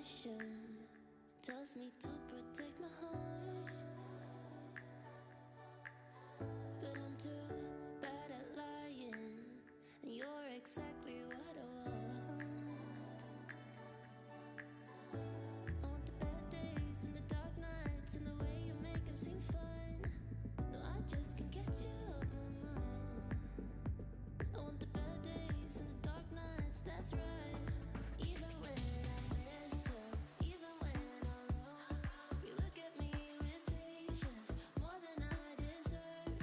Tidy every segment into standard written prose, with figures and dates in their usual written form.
intuition tells me to protect my heart, but I'm too bad at lying, and you're exactly what I want. I want the bad days and the dark nights and the way you make them seem fun. No, I just can't get you out my mind. I want the bad days and the dark nights, that's right. Even when I mess up, even when I'm wrong, you look at me with patience, more than I deserve.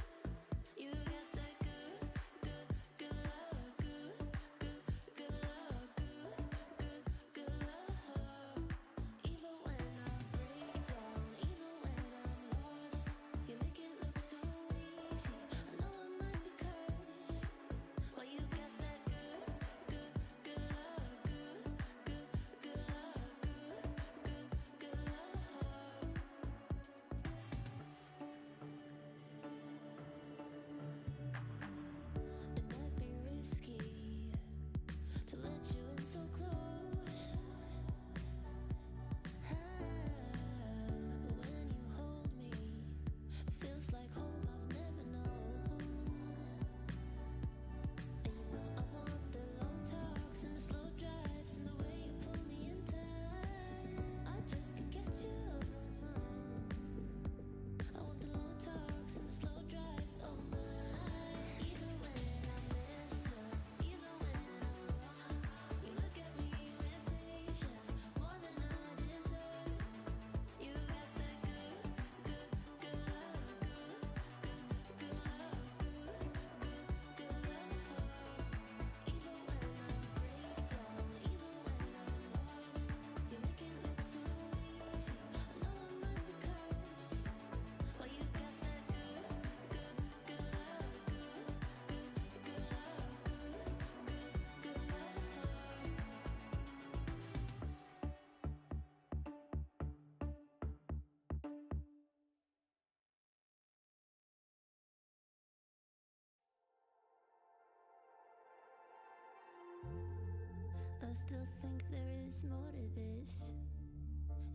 You got that good, good, good love, good, good, good love, good, good, good love. Even when I break down, even when I'm lost, you make it look so easy. I know I might be cursed. Well, you got that good, good, good love, good, good, good love, good, good, good love. It might be risky to let you in so close, but when you hold me, it feels like home I've never known. And you know I want the long talks and the slow drives and the way you pull me in tight. I just can't get you out my mind. I want the long talks and the slow drives, oh my. Even when I mess up, even when I'm wrong, you look at me with patience, more than I deserve. You got that good, good, good love, good, good, good love, good, good, good love. Even when I break down, even when I'm lost, you make it look so easy. I know I might be cursed. Well, you got that good, good, good love, good, good, good love, good, good, good love. I still think there is more to this,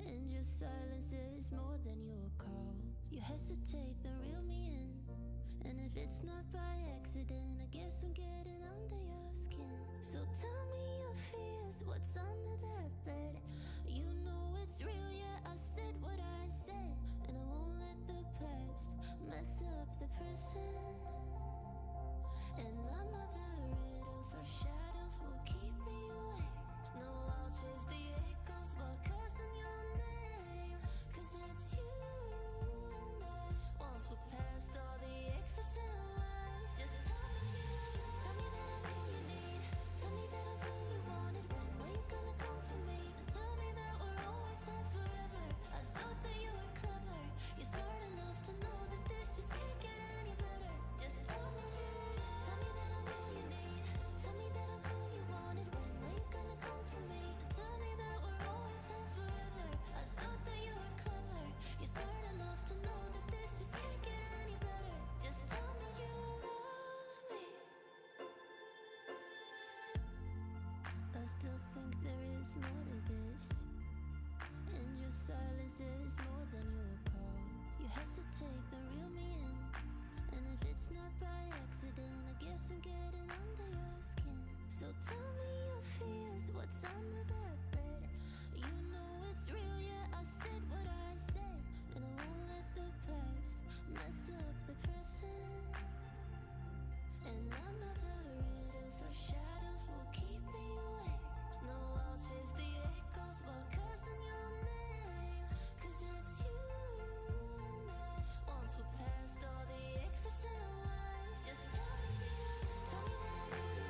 and your silence is more than your calls. You hesitate, then reel me in, and if it's not by accident, I guess I'm getting under your skin. So tell me your fears, what's under that bed? You know it's real, yeah, I said what I said, and I won't let the past mess up the present. And none of the riddles or shadows will keep me away. No, I'll chase the echoes while cussing your name, 'cause it's you and I. Once we're past all the X's and Y's, just tell me you love. Tell me that I'm who you need. Tell me that I'm who you wanted. When are you gonna come for me? And tell me that we're always and forever. I thought that you were clever. You're smart enough to know that this just can't get any better. Just tell me you love. Tell me that I'm who you need. Tell me that I'm who you wanted. When are you gonna come for me? And tell me that we're always and forever. I thought that you were clever. You're smart enough to know that this just can't get any better. Just tell me you love me. I still think there is more to this, and your silence is more than your calls. You hesitate, then reel me in, and if it's not by accident, I guess I'm getting under your skin. So tell me your fears, what's under that bed? You know it's real, yeah, I said what I said, and I won't let the past mess up the present. And none of the riddles or shadows will keep me away. No, I'll chase the echoes while cussing your name, 'cause it's you and I. Once we're past all the X's and Y's, just tell me you love. Tell me that I'm who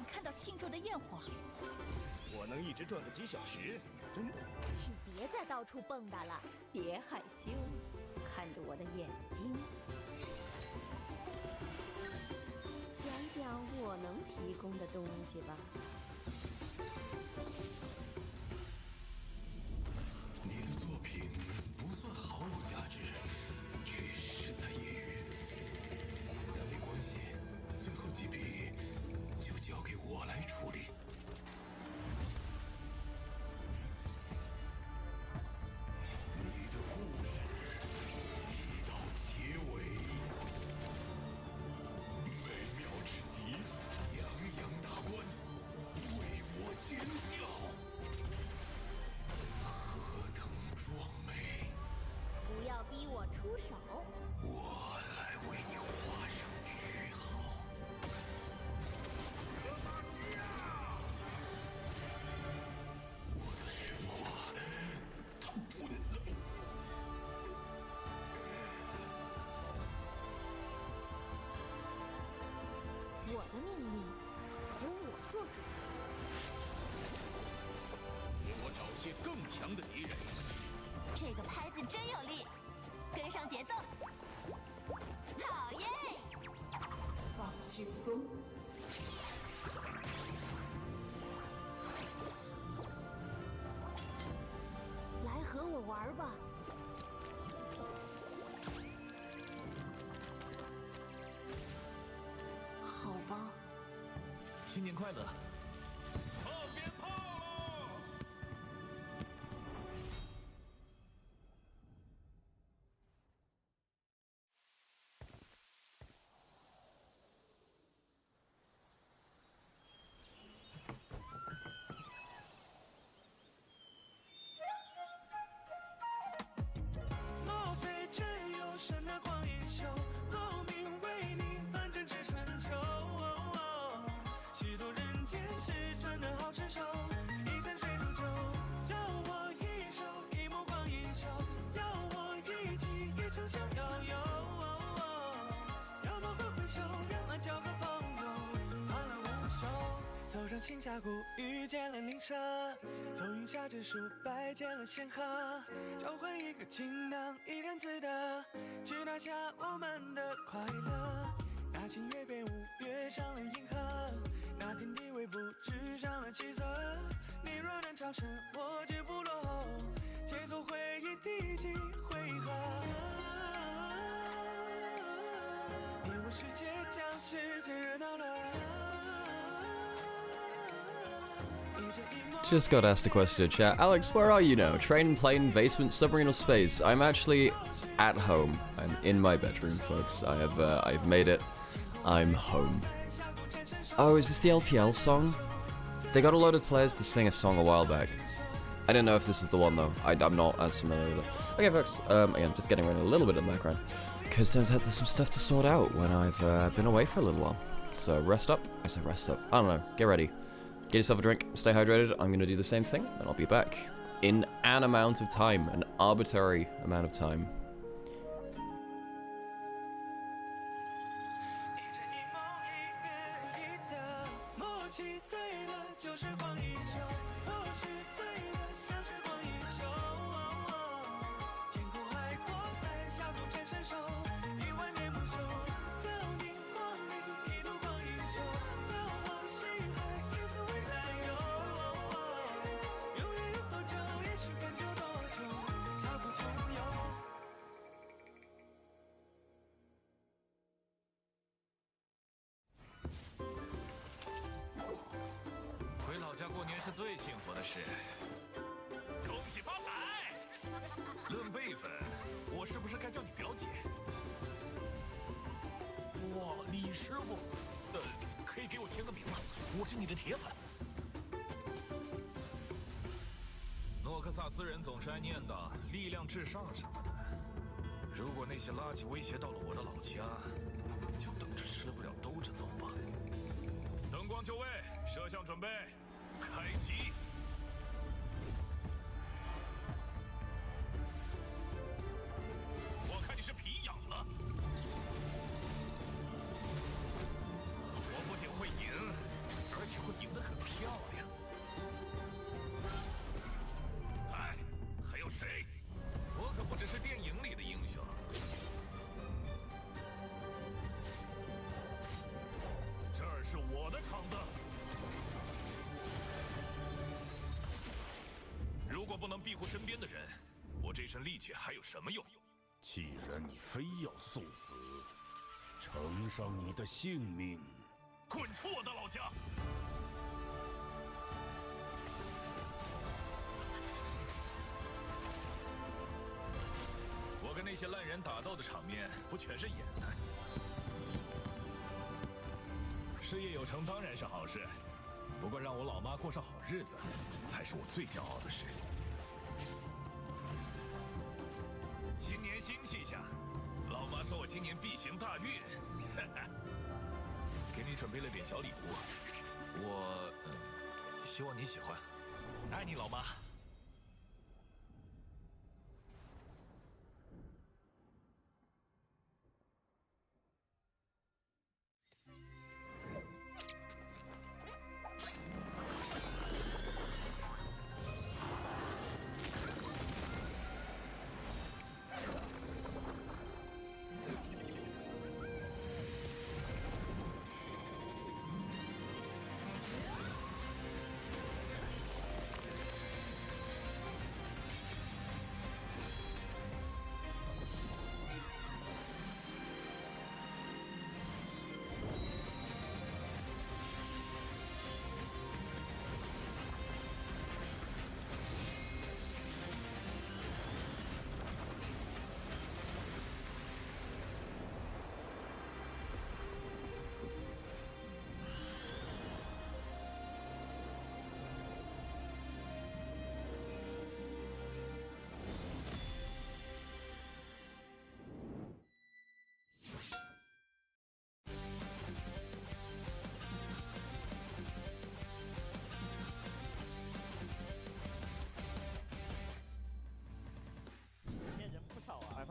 想看到庆祝的焰火。我能一直转个几小时，真的。请别再到处蹦跶了，别害羞，看着我的眼睛，想想我能提供的东西吧。你的作品不算毫无价值，却实在业余。但没关系，最后几笔就交给我来处理。你的故事已到结尾，美妙至极，洋洋大观，为我尖叫，何等壮美！不要逼我出手。我来为你画上句号。我的神话，它不能。我的命运由我做主。给我找些更强的敌人。这个拍子真有力，跟上节奏。好耶！放轻松。来和我玩吧。好吧。新年快乐！放鞭炮喽！莫非真有神的光阴秀，漏明为你横正直春秋。许多人间事传得好成熟，一山水煮酒，要我一首一目光阴秀，要我一记一程逍遥游。要么挥挥手，要么交个朋友，欢乐无休。走上亲家谷，遇见了灵蛇，走云下之树，拜见了仙鹤，交换一个锦囊，一人自得，去拿下我们的快乐。那清月变舞，跃上了银河，那天地为步，织上了七色。你若能超生，我绝不落后，解锁回忆第几回合。你我世界将世界热闹了。Just got asked a question in chat. Alex, where are you now? Train, plane, basement, submarine, or space? I'm actually at home. I'm in my bedroom, folks. I've made it. I'm home. Oh, is this the LPL song? They got a load of players to sing a song a while back. I don't know if this is the one though. I'm not as familiar with it. Okay, folks. Again, just getting rid of a little bit in the background, because turns out there's some stuff to sort out when I've been away for a little while. So rest up. I said rest up. I don't know. Get ready. Get yourself a drink, stay hydrated. I'm going to do the same thing, and I'll be back in an amount of time, an arbitrary amount of time.最幸福的事，恭喜发财！论辈分，我是不是该叫你表姐？哇，李师傅，可以给我签个名吗？我是你的铁粉。诺克萨斯人总是爱念叨力量至上什么的。如果那些垃圾威胁到了我的老家，就等着吃不了兜着走吧。灯光就位，摄像准备。开机！我看你是皮痒了。我不仅会赢，而且我的场子。如果不能庇护身边的人，我这身力气还有什么用？既然你非要送死，呈上你的性命！滚出我的老家！我跟那些烂人打斗的场面，不全是演的。事业有成当然是好事，不过让我老妈过上好日子，才是我最骄傲的事。新年新气象，老妈说我今年必行大运，给你准备了点小礼物，我希望你喜欢，爱你老妈。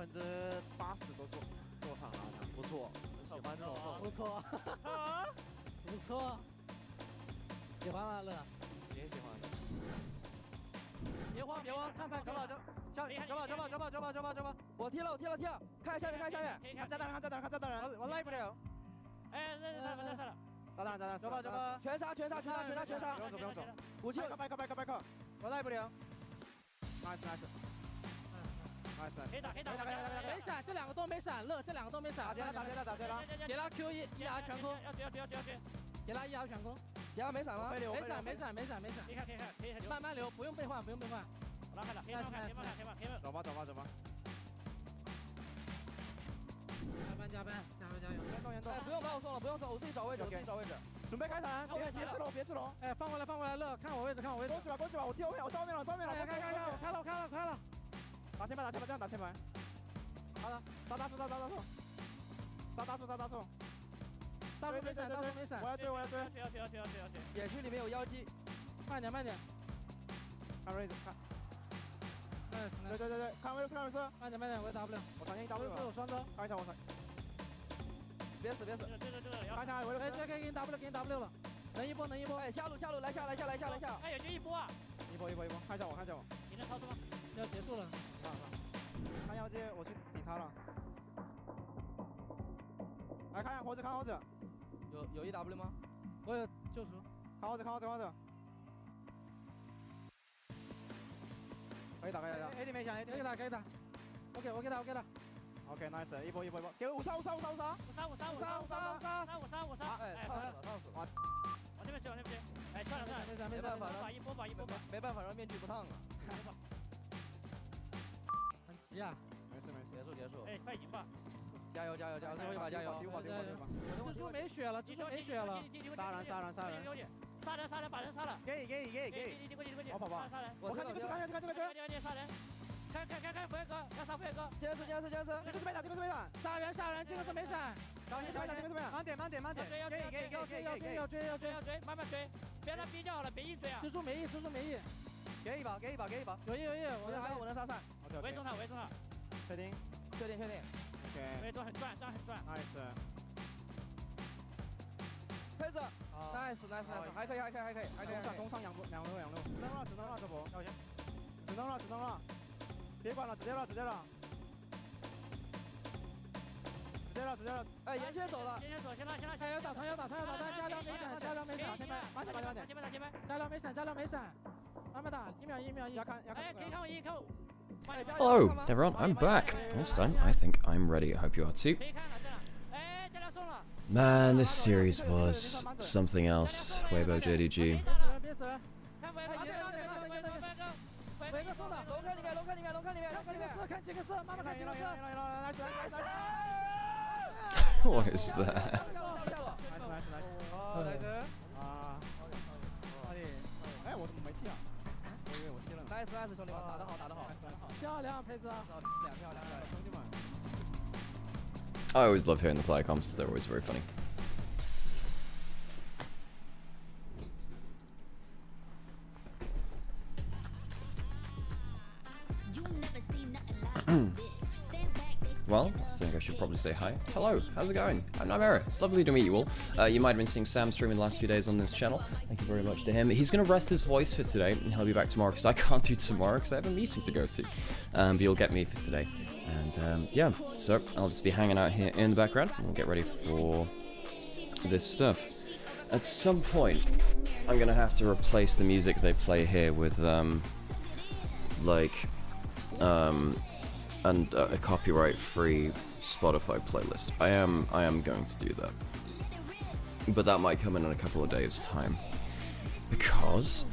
80%都做上了，不错，喜欢这种，不错，不错，喜欢吗？乐，也喜欢的。别慌，别慌，看牌，走吧，走，走吧，我踢了，看下面，看炸弹人，我来不了。哎，那上了，炸弹人，走吧，全杀，不用走，武器，拜克，我来不了。nice。可以打，没闪，这两个都没闪，乐，这两个都没闪。打劫了，别拉 Q 1 ER 全空，要追，别拉 ER 全空。杰拉没闪吗？没闪。可以，慢慢留，不用被换。拉开了，可以慢。走吧。加班，加油！严重！不用把我送了，我自己找位置。准备开坛，别吃龙。哎，放过来，乐，看我位置。过去吧，我招面了。开了。打前排，这样打前排。好的，杀大树。大树没闪。我要追。野区里面有妖姬，慢点。看位置，看。对，看位置。慢点，我 W。我长剑一 W 了。我双招。看一下我。别死。这看一下我。这给你 W 了。能一波。哎，下路，来下。哎，有就一波啊！一波。看一下我。你能超出吗？要结束了。看妖姬，我去顶他了。来看一下猴子。有 EW 吗？我有救赎。看猴子。可以打。AD 没响，可以打。我给他。OK nice， 一波。给我5杀。哎，烫死！哇！往这边追。哎，算了，没办法，一波吧。没办法让面具不烫啊。很急啊！没事，结束。哎，快赢吧！加油！最后一把加油！丢吧！蜘蛛没血了。杀人！杀人，把人杀了！给！你过去！我跑吧！杀人！我看这个！杀人！看福元哥，要杀福元哥！坚持！这个是没闪！杀人！这个是没闪！慢点！要追，慢慢追，别让逼就好了，别硬追啊！蜘蛛没意。给一把！有意，我能杀散。围住他！确定。OK。围住很转Nice。配置。Nice。还可以。上中上两路。只能了这波。只能了。别管了，直接了。了，直接了。哎，沿线走了。沿线走，先拉，要打团，加量没闪，先拍，慢点，加量没闪，慢慢打，1秒1。哎，可以看我1扣。 Hello, everyone, I'm back. This time, I think I'm ready. I hope you are too. Man, this series was something else. Weibo JDG. What is that? I always love hearing the player comps, they're always very funny. Well, I think I should probably say hi. Hello, how's it going? I'm Nymaera. It's lovely to meet you all. You might have been seeing Sam stream in the last few days on this channel. Thank you very much to him. He's going to rest his voice for today, and he'll be back tomorrow because I can't do tomorrow because I have a meeting to go to. But you'll get me for today. And yeah, so I'll just be hanging out here in the background, and we'll get ready for this stuff. At some point, I'm going to have to replace the music they play here with, a copyright-free Spotify playlist. I am going to do that, but that might come in a couple of days' time because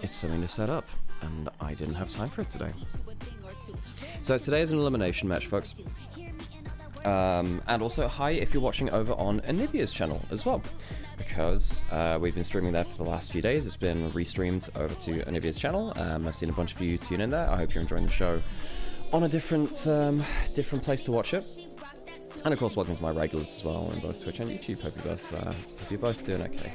it's something to set up, and I didn't have time for it today. So today is an elimination match, folks. And also, hi if you're watching over on Anivia's channel as well, because we've been streaming there for the last few days. It's been restreamed over to Anivia's channel. I've seen a bunch of you tune in there. I hope you're enjoying the show on a different place to watch it. And of course, welcome to my regulars as well on both Twitch and YouTube. Hope you're both doing okay.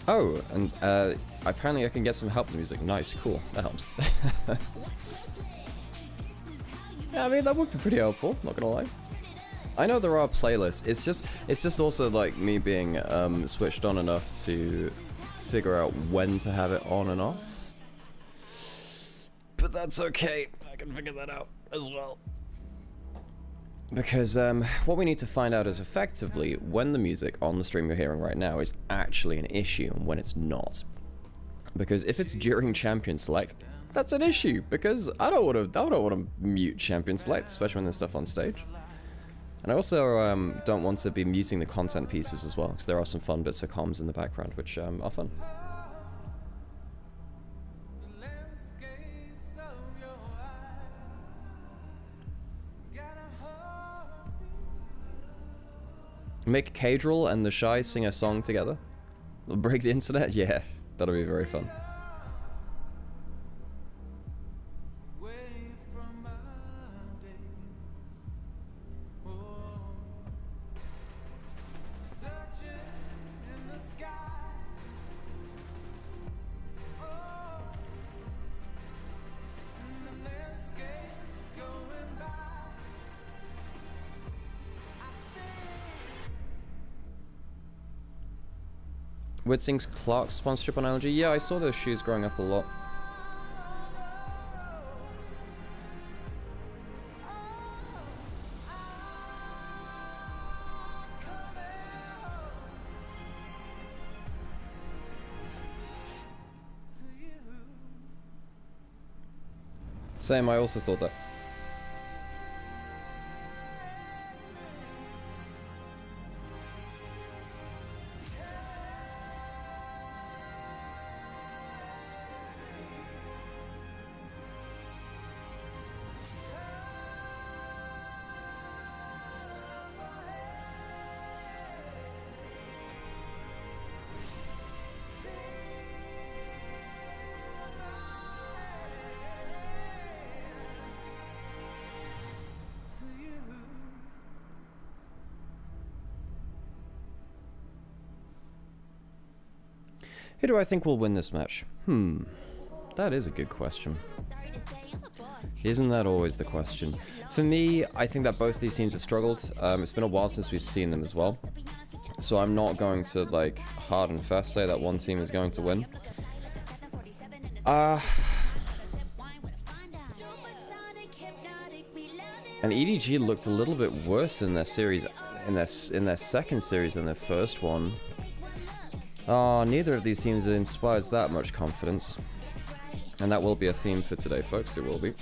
Oh, and apparently I can get some help with music. Nice, cool, that helps. Yeah, I mean that would be pretty helpful. Not gonna lie. I know there are playlists. It's just also like me being switched on enough to figure out when to have it on and off. But that's okay. I can figure that out as well. Because what we need to find out is effectively when the music on the stream you're hearing right now is actually an issue and when it's not. Because if it's during Champion Select, that's an issue. Because I don't want to mute Champion Select, especially when there's stuff on stage. And I also don't want to be muting the content pieces as well, because there are some fun bits of comms in the background which are fun. Make Cadril and the Shy sing a song together. They'll break the internet? Yeah, that'll be very fun. Witzing's Clark's sponsorship on LNG. Yeah, I saw those shoes growing up a lot. Same, I also thought that. Who do I think will win this match? That is a good question. Isn't that always the question? For me, I think that both these teams have struggled. It's been a while since we've seen them as well. So I'm not going to, like, hard and fast say that one team is going to win. And EDG looked a little bit worse in their series, in their second series than their first one. Neither of these teams inspires that much confidence. And that will be a theme for today, folks. It will be.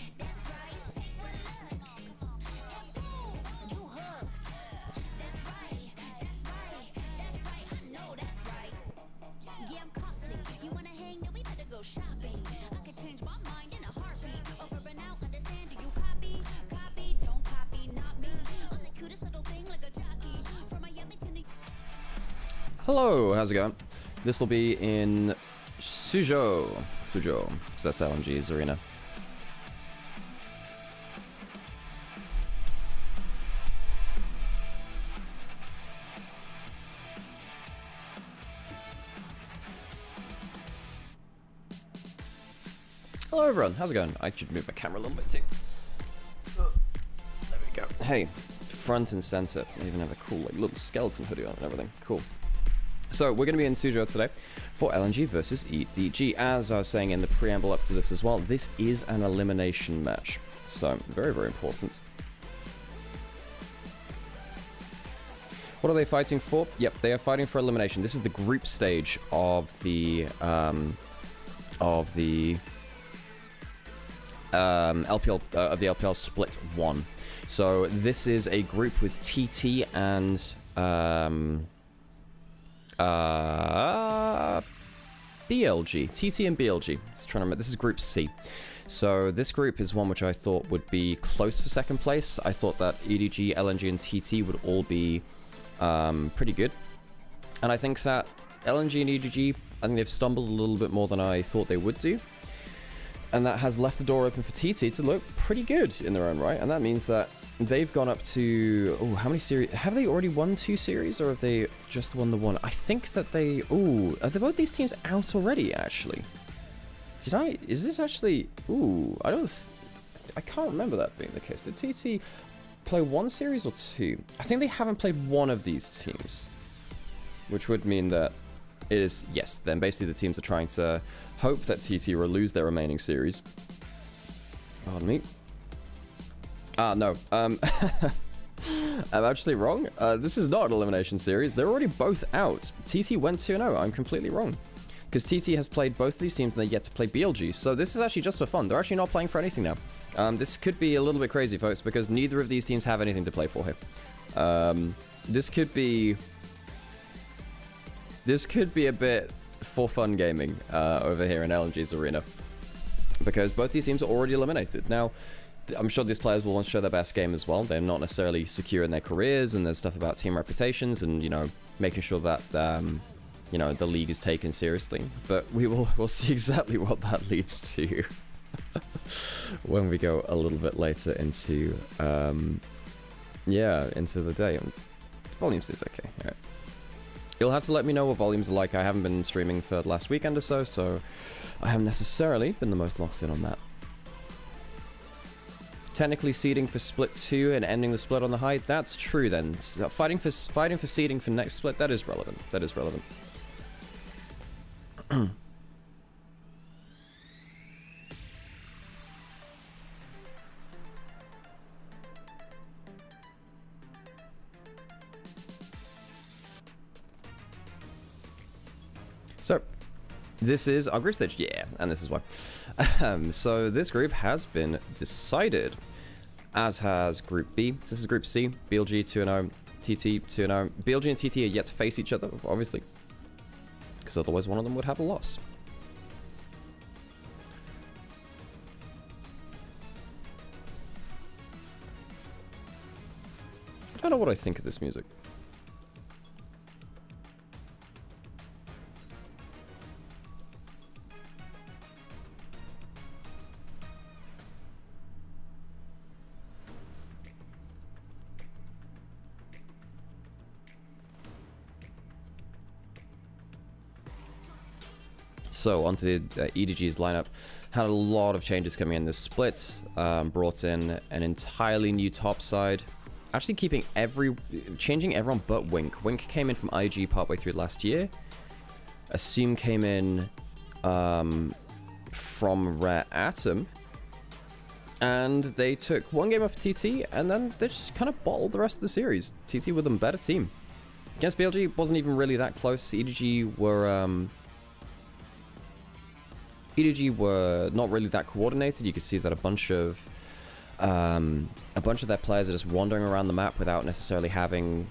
Hello, how's it going? This will be in Suzhou, because that's LNG's arena. Hello everyone, how's it going? I should move my camera a little bit too. There we go. Hey, front and center. I even have a cool like little skeleton hoodie on and everything. Cool. So we're going to be in Suzhou today for LNG versus EDG. As I was saying in the preamble up to this as well, this is an elimination match. So very, very important. What are they fighting for? Yep, they are fighting for elimination. This is the group stage of the LPL Split 1. So this is a group with TT and BLG. TT and BLG. Just trying to remember. This is Group C. So this group is one which I thought would be close for second place. I thought that EDG, LNG, and TT would all be pretty good. And I think that LNG and EDG, I think they've stumbled a little bit more than I thought they would do. And that has left the door open for TT to look pretty good in their own right. And that means that they've gone up to... Oh, how many series? Have they already won 2 series, or have they just won the one? I think that they... Oh, are both these teams out already, actually? Did I... Is this actually... Ooh, I can't remember that being the case. Did TT play 1 series or 2? I think they haven't played one of these teams. Which would mean that it is... Yes, then basically the teams are trying to hope that TT will lose their remaining series. Pardon me. No. I'm actually wrong. This is not an elimination series. They're already both out. TT went 2-0. I'm completely wrong. Because TT has played both of these teams and they're yet to play BLG. So this is actually just for fun. They're actually not playing for anything now. This could be a little bit crazy, folks, because neither of these teams have anything to play for here. This could be a bit for fun gaming over here in LNG's arena. Because both these teams are already eliminated. Now, I'm sure these players will want to show their best game as well. They're not necessarily secure in their careers, and there's stuff about team reputations and, you know, making sure that, you know, the league is taken seriously. But we'll see exactly what that leads to when we go a little bit later into, yeah, into the day. Volume seems okay. All right. You'll have to let me know what volumes are like. I haven't been streaming for the last weekend or so, so I haven't necessarily been the most locked in on that. Technically seeding for split 2 and ending the split on the high, that's true then. So fighting for seeding for next split, that is relevant. That is relevant. So, this is our group stage, yeah, and this is why. So this group has been decided, as has Group B. This is Group C, BLG 2-0, TT 2-0. BLG and TT are yet to face each other, obviously, because otherwise one of them would have a loss. I don't know what I think of this music. So onto the EDG's lineup. Had a lot of changes coming in this split. Brought in an entirely new top side. Actually changing everyone but Wink. Wink came in from IG partway through last year. Assume came in from Rare Atom. And they took one game off TT, and then they just kind of bottled the rest of the series. TT with a better team. Against BLG, wasn't even really that close. EDG were not really that coordinated. You could see that a bunch of their players are just wandering around the map without necessarily having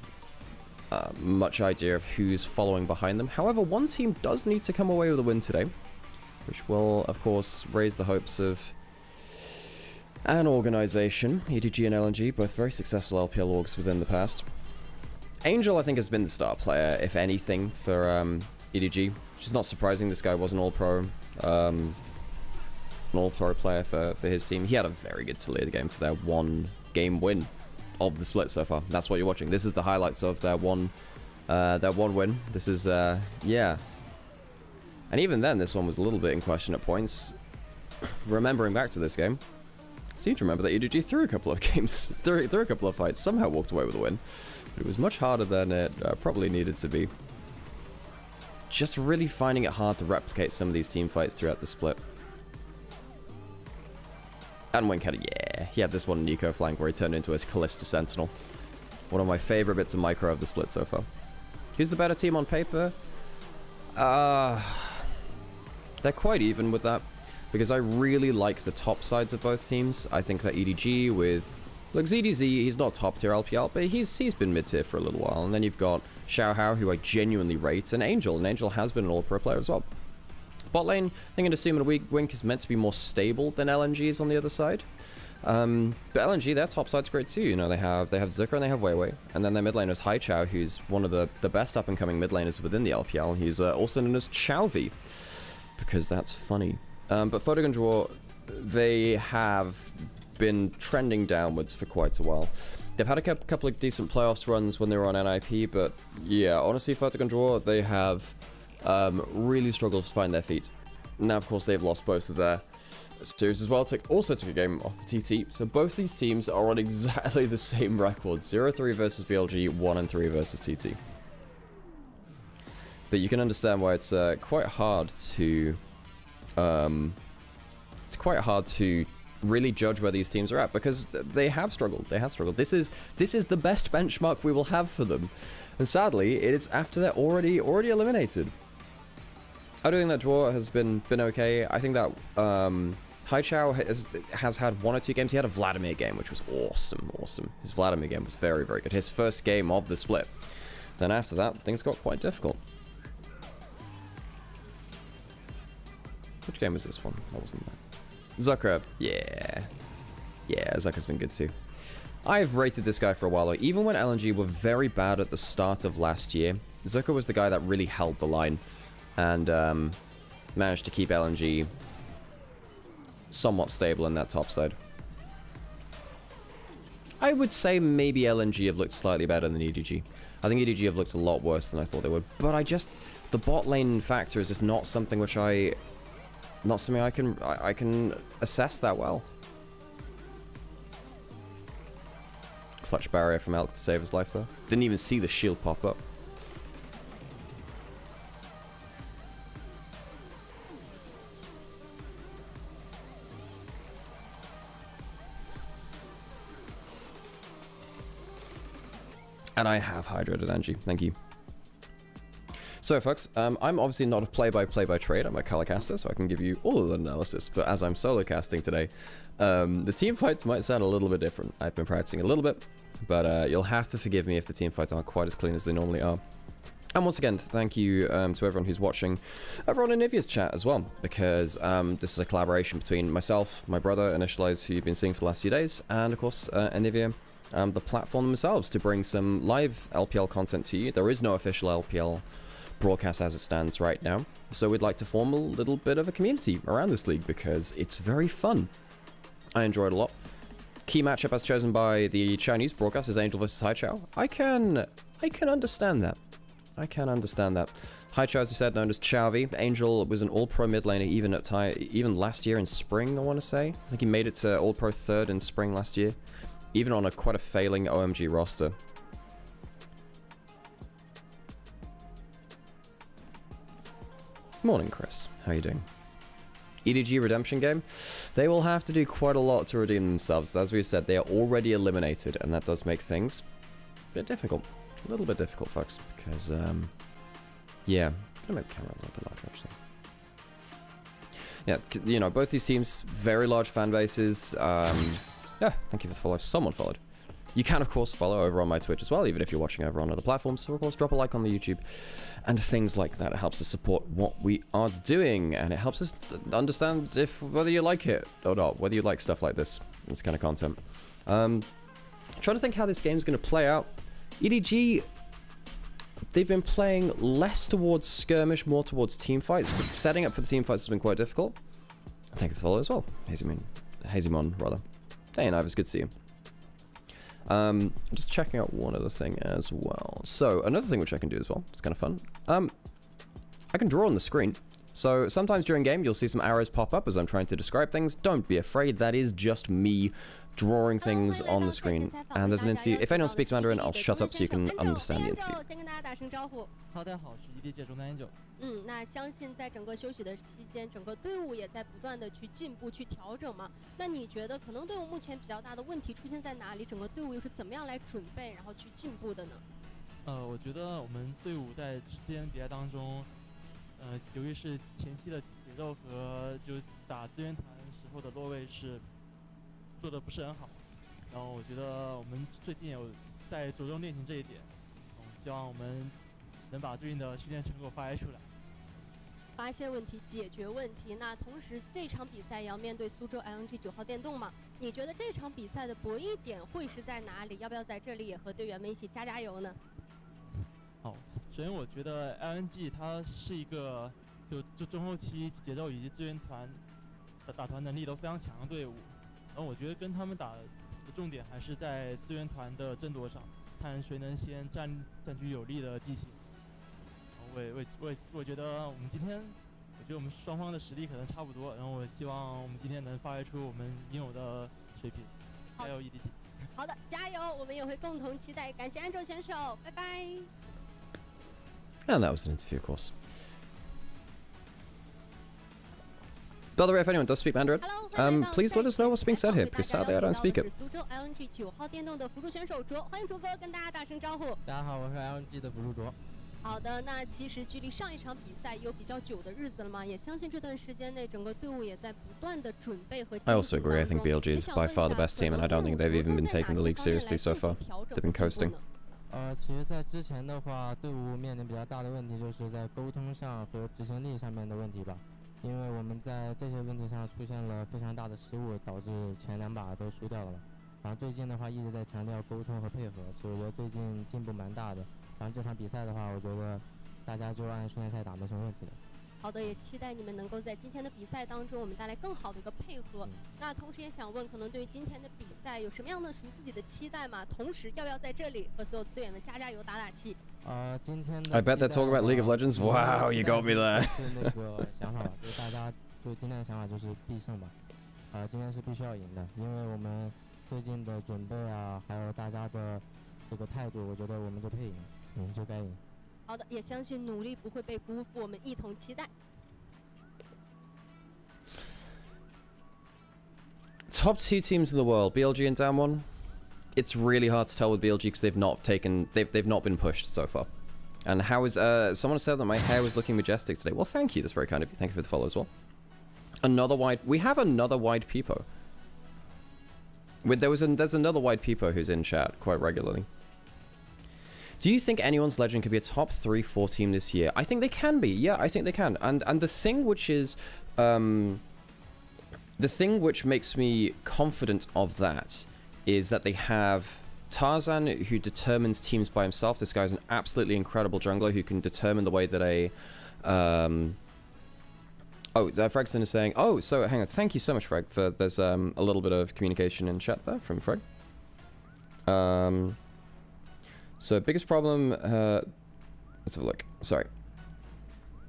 much idea of who's following behind them. However, one team does need to come away with a win today, which will, of course, raise the hopes of an organization. EDG and LNG, both very successful LPL orgs within the past. Angel, I think, has been the star player, if anything, for EDG, which is not surprising. This guy was an all-pro player for his team. He had a very good Solid game for their one game win of the split so far. That's what you're watching. This is the highlights of their one win. This is yeah. And even then, this one was a little bit in question at points. Remembering back to this game, I seem to remember that EDG threw a couple of games, threw a couple of fights, somehow walked away with a win. But it was much harder than it probably needed to be. Just really finding it hard to replicate some of these team fights throughout the split. And Wink had he had this one in Nico flank where he turned into a Callista Sentinel. One of my favorite bits of micro of the split so far. Who's the better team on paper? They're quite even with that, because I really like the top sides of both teams. I think that EDG with... Look, ZDZ, he's not top tier LPL, but he's been mid tier for a little while. And then you've got Xiaohao, who I genuinely rate, and Angel has been an all-pro player as well. Bot lane, I think, and assuming Wink is meant to be more stable than LNG is on the other side. But LNG, their top side's great too. You know, they have Zika and they have Weiwei. And then their mid laner is Haichao, who's one of the best up-and-coming mid laners within the LPL. He's also known as Chowvi, because that's funny. But Photogun Draw, they have been trending downwards for quite a while. They've had a couple of decent playoffs runs when they were on NIP, but yeah, honestly, Photogun Draw, they have really struggled to find their feet. Now, of course, they've lost both of their series as well. Also took a game off of TT, so both these teams are on exactly the same record. 0-3 versus BLG, 1-3 versus TT. But you can understand why it's quite hard to... it's quite hard to really judge where these teams are at, because they have struggled. This is the best benchmark we will have for them, and sadly, it is after they're already eliminated. I do think that draw has been okay. I think that Haichao has had 1 or 2 games. He had a Vladimir game, which was awesome. His Vladimir game was very good. His first game of the split. Then after that, things got quite difficult. Which game was this one? That wasn't that. Zika, yeah, Zucker's been good too. I've rated this guy for a while though. Even when LNG were very bad at the start of last year, Zika was the guy that really held the line and managed to keep LNG somewhat stable in that top side. I would say maybe LNG have looked slightly better than EDG. I think EDG have looked a lot worse than I thought they would, but the bot lane factor is just not something which I can assess that well. Clutch barrier from Elk to save his life though. Didn't even see the shield pop up. And I have hydrated Angie, thank you. So folks, I'm obviously not a play-by-play by trade, I'm a color caster, so I can give you all of the analysis, but as I'm solo casting today, the team fights might sound a little bit different. I've been practicing a little bit, but you'll have to forgive me if the team fights aren't quite as clean as they normally are. And once again, thank you to everyone who's watching, everyone in Nivea's chat as well, because this is a collaboration between myself, my brother, Initialise, who you've been seeing for the last few days, and of course, Nivea, the platform themselves, to bring some live LPL content to you. There is no official LPL broadcast as it stands right now, so we'd like to form a little bit of a community around this league because it's very fun. I enjoy it a lot. Key matchup as chosen by the Chinese broadcast is Angel versus Haichao. I can understand that. I can understand that. Hi Cho, as you said, known as Chavi. Angel was an all-pro mid laner even last year in spring, I want to say. I think he made it to all-pro 3rd in spring last year. Even on quite a failing OMG roster. Morning, Chris. How you doing? EDG redemption game? They will have to do quite a lot to redeem themselves. As we said, they are already eliminated, and that does make things a bit difficult. A little bit difficult, folks, because, yeah. I'm gonna make the camera a little bit larger, actually. Yeah, you know, both these teams, very large fan bases. Yeah, thank you for the follow. Someone followed. You can, of course, follow over on my Twitch as well, even if you're watching over on other platforms. So, of course, drop a like on the YouTube and things like that. It helps us support what we are doing, and it helps us understand whether you like it or not, whether you like stuff like this kind of content. Trying to think how this game's going to play out. EDG, they've been playing less towards skirmish, more towards team fights, but setting up for the team fights has been quite difficult. Thank you for the follow as well, Hazymon, rather. Hey, Ivis, good to see you. Just checking out one other thing as well. So, another thing which I can do as well, it's kind of fun. I can draw on the screen. So, sometimes during game, you'll see some arrows pop up as I'm trying to describe things. Don't be afraid, that is just me drawing things on the screen. And there's an interview. If anyone speaks Mandarin, I'll shut up so you can understand the interview. 那相信在整个休息的期间，整个队伍也在不断的去进步、去调整嘛。那你觉得可能队伍目前比较大的问题出现在哪里？整个队伍又是怎么样来准备，然后去进步的呢？我觉得我们队伍在之间比赛当中，由于是前期的节奏和就打资源团时候的落位是做的不是很好，然后我觉得我们最近有在着重练习这一点，希望我们能把最近的训练成果发挥出来。发现问题，解决问题。那同时，这场比赛也要面对苏州 LNG 9号电动嘛？你觉得这场比赛的博弈点会是在哪里？要不要在这里也和队员们一起加油呢？好，首先我觉得 LNG 它是一个就中后期节奏以及支援团打团能力都非常强的队伍，然后我觉得跟他们打的重点还是在支援团的争夺上，看谁能先占据有利的地形。我觉得我们今天，我觉得我们双方的实力可能差不多，然后我希望我们今天能发挥出我们应有的水平。加油 EDG！ 好的，加油！我们也会共同期待。感谢安卓选手，拜拜。And that was an interview, of course. By the way, if anyone does speak Mandarin, please let us know what's being said here, because sadly I don't speak it. 苏州 LNG 9号电动的辅助选手卓，欢迎卓哥跟大家打声招呼。大家好，我是 LNG 的辅助卓。好的，那其实距离上一场比赛有比较久的日子了嘛，也相信这段时间内整个队伍也在不断的准备和。I also agree. I think BLG is by far the best team, and I don't think they've even been taking the league seriously so far. They've been coasting. 其实，在之前的话，队伍面临比较大的问题就是在沟通上和执行力上面的问题吧，因为我们在这些问题上出现了非常大的失误，导致前2把都输掉了嘛。然后最近的话一直在强调沟通和配合，所以我觉得最近进步蛮大的。然后这场比赛的话，我觉得大家就按训练赛打没什么问题的。好的，也期待你们能够在今天的比赛当中，我们带来更好的一个配合。那同时也想问，可能对于今天的比赛有什么样的属于自己的期待吗？同时要不要在这里和所有队员们加油打气？今天的 I bet they're talking about League of Legends. Wow, you got me there. 是那个想法吧，就是大家对今天的想法就是必胜吧。今天是必须要赢的，因为我们最近的准备啊，还有大家的这个态度，我觉得我们就配赢，我们就该赢。好的，也相信努力不会被辜负，我们一同期待。Top 2 teams in the world, BLG and Damwon. It's really hard to tell with BLG because they've not been pushed so far. And how is someone said that my hair was looking majestic today. Well, thank you. That's very kind of you. Thank you for the follow as well. We have another wide peepo. There's another wide peepo who's in chat quite regularly. Do you think anyone's legend could be a top 3-4 team this year? I think they can be. Yeah, I think they can. And the thing which is the thing which makes me confident of that is that they have Tarzan, who determines teams by himself. This guy's an absolutely incredible jungler who can determine the way that a Fregson is saying, oh, so hang on, thank you so much, Freg, for there's a little bit of communication in chat there from Freg. So biggest problem Let's have a look. Sorry.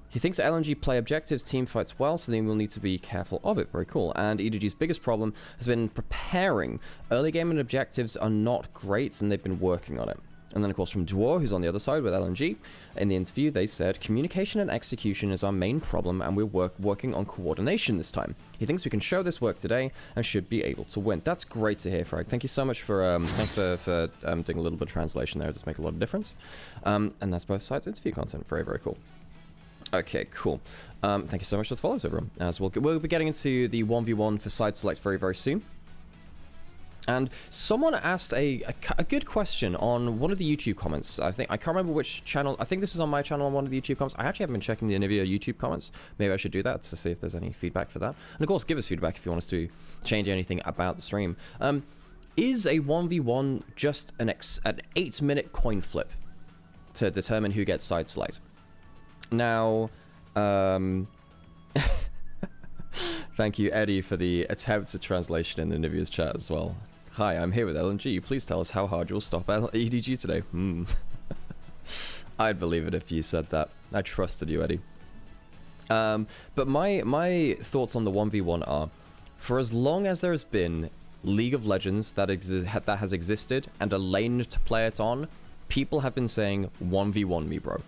He thinks LNG play objectives, team fights well, so then we'll need to be careful of it. Very cool. And EDG's biggest problem has been preparing. Early game and objectives are not great, and they've been working on it. And then, of course, from Dwar, who's on the other side with LNG, in the interview, they said, communication and execution is our main problem, and we're working on coordination this time. He thinks we can show this work today and should be able to win. That's great to hear, Frag. Thank you so much for, thanks for doing a little bit of translation there. It does make a lot of difference. And that's both sides' interview content. Very, very cool. Okay, cool. Thank you so much for the follows, everyone. As we'll be getting into the 1v1 for side select very, very soon. And someone asked a good question on one of the YouTube comments. I can't remember which channel. I think this is on my channel on one of the YouTube comments. I actually haven't been checking the Nvidia YouTube comments. Maybe I should do that to see if there's any feedback for that. And of course, give us feedback if you want us to change anything about the stream. Is a 1v1 just an 8-minute coin flip to determine who gets side select? Now, thank you, Eddie, for the attempt at translation in the Nivea's chat as well. Hi, I'm here with LNG. Please tell us how hard you'll stop EDG today. I'd believe it if you said that. I trusted you, Eddie. But my thoughts on the 1v1 are, for as long as there has been League of Legends that has existed and a lane to play it on, people have been saying 1v1 me, bro.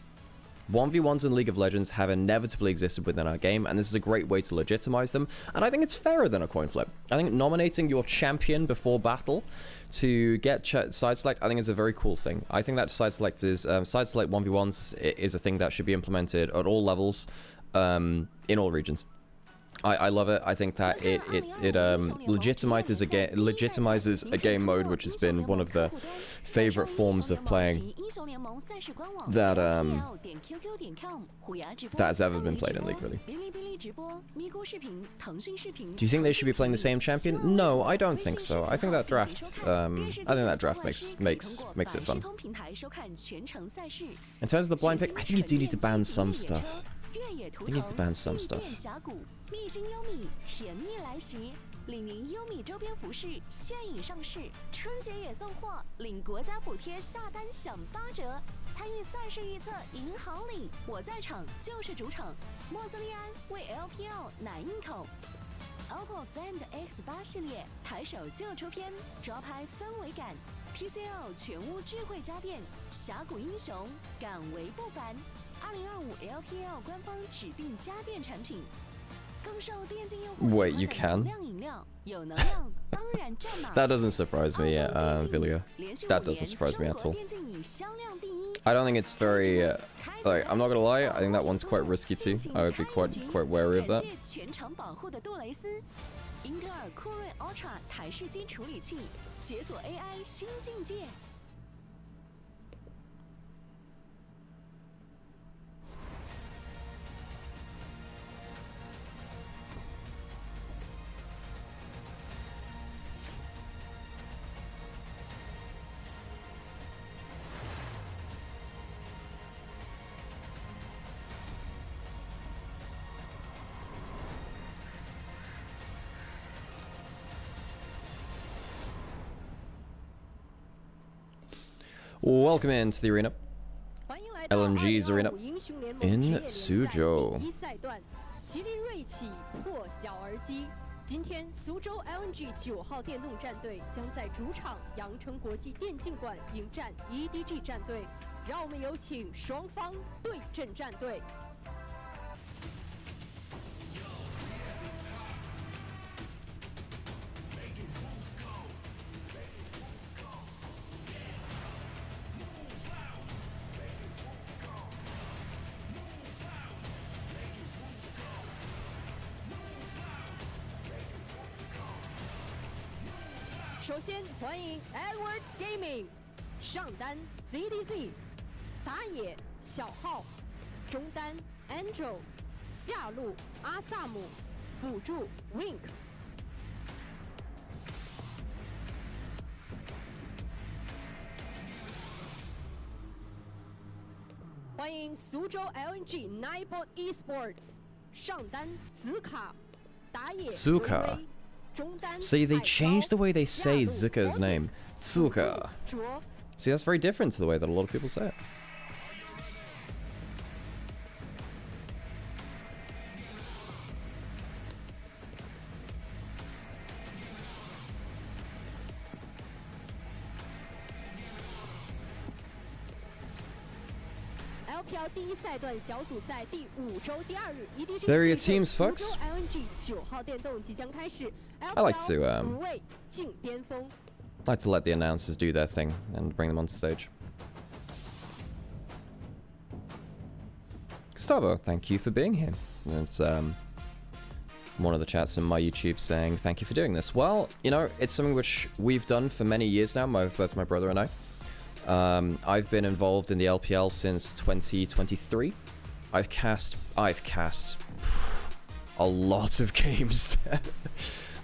1v1s in League of Legends have inevitably existed within our game, and this is a great way to legitimize them, and I think it's fairer than a coin flip. I think nominating your champion before battle to get side select, I think is a very cool thing. I think that side select 1v1s is a thing that should be implemented at all levels, in all regions. I love it. I think that it legitimizes a game mode which has been one of the favorite forms of playing that has ever been played in League, really. Do you think they should be playing the same champion? No, I don't think so. I think that draft makes it fun. In terms of the blind pick, I think you do need to ban some stuff. You need to ban some stuff. 蜜心优米甜蜜来袭，领您优米周边服饰现已上市，春节也送货，领国家补贴下单享8折，参与赛事预测赢好礼，我在场就是主场。莫斯利安为 LPL 奶硬口。OPPO Find X8 系列抬手就出片，招牌氛围感。TCL 全屋智慧家电，峡谷英雄敢为不凡。2025 LPL 官方指定家电产品。 Wait, you can? That doesn't surprise me, Villia. That doesn't surprise me at all. I don't think it's very... like, I'm not gonna lie, I think that one's quite risky too. I would be quite wary of that. Welcome into the arena. LNG's arena in Suzhou. 今天，苏州 LNG 9号电动战队将在主场阳城国际电竞馆迎战 EDG 战队。让我们有请双方对阵战队。 首先欢迎 Edward Gaming， 上单 ZDZ， 打野小号，中单 Angel， 下路阿萨姆，辅助 Wink。 欢迎苏州 LNG Nymaera Esports， 上单紫卡，打野 Zika. See, they changed the way they say Zika's name. Zika. See, that's very different to the way that a lot of people say it. LPL 第一赛段小组赛第5周第2日 EDG There are your teams, folks. LNG 9号电动即将开始 I like to 5位进巅峰 like to let the announcers do their thing and bring them on stage. Gustavo, thank you for being here. It's one of the chats on my YouTube saying thank you for doing this. Well, you know, it's something which we've done for many years now, both my brother and I. I've been involved in the LPL since 2023. I've cast a lot of games.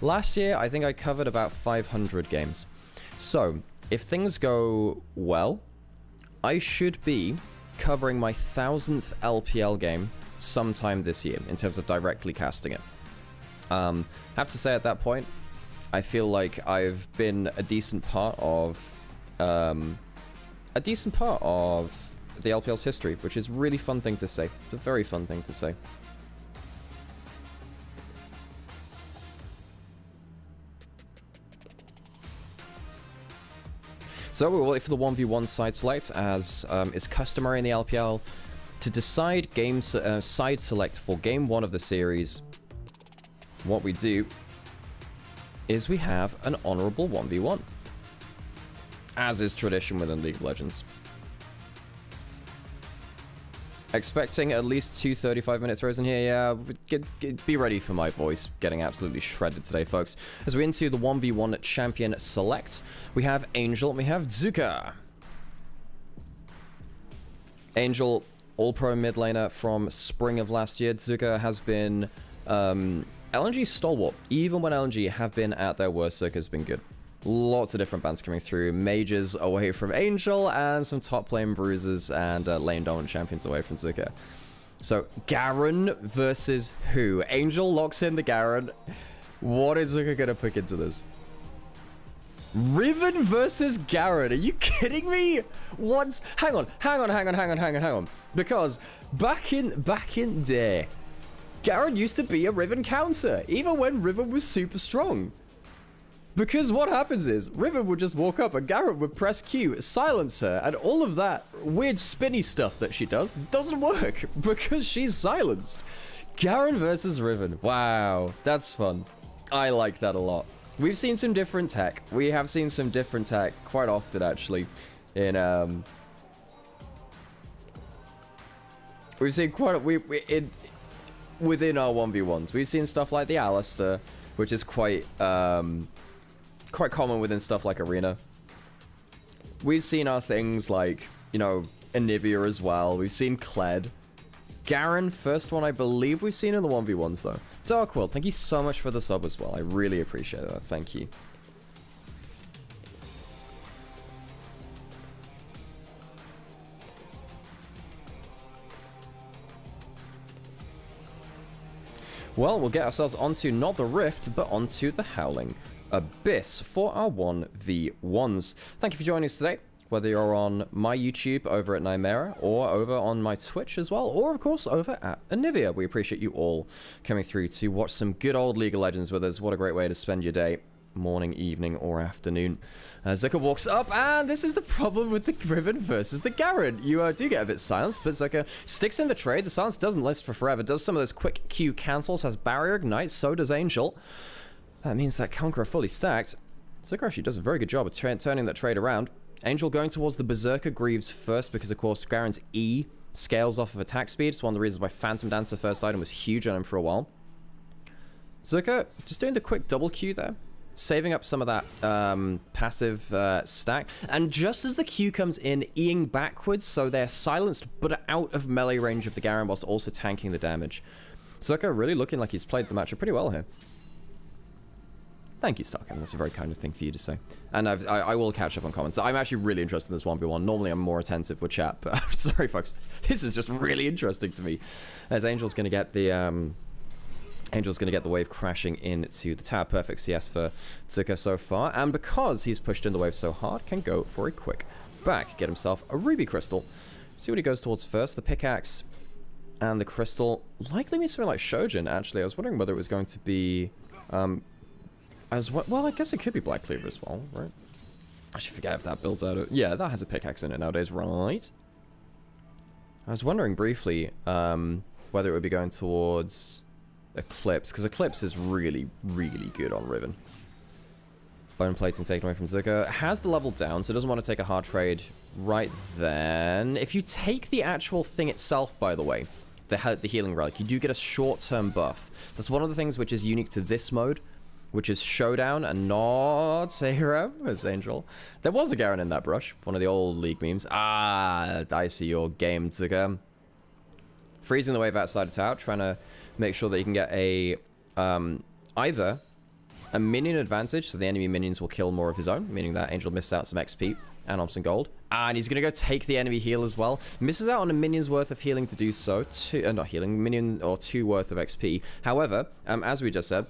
Last year, I think I covered about 500 games. So, if things go well, I should be covering my 1000th LPL game sometime this year in terms of directly casting it. Have to say at that point, I feel like I've been a decent part of the LPL's history, which is a really fun thing to say. It's a very fun thing to say. So we'll wait for the 1v1 side select, as is customary in the LPL, to decide side select for game 1 of the series. What we do is we have an honorable 1v1, as is tradition within League of Legends. Expecting at least 2 35-minute throws in here. Yeah, be ready for my voice getting absolutely shredded today, folks. As we're into the 1v1 champion selects, we have Angel and we have Zika. Angel, all-pro mid laner from spring of last year. Zika has been LNG stalwart. Even when LNG have been at their worst, Zuka's been good. Lots of different bans coming through. Mages away from Angel, and some top lane bruisers and lane dominant champions away from Zika. So, Garen versus who? Angel locks in the Garen. What is Zika going to pick into this? Riven versus Garen. Are you kidding me? What? Hang on. Because back in day, Garen used to be a Riven counter, even when Riven was super strong. Because what happens is, Riven would just walk up and Garen would press Q, silence her, and all of that weird spinny stuff that she does doesn't work because she's silenced. Garen versus Riven. Wow, that's fun. I like that a lot. We've seen some different tech. We have seen some different tech quite often, actually, in we've seen quite within our 1v1s. We've seen stuff like the Alistair, which is quite common within stuff like Arena. We've seen our things like, you know, Anivia as well. We've seen Kled. Garen, first one I believe we've seen in the 1v1s though. Darkworld, thank you so much for the sub as well. I really appreciate that. Thank you. Well, we'll get ourselves onto not the Rift, but onto the Howling Abyss for our 1v1s. Thank you for joining us today, whether you're on my YouTube over at Nymaera, or over on my Twitch as well, or of course over at Anivia. We appreciate you all coming through to watch some good old League of Legends with us. What a great way to spend your day, morning, evening, or afternoon. Zika walks up, and this is the problem with the Riven versus the Garen. You do get a bit silenced, but Zika sticks in the trade. The silence doesn't last for forever, does some of those quick Q cancels, has Barrier Ignite, so does Angel. That means that Conqueror fully stacked. Zika actually does a very good job of turning that trade around. Angel going towards the Berserker Greaves first, because of course Garen's E scales off of attack speed. It's one of the reasons why Phantom Dancer first item was huge on him for a while. Zika just doing the quick double Q there, saving up some of that passive stack. And just as the Q comes in, Eing backwards, so they're silenced but out of melee range of the Garen, whilst also tanking the damage. Zika really looking like he's played the matchup pretty well here. Thank you, Starkin. That's a very kind of thing for you to say. And I will catch up on comments. I'm actually really interested in this 1v1. Normally, I'm more attentive with chat, but I'm sorry, folks. This is just really interesting to me. As Angel's going to get the wave crashing into the tower. Perfect CS for Zika so far. And because he's pushed in the wave so hard, can go for a quick back. Get himself a Ruby Crystal. See what he goes towards first. The pickaxe and the crystal. Likely means something like Shojin, actually. I was wondering whether it was going to be... as well, I guess it could be Black Cleaver as well, right? I should forget if that builds out. Yeah, that has a pickaxe in it nowadays, right? I was wondering briefly whether it would be going towards Eclipse, because Eclipse is really, really good on Riven. Bone plating taken away from Zika. Has the level down, so doesn't want to take a hard trade right then. If you take the actual thing itself, by the way, the healing relic, you do get a short-term buff. That's one of the things which is unique to this mode, which is Showdown and not Hero as Angel. There was a Garen in that brush, one of the old League memes. Ah, I see your game, Zika. Freezing the wave outside of tower, trying to make sure that you can get a either a minion advantage, so the enemy minions will kill more of his own, meaning that Angel missed out some XP and on some gold. And he's going to go take the enemy heal as well. Misses out on a minion's worth of healing to do so. Not healing, minion or 2 worth of XP. However, as we just said,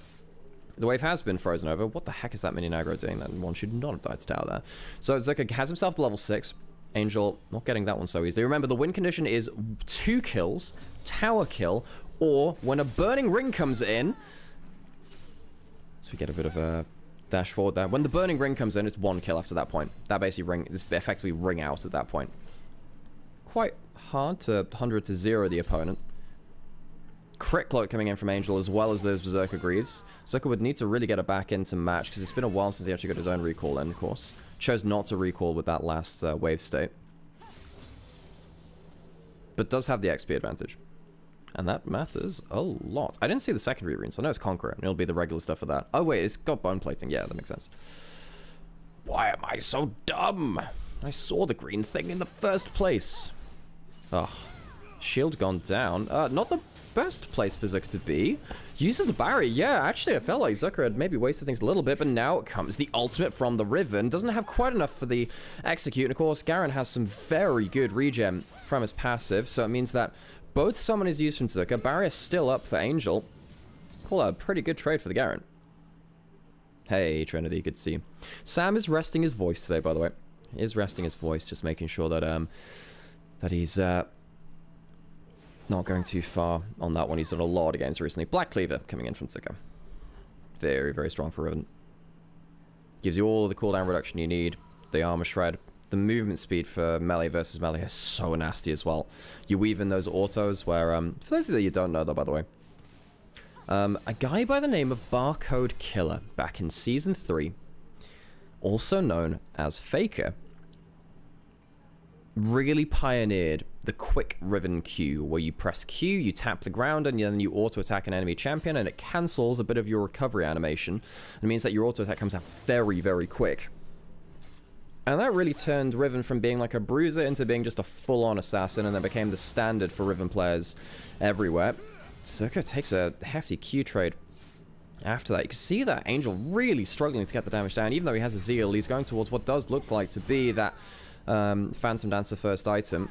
the wave has been frozen over. What the heck is that minion aggro doing? That one should not have died to tower there. So Zika has himself to level 6. Angel not getting that one so easily. Remember, the win condition is 2 kills, tower kill, or when a burning ring comes in. So we get a bit of a dash forward there. When the burning ring comes in, it's 1 kill after that point. That basically is effectively ring out at that point. Quite hard to 100 to 0 the opponent. Crit cloak coming in from Angel as well as those Berserker Greaves. Zika would need to really get it back into match because it's been a while since he actually got his own recall in, of course. Chose not to recall with that last wave state. But does have the XP advantage. And that matters a lot. I didn't see the secondary runes, so I know it's Conqueror, and it'll be the regular stuff for that. Oh wait, it's got bone plating. Yeah, that makes sense. Why am I so dumb? I saw the green thing in the first place. Ugh. Shield gone down. Not the best place for Zika to be. Uses the barrier. Yeah, actually, I felt like Zika had maybe wasted things a little bit, but now it comes the ultimate from the Riven. Doesn't have quite enough for the execute, and of course, Garen has some very good regen from his passive, so it means that both summon is used from Zika. Barrier still up for Angel. Call out a pretty good trade for the Garen. Hey, Trinity, good to see you. Sam is resting his voice today, by the way. He is resting his voice, just making sure that that he's not going too far on that one. He's done a lot of games recently. Black Cleaver coming in from Zika. Very, very strong for Riven. Gives you all of the cooldown reduction you need. The armor shred. The movement speed for melee versus melee is so nasty as well. You weave in those autos where, for those of you that you don't know though, by the way, a guy by the name of Barcode Killer back in Season 3, also known as Faker, really pioneered the quick Riven Q, where you press Q, you tap the ground, and then you auto-attack an enemy champion, and it cancels a bit of your recovery animation. It means that your auto-attack comes out very, very quick. And that really turned Riven from being like a bruiser into being just a full-on assassin, and then became the standard for Riven players everywhere. Zika takes a hefty Q trade after that. You can see that Angel really struggling to get the damage down. Even though he has a Zeal, he's going towards what does look like to be that Phantom Dancer first item.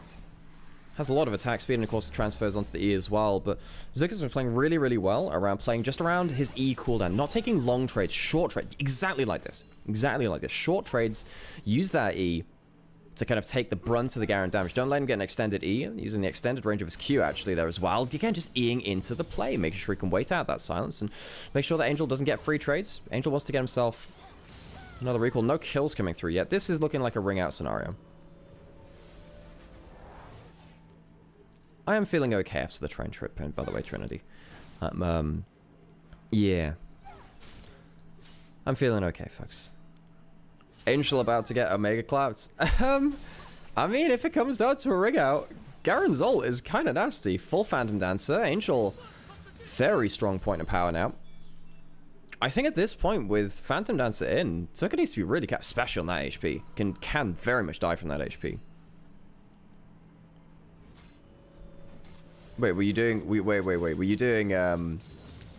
Has a lot of attack speed, and of course transfers onto the E as well, but Zika's been playing really, really well around playing just around his E cooldown, not taking long trades, short trades, exactly like this. Exactly like this. Short trades, use that E to kind of take the brunt of the Garen damage. Don't let him get an extended E, using the extended range of his Q actually there as well. Again, just Eing into the play, making sure he can wait out that silence, and make sure that Angel doesn't get free trades. Angel wants to get himself another recall. No kills coming through yet. This is looking like a ring out scenario. I am feeling okay after the train trip, by the way, Trinity. Yeah. I'm feeling okay, folks. Angel about to get Omega Clouds. I mean, if it comes down to a ring out, Garen's ult is kind of nasty. Full Phantom Dancer. Angel, very strong point of power now. I think at this point, with Phantom Dancer in, Zika needs to be really special on that HP. Can very much die from that HP. Wait, were you doing... Wait. Were you doing...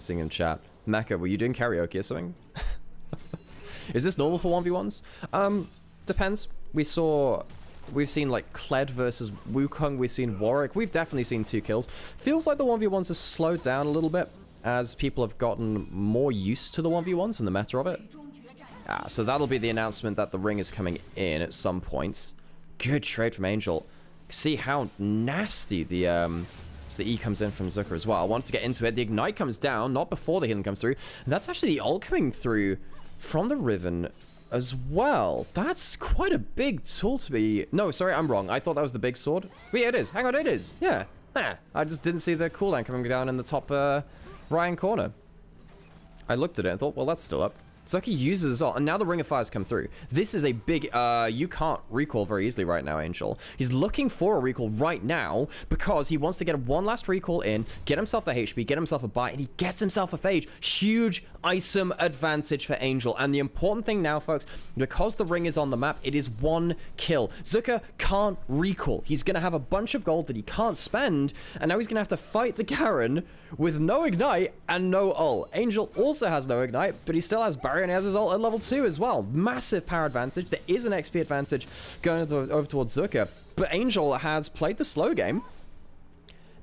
Singing in chat. Mecha, were you doing karaoke or something? Is this normal for 1v1s? Depends. We've seen like Kled versus Wukong. We've seen Warwick. We've definitely seen 2 kills. Feels like the 1v1s have slowed down a little bit as people have gotten more used to the 1v1s and the meta of it. So that'll be the announcement that the ring is coming in at some points. Good trade from Angel. See how nasty the E comes in from Zika as well. Wants to get into it. The Ignite comes down, not before the healing comes through. And that's actually the ult coming through from the Riven as well. That's quite a big tool to be... No, sorry, I'm wrong. I thought that was the big sword. But yeah, it is. Hang on, it is. Yeah. I just didn't see the cooldown coming down in the top right-hand corner. I looked at it and thought, well, that's still up. Zika uses it all, and now the Ring of Fire's come through. This is a big, you can't recall very easily right now, Angel. He's looking for a recall right now because he wants to get one last recall in, get himself the HP, get himself a buy, and he gets himself a Phage. Huge item advantage for Angel. And the important thing now, folks, because the ring is on the map, it is 1 kill. Zika can't recall. He's going to have a bunch of gold that he can't spend, and now he's going to have to fight the Garen with no Ignite and no ult. Angel also has no Ignite, but he still has Barrier and he has his ult at level 2 as well. Massive power advantage. There is an XP advantage going over towards Zika, but Angel has played the slow game.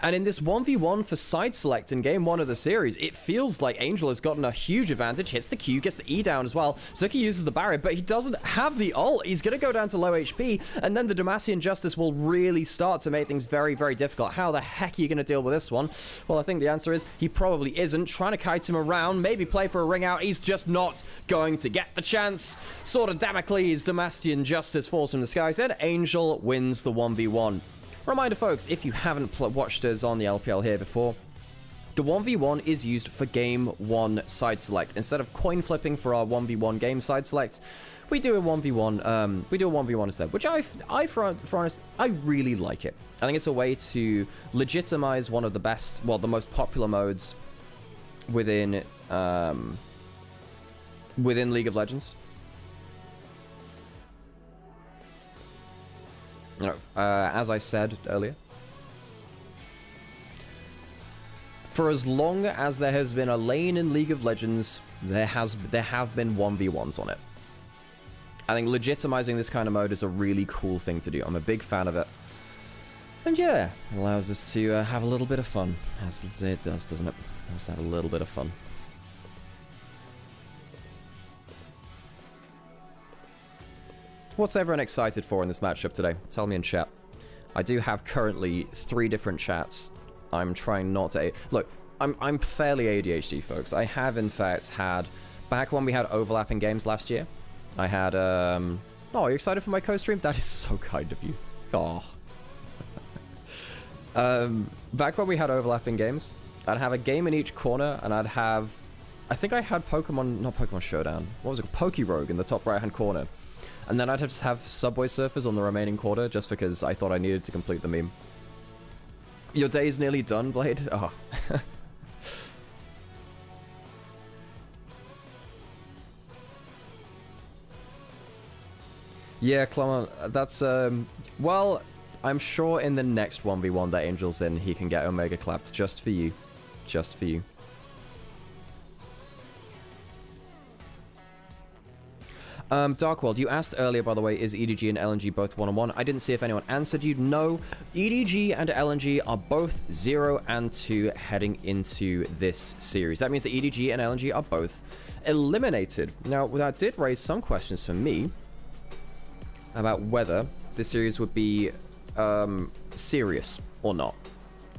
And in this 1v1 for side select in game 1 of the series, it feels like Angel has gotten a huge advantage. Hits the Q, gets the E down as well. Zika uses the barrier, but he doesn't have the ult. He's going to go down to low HP, and then the Demacian Justice will really start to make things very, very difficult. How the heck are you going to deal with this one? Well, I think the answer is he probably isn't. Trying to kite him around, maybe play for a ring out. He's just not going to get the chance. Sword of Damocles, Demacian Justice falls from the sky. Instead, Angel wins the 1v1. Reminder, folks, if you haven't watched us on the LPL here before, the 1v1 is used for game 1 side select. Instead of coin flipping for our 1v1 game side select, we do a 1v1. We do a 1v1 instead, which for honest, I really like it. I think it's a way to legitimize one of the best, well, the most popular modes within League of Legends. As I said earlier, for as long as there has been a lane in League of Legends, there have been 1v1s on it. I think legitimizing this kind of mode is a really cool thing to do. I'm a big fan of it. And yeah, it allows us to have a little bit of fun, as it does, doesn't it? Let's have a little bit of fun. What's everyone excited for in this matchup today? Tell me in chat. I do have currently 3 different chats. I'm trying not to... Look, I'm fairly ADHD, folks. I have, in fact, had... Back when we had overlapping games last year, I had... Oh, are you excited for my co-stream? That is so kind of you. Oh. Back when we had overlapping games, I'd have a game in each corner, and I'd have... I think I had Pokemon... Not Pokemon Showdown. What was it? Pokerogue in the top right-hand corner. And then I'd just have Subway Surfers on the remaining quarter, just because I thought I needed to complete the meme. Your day's nearly done, Blade? Oh. Yeah, Clement, that's, well, I'm sure in the next 1v1 that Angel's in, he can get Omega clapped just for you. Just for you. Darkworld, you asked earlier, by the way, is EDG and LNG both 1-on-1? I didn't see if anyone answered you. No, EDG and LNG are both 0 and 2 heading into this series. That means that EDG and LNG are both eliminated. Now, that did raise some questions for me about whether this series would be serious or not.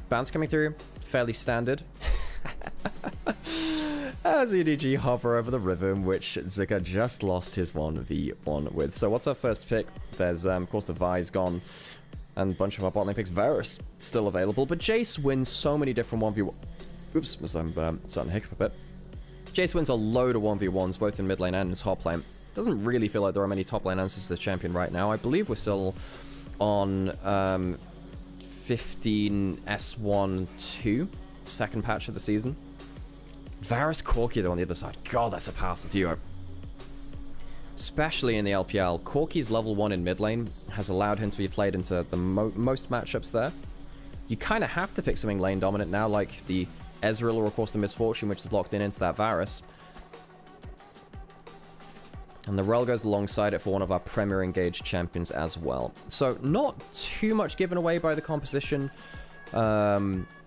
Bans coming through, fairly standard. As EDG hover over the river in which Zika just lost his 1v1 with. So what's our first pick? There's, of course, the Vi's gone, and a bunch of our bot lane picks. Varus still available, but Jace wins so many different 1v1... Oops, I'm starting to hiccup a bit. Jace wins a load of 1v1s, both in mid lane and in his top lane. Doesn't really feel like there are many top lane answers to the champion right now. I believe we're still on 15 S1-2, second patch of the season. Varus Corki, though, on the other side. God, that's a powerful duo. Especially in the LPL. Corki's level 1 in mid lane has allowed him to be played into the most matchups there. You kind of have to pick something lane dominant now, like the Ezreal or, of course, the Misfortune, which is locked into that Varus. And the Rel goes alongside it for one of our Premier Engaged champions as well. So, not too much given away by the composition.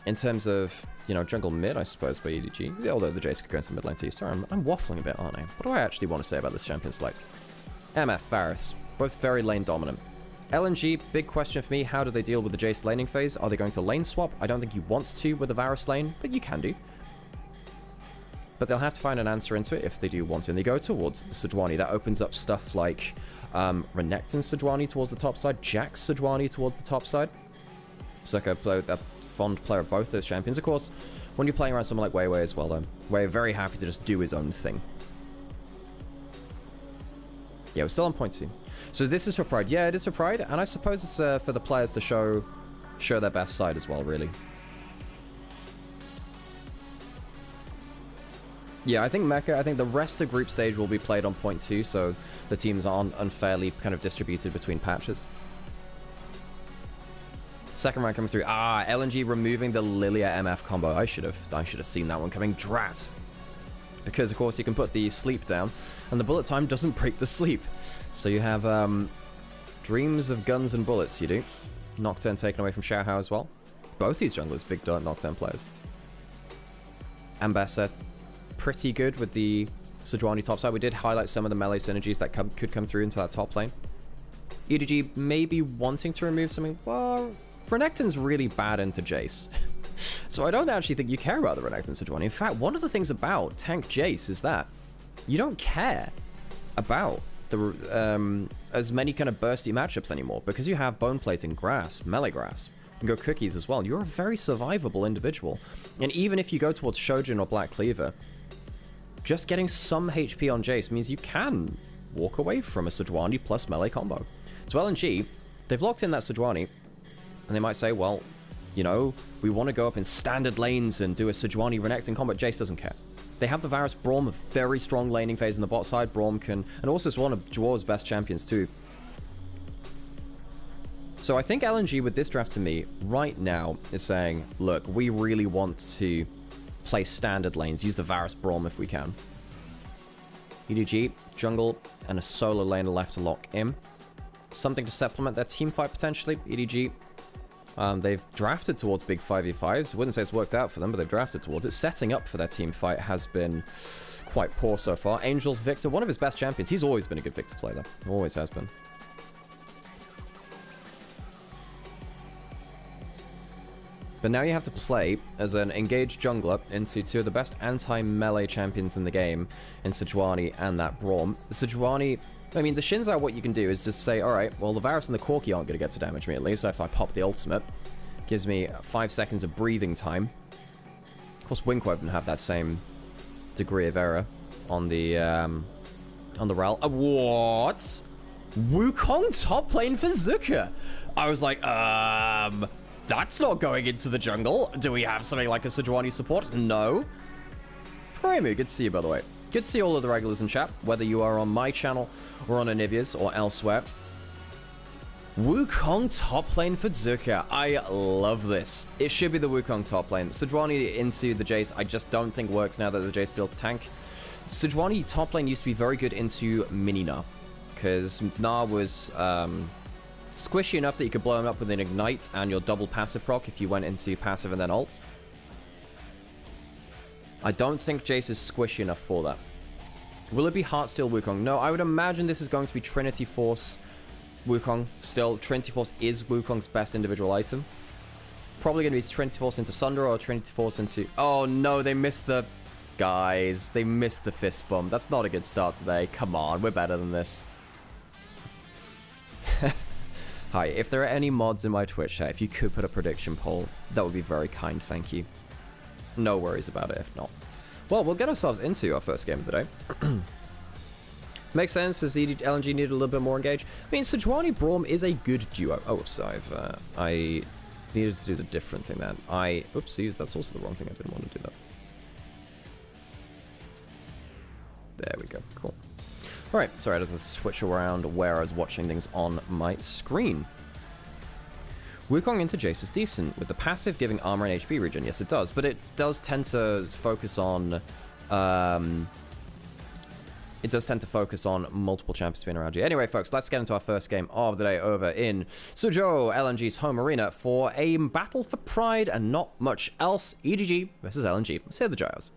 In terms of, you know, jungle mid, I suppose, by EDG. Although the Jace could go into mid lane too. Sorry, I'm waffling a bit, aren't I? What do I actually want to say about this champion select? MF, Varus, both very lane dominant. LNG, big question for me, how do they deal with the Jace laning phase? Are they going to lane swap? I don't think you want to with the Varus lane, but you can do. but they'll have to find an answer into it if they do want to. And they go towards the Sejuani. That opens up stuff like Renekton Sejuani towards the top side, Jax Sejuani towards the top side. Zika, a fond player of both those champions. Of course, when you're playing around someone like Wei as well, though, Wei very happy to just do his own thing. Yeah, we're still on point 2. So this is for Pride. Yeah, it is for Pride, and I suppose it's for the players to show their best side as well, really. Yeah, I think the rest of group stage will be played on point 2, so the teams aren't unfairly kind of distributed between patches. Second round coming through. LNG removing the Lilia MF combo. I should have seen that one coming. Drat. Because of course you can put the sleep down, and the bullet time doesn't break the sleep. So you have dreams of guns and bullets. You do. Nocturne taken away from Xiaohao as well. Both these junglers, big Nocturne players. Ambassador, pretty good with the Sejuani top side. We did highlight some of the melee synergies that could come through into that top lane. EDG maybe wanting to remove something. Well, Renekton's really bad into Jace. So I don't actually think you care about the Renekton Sejuani. In fact, one of the things about tank Jace is that you don't care about the as many kind of bursty matchups anymore, because you have Bone Plating, Grasp, Melee Grasp, and go Cookies as well. You're a very survivable individual. And even if you go towards Shojin or Black Cleaver, just getting some HP on Jace means you can walk away from a Sejuani plus melee combo. So LNG, they've locked in that Sejuani, and they might say, well, you know, we want to go up in standard lanes and do a Sejuani Renekton combo. Jace doesn't care. They have the Varus Braum, a very strong laning phase in the bot side. Braum can, and also is one of Dwar's best champions too. So I think LNG with this draft to me right now is saying, look, we really want to play standard lanes, use the Varus Braum if we can. EDG, jungle, and a solo laner left to lock in. Something to supplement their team fight potentially. EDG, they've drafted towards big 5v5s. I wouldn't say it's worked out for them, but they've drafted towards it. Setting up for their team fight has been quite poor so far. Angel's Victor, one of his best champions. He's always been a good Victor player, though. Always has been. But now you have to play as an engaged jungler into two of the best anti-melee champions in the game in Sejuani and that Braum. The Sejuani, I mean, the Shinzao, what you can do is just say, alright, well, the Varus and the Corki aren't going to get to damage me at least, so if I pop the ultimate, gives me 5 seconds of breathing time. Of course, Wink won't have that same degree of error on the Ral. What? Wukong top lane for Zika? I was like, that's not going into the jungle. Do we have something like a Sejuani support? No. Primo, good to see you, by the way. Good to see all of the regulars in chat, whether you are on my channel or on Anivia's or elsewhere. Wukong top lane for Zika. I love this. It should be the Wukong top lane. Sejuani into the Jace, I just don't think works now that the Jace builds tank. Sejuani top lane used to be very good into mini Na, because Na was squishy enough that you could blow him up with an ignite and your double passive proc if you went into passive and then ult. I don't think Jace is squishy enough for that. Will it be Heartsteel Wukong? No, I would imagine this is going to be Trinity Force Wukong. Still, Trinity Force is Wukong's best individual item. Probably going to be Trinity Force into Sundra or Trinity Force into... Oh no, they missed the... Guys, they missed the fist bump. That's not a good start today. Come on, we're better than this. Hi, if there are any mods in my Twitch chat, if you could put a prediction poll, that would be very kind, thank you. No worries about it if not. Well, we'll get ourselves into our first game of the day. Makes sense, as LNG needed a little bit more engaged. I mean, Sejuani Braum is a good duo. Oh, so I needed to do the different thing then. Oopsies, that's also the wrong thing. I didn't want to do that. There we go, cool. Alright, sorry, it doesn't switch around where I was watching things on my screen. Wukong into Jace is decent, with the passive giving armor and HP regen. Yes, it does, but it does tend to focus on... it does tend to focus on multiple champions being around you. Anyway, folks, let's get into our first game of the day over in Suzhou, LNG's home arena, for a battle for pride and not much else. EDG versus LNG. Let's hear the gyros.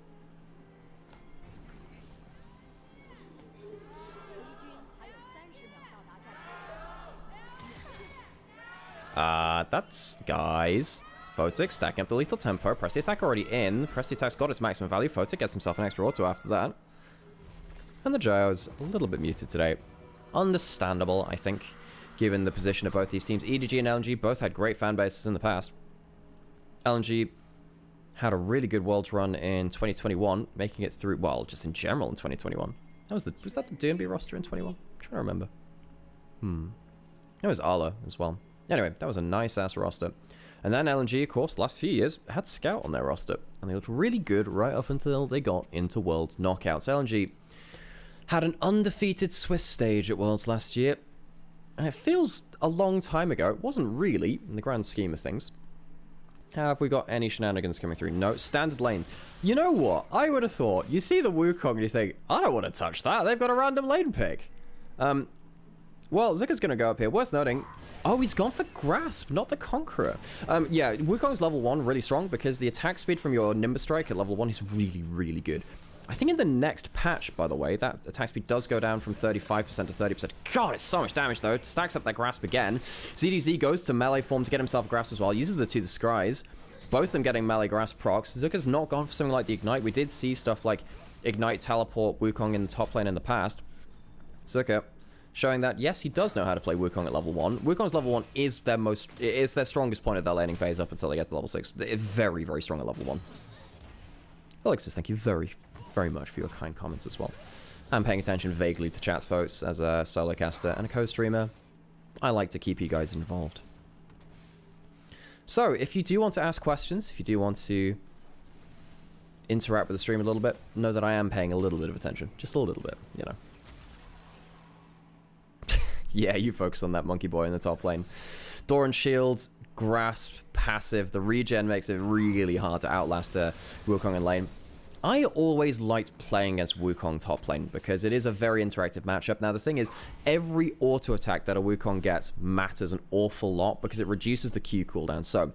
That's, guys, Photic stacking up the lethal tempo. Press the attack already in. Press the attack's got its maximum value. Photic gets himself an extra auto after that. And the Gyro's a little bit muted today. Understandable, I think, given the position of both these teams. EDG and LNG both had great fan bases in the past. LNG had a really good Worlds run in 2021, making it through, well, just in general in 2021. Was that the DMB roster in 21? I'm trying to remember. It was Arlo as well. Anyway, that was a nice-ass roster. And then LNG, of course, the last few years, had Scout on their roster. And they looked really good right up until they got into Worlds knockouts. LNG had an undefeated Swiss stage at Worlds last year. And it feels a long time ago. It wasn't really, in the grand scheme of things. Have we got any shenanigans coming through? No. Standard lanes. You know what? I would have thought, you see the Wukong and you think, I don't want to touch that. They've got a random lane pick. Well, Zika's going to go up here. Worth noting, oh, he's gone for Grasp, not the Conqueror. Yeah, Wukong's level 1 really strong because the attack speed from your Nimbus Strike at level 1 is really, really good. I think in the next patch, by the way, that attack speed does go down from 35% to 30%. God, it's so much damage, though. It stacks up that Grasp again. ZDZ goes to melee form to get himself a Grasp as well. Uses the two Scries. Both of them getting melee Grasp procs. Zuka's not gone for something like the Ignite. We did see stuff like Ignite, Teleport, Wukong in the top lane in the past. Zuka showing that, yes, he does know how to play Wukong at level 1. Wukong's level 1 is their strongest point of their laning phase up until they get to level 6. It's very, very strong at level 1. Alexis, thank you very much for your kind comments as well. I'm paying attention vaguely to chats, folks, as a solo caster and a co-streamer. I like to keep you guys involved. So, if you do want to ask questions, if you do want to interact with the stream a little bit, know that I am paying a little bit of attention. Just a little bit, you know. Yeah, you focus on that monkey boy in the top lane. Doran Shields, Grasp, passive. The regen makes it really hard to outlast Wukong in lane. I always liked playing as Wukong top lane because it is a very interactive matchup. Now, the thing is, every auto attack that a Wukong gets matters an awful lot because it reduces the Q cooldown. So,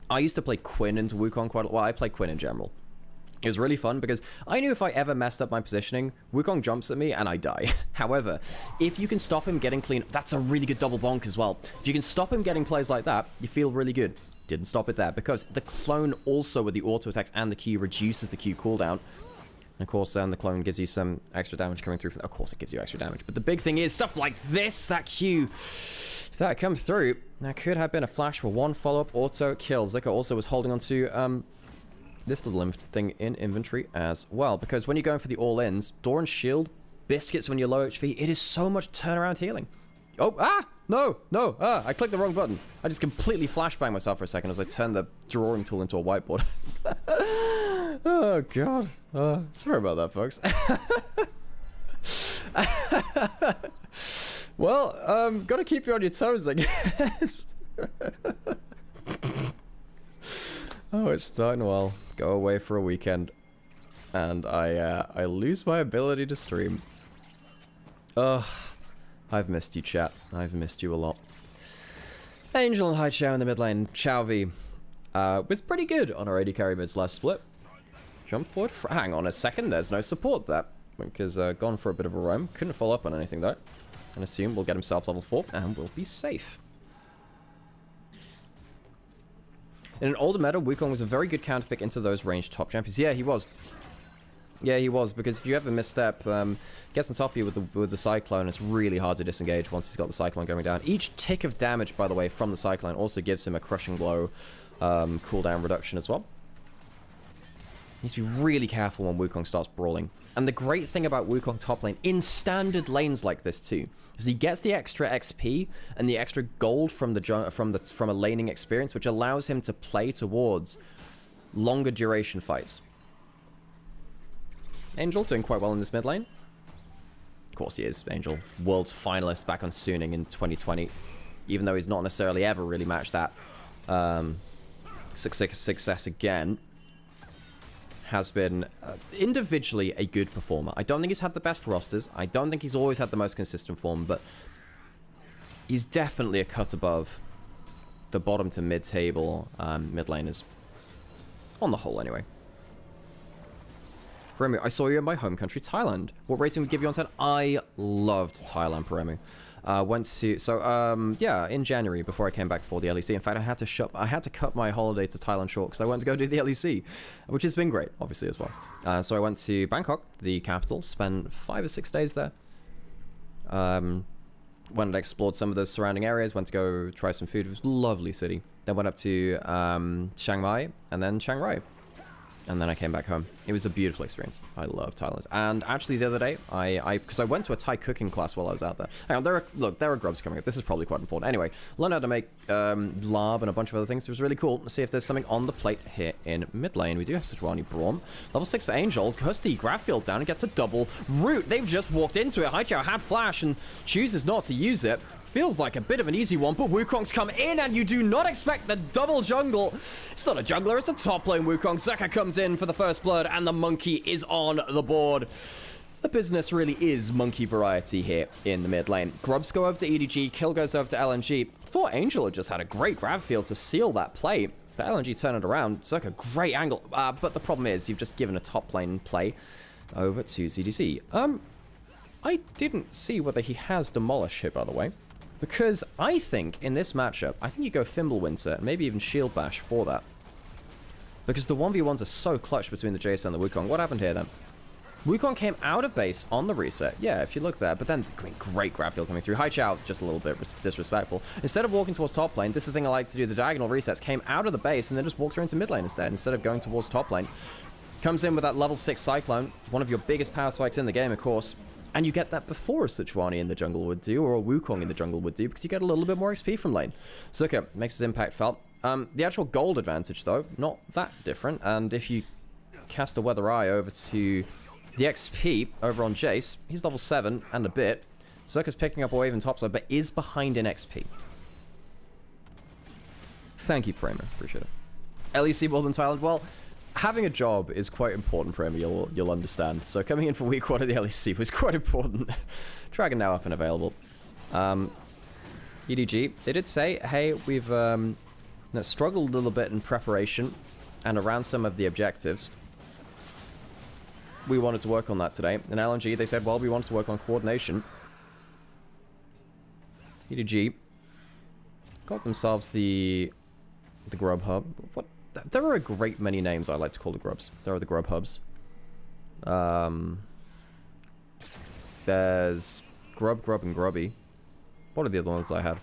I used to play Quinn into Wukong quite a lot. Well, I play Quinn in general. It was really fun because I knew if I ever messed up my positioning, Wukong jumps at me and I die. However, if you can stop him getting clean, that's a really good double bonk as well. If you can stop him getting plays like that, you feel really good. Didn't stop it there because the clone also with the auto attacks and the Q reduces the Q cooldown. And of course, the clone gives you some extra damage coming through. Of course, it gives you extra damage. But the big thing is stuff like this, that Q. If that comes through, that could have been a flash for one follow-up auto kill. Zika also was holding on to this little thing in inventory as well. Because when you're going for the all-ins, Doran's Shield, Biscuits when you're low HP, it is so much turnaround healing. Oh, no, I clicked the wrong button. I just completely flashbanged myself for a second as I turned the drawing tool into a whiteboard. Oh, God. Sorry about that, folks. Well, gotta keep you on your toes, I guess. Oh, it's starting well. Go away for a weekend. And I lose my ability to stream. Ugh. I've missed you, chat. I've missed you a lot. Angel and High Chow in the mid lane. Chow V was pretty good on our AD carry mid's last split. Jump forward. Hang on a second. There's no support there. Because gone for a bit of a roam. Couldn't follow up on anything, though. And assume we'll get himself level 4 and we'll be safe. In an older meta, Wukong was a very good counter pick into those ranged top champions. Yeah, he was. Yeah, he was, because if you ever misstep, gets on top of you with the Cyclone, it's really hard to disengage once he's got the Cyclone going down. Each tick of damage, by the way, from the Cyclone also gives him a Crushing Blow cooldown reduction as well. He needs to be really careful when Wukong starts brawling. And the great thing about Wukong top lane, in standard lanes like this too, is he gets the extra XP and the extra gold from a laning experience, which allows him to play towards longer duration fights. Angel doing quite well in this mid lane. Of course he is, Angel. World's finalist back on Suning in 2020. Even though he's not necessarily ever really matched that success again. Has been individually a good performer. I don't think he's had the best rosters. I don't think he's always had the most consistent form, but he's definitely a cut above the bottom to mid-table mid laners. On the whole, anyway. Paremu, I saw you in my home country, Thailand. What rating would give you on 10? I loved Thailand, Paremu. Went to, so, yeah, in January, before I came back for the LEC. In fact, I had to cut my holiday to Thailand short because I went to go do the LEC, which has been great, obviously, as well. So I went to Bangkok, the capital, spent 5 or 6 days there. Went and explored some of the surrounding areas, went to go try some food. It was a lovely city. Then went up to Chiang Mai and then Chiang Rai. And then I came back home. It was a beautiful experience. I love Thailand. And actually the other day, because I went to a Thai cooking class while I was out there. Hang on, there are grubs coming up. This is probably quite important. Anyway, learned how to make larb and a bunch of other things. It was really cool. Let's see if there's something on the plate here in mid lane. We do have Sejuani Braum. Level 6 for Angel. Cuts the grab field down and gets a double root. They've just walked into it. Haichao had flash and chooses not to use it. Feels like a bit of an easy one, but Wukong's come in, and you do not expect the double jungle. It's not a jungler, it's a top lane Wukong. Zika comes in for the first blood, and the monkey is on the board. The business really is monkey variety here in the mid lane. Grubs go over to EDG, kill goes over to LNG. Thought Angel had just had a great grab field to seal that play, but LNG turned it around. Zika, great angle, but the problem is you've just given a top lane play over to ZDC. I didn't see whether he has Demolish here, by the way. Because I think in this matchup, I think you go Fimbulwinter, maybe even Shield Bash for that. Because the 1v1s are so clutch between the Jace and the Wukong. What happened here then? Wukong came out of base on the reset. Yeah, if you look there. But then, great grab field coming through. Haichao, just a little bit disrespectful. Instead of walking towards top lane, this is the thing I like to do, the diagonal resets. Came out of the base and then just walked through into mid lane instead of going towards top lane. Comes in with that level 6 Cyclone. One of your biggest power spikes in the game, of course. And you get that before a Sejuani in the jungle would do, or a Wukong in the jungle would do, because you get a little bit more XP from lane. Zika makes his impact felt. The actual gold advantage, though, not that different. And if you cast a Weather Eye over to the XP over on Jace, he's level 7 and a bit. Zika's picking up a wave in topside, but is behind in XP. Thank you, Pramer. Appreciate it. LEC more than Thailand. Well, having a job is quite important, Premier, you'll understand. So coming in for week 1 of the LEC was quite important. Dragon now up and available. EDG, they did say, hey, we've struggled a little bit in preparation and around some of the objectives. We wanted to work on that today. In LNG, they said, well, we wanted to work on coordination. EDG got themselves the Grub Hub. What? There are a great many names I like to call the Grubs. There are the Grub Hubs. There's Grub, and Grubby. What are the other ones I had?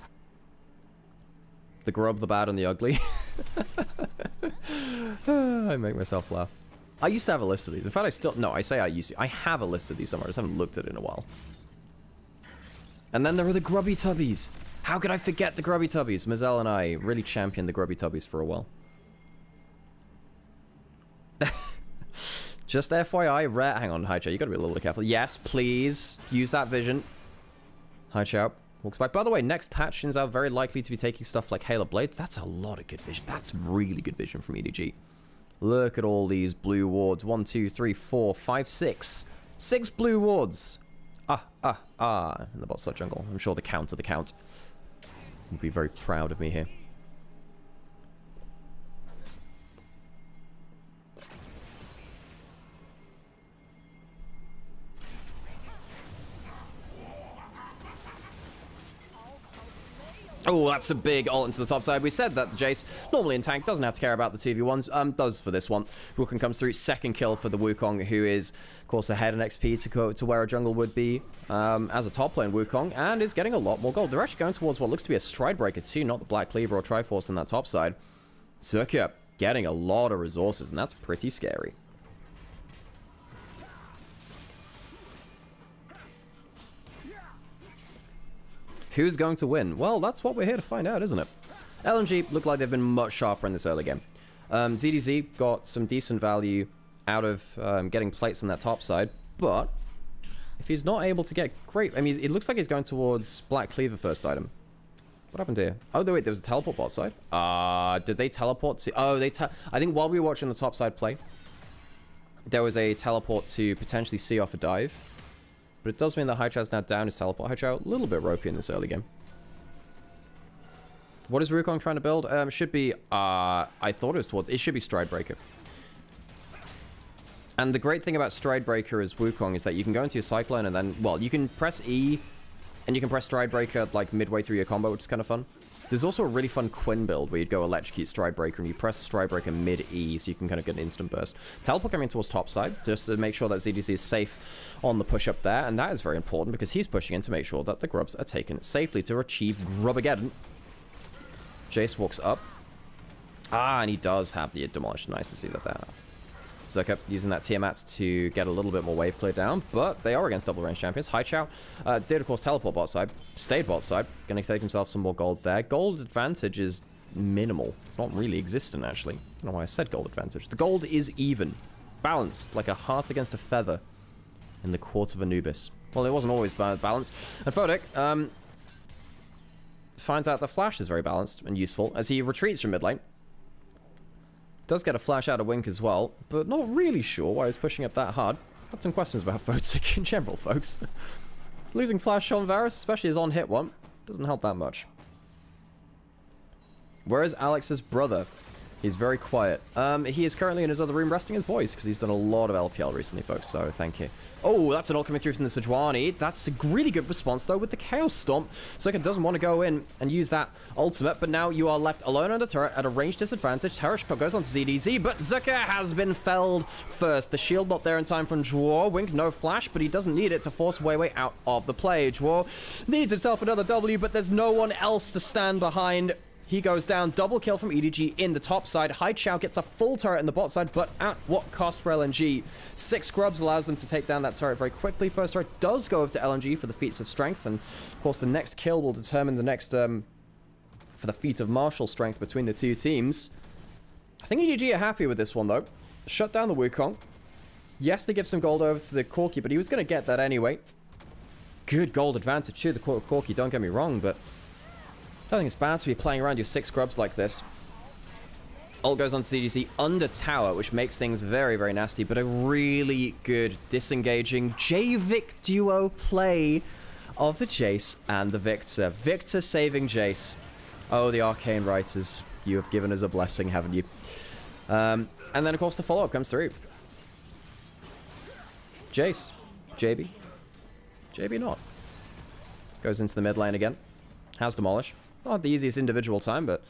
The Grub, the Bad, and the Ugly. I make myself laugh. I used to have a list of these. In fact, I used to. I have a list of these somewhere. I just haven't looked at it in a while. And then there are the Grubby Tubbies. How could I forget the Grubby Tubbies? Mazel and I really championed the Grubby Tubbies for a while. Just FYI, rare. Hang on, Haichao, you gotta be a little bit careful. Yes, please use that vision. Haichao walks back. By the way, next patch turns out very likely to be taking stuff like Halo Blades. That's a lot of good vision. That's really good vision from EDG. Look at all these blue wards. 1, 2, 3, 4, 5, 6. 6 blue wards. In the bot side jungle. I'm sure the count will be very proud of me here. Oh, that's a big ult into the top side. We said that the Jace, normally in tank, doesn't have to care about the 2v1s. Does for this one. Wukong comes through. Second kill for the Wukong, who is, of course, ahead in XP to where a jungle would be as a top lane Wukong, and is getting a lot more gold. They're actually going towards what looks to be a Stride Breaker too, not the Black Cleaver or Triforce in that top side. Zika getting a lot of resources, and that's pretty scary. Who's going to win? Well, that's what we're here to find out, isn't it? LNG look like they've been much sharper in this early game. ZDZ got some decent value out of getting plates on that top side, but if he's not able to get great... I mean, it looks like he's going towards Black Cleaver first item. What happened here? Oh, wait, there was a teleport bot side. Did they teleport to... Oh, I think while we were watching the top side play, there was a teleport to potentially see off a dive. But it does mean that Haichao's now down his teleport. Haichao, a little bit ropey in this early game. What is Wukong trying to build? Should be, I thought it was towards, it should be Stride Breaker. And the great thing about Stride Breaker as Wukong is that you can go into your Cyclone and then, well, you can press E And you can press Stride Breaker like midway through your combo, which is kind of fun. There's also a really fun Quinn build where you'd go Electrocute Stride Breaker and you press Stride Breaker mid-E so you can kind of get an instant burst. Teleport coming towards top side just to make sure that ZDZ is safe on the push up there, and that is very important because he's pushing in to make sure that the grubs are taken safely to achieve Grubageddon. Jace walks up. Ah, and he does have the Demolish. Nice to see that there. Zika using that Tiamat to get a little bit more wave clear down, but they are against double range champions. Haichao did, of course, teleport bot side, stayed bot side, going to take himself some more gold there. Gold advantage is minimal. It's not really existent, actually. I don't know why I said gold advantage. The gold is even, balanced, like a heart against a feather in the court of Anubis. Well, it wasn't always balanced. And Fodic finds out the flash is very balanced and useful as he retreats from mid lane. Does get a flash out of Wink as well, but not really sure why he's pushing up that hard. Had some questions about Photic in general, folks. Losing flash on Varus, especially his on-hit one, doesn't help that much. Where is Alex's brother? He's very quiet. He is currently in his other room resting his voice because he's done a lot of LPL recently, folks, so thank you. Oh, that's an ult coming through from the Sejuani. That's a really good response, though, with the Chaos Storm. Zika doesn't want to go in and use that ultimate, but now you are left alone on the turret at a range disadvantage. Terror shot goes on to ZDZ, but Zika has been felled first. The shield not there in time from Dwar. Wink, no flash, but he doesn't need it to force Weiwei out of the play. Dwar needs himself another W, but there's no one else to stand behind. He goes down, double kill from EDG in the top side. Haichao gets a full turret in the bot side, but at what cost for LNG? 6 grubs allows them to take down that turret very quickly. First turret does go over to LNG for the feats of strength, and of course the next kill will determine the next, for the feat of martial strength between the two teams. I think EDG are happy with this one though. Shut down the Wukong. Yes, they give some gold over to the Corki, but he was going to get that anyway. Good gold advantage to the Corki, don't get me wrong, but I don't think it's bad to be playing around your 6 grubs like this. Ult goes on to CDC under tower, which makes things very, very nasty, but a really good disengaging J-Vic duo play of the Jace and the Victor. Victor saving Jace. Oh, the Arcane Writers. You have given us a blessing, haven't you? And then, of course, the follow-up comes through. Jace. JB. JB not. Goes into the mid lane again. Has Demolish. Not the easiest individual time, but,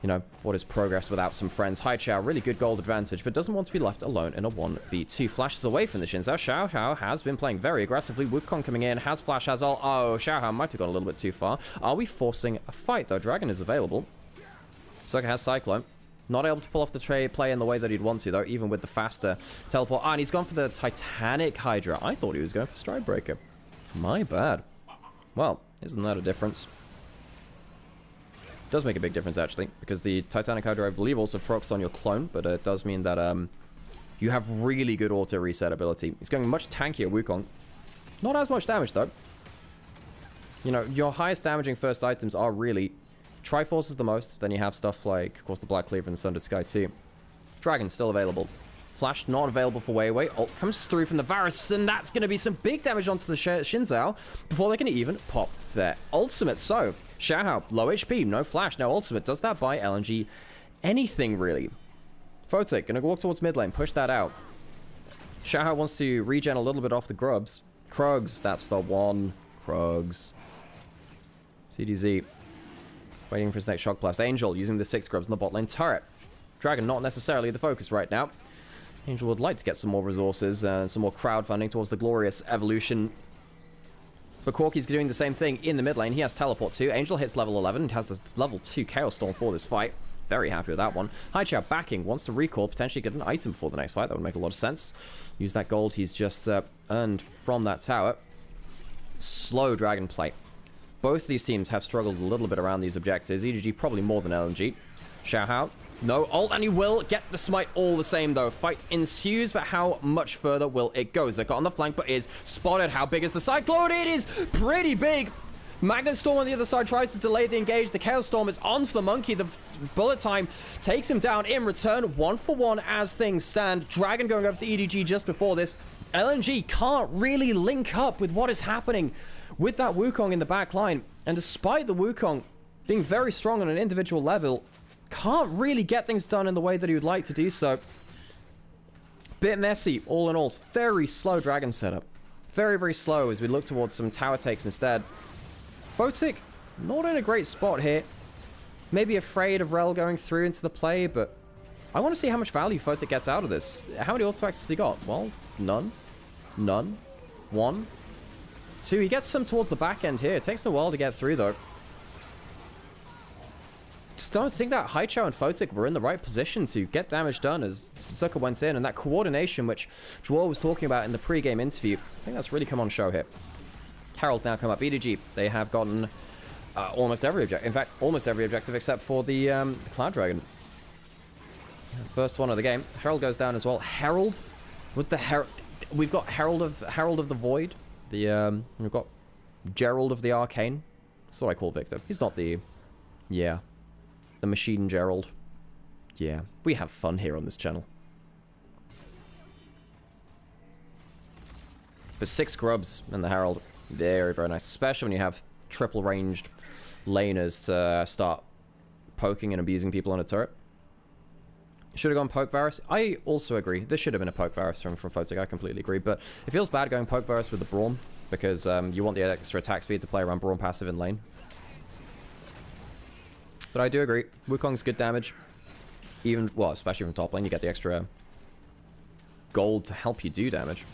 you know, what is progress without some friends? Haichao, really good gold advantage, but doesn't want to be left alone in a 1v2. Flashes away from the Shinzao. Xiaohao has been playing very aggressively. Wukong coming in, has flash, has ult. Oh, Xiaohao might have gone a little bit too far. Are we forcing a fight, though? Dragon is available. Zika has Cyclone. Not able to pull off the play in the way that he'd want to, though, even with the faster teleport. Ah, and he's gone for the Titanic Hydra. I thought he was going for Stride Breaker. My bad. Well, isn't that a difference? Does make a big difference, actually, because the Titanic Hydra, I believe, also procs on your clone, but it does mean that you have really good auto reset ability. He's going much tankier Wukong. Not as much damage, though. You know, your highest damaging first items are really Triforce is the most, then you have stuff like, of course, the Black Cleaver and the Sundered Sky too. Dragon still available. Flash not available for Weiwei. Ult comes through from the Varus, and that's going to be some big damage onto the Shinzao before they can even pop their ultimate. So, Xiaohao, low HP, no flash, no ultimate. Does that buy LNG anything, really? Photic, going to walk towards mid lane, push that out. Xiaohao wants to regen a little bit off the grubs. Krugs, that's the one. Krugs. CDZ. Waiting for his next Shock Blast. Angel using the 6 grubs in the bot lane turret. Dragon not necessarily the focus right now. Angel would like to get some more resources and some more crowdfunding towards the glorious evolution. But Corki's doing the same thing in the mid lane. He has teleport too. Angel hits level 11 and has the level 2 Chaos Storm for this fight. Very happy with that one. Haichao backing, wants to recall, potentially get an item for the next fight. That would make a lot of sense. Use that gold he's just earned from that tower. Slow Dragon play. Both of these teams have struggled a little bit around these objectives. EDG probably more than LNG. Xiaohao. No ult, and he will get the smite all the same, though. Fight ensues, but how much further will it go? Zika on the flank, but is spotted. How big is the Cyclone? It is pretty big. Magnet Storm on the other side tries to delay the engage. The Chaos Storm is onto the Monkey. The bullet time takes him down in return. 1-for-1 as things stand. Dragon going over to EDG just before this. LNG can't really link up with what is happening with that Wukong in the back line. And despite the Wukong being very strong on an individual level, can't really get things done in the way that he would like to do so. Bit messy, all in all. It's very slow Dragon setup. Very, very slow as we look towards some tower takes instead. Photic, not in a great spot here. Maybe afraid of Rel going through into the play, but I want to see how much value Photic gets out of this. How many artifacts has he got? Well, none. None. 1. 2. He gets some towards the back end here. It takes a while to get through, though. Just don't think that Haichao and Photic were in the right position to get damage done as Zika went in. And that coordination, which Joel was talking about in the pre-game interview, I think that's really come on show here. Herald now come up. EDG, they have gotten almost every objective. In fact, almost every objective except for the Cloud Dragon. First one of the game. Herald goes down as well. Herald with the Herald. We've got Herald of the Void. The we've got Gerald of the Arcane. That's what I call Victor. He's not the the Machine Gerald. Yeah, we have fun here on this channel. But 6 grubs in the Herald. Very, very nice. Especially when you have triple ranged laners to start poking and abusing people on a turret. Should have gone Poke Varus. I also agree. This should have been a Poke Varus from Photic. I completely agree. But it feels bad going Poke Varus with the Braum because you want the extra attack speed to play around Braum passive in lane. But I do agree. Wukong's good damage. Even, well, especially from top lane, you get the extra gold to help you do damage.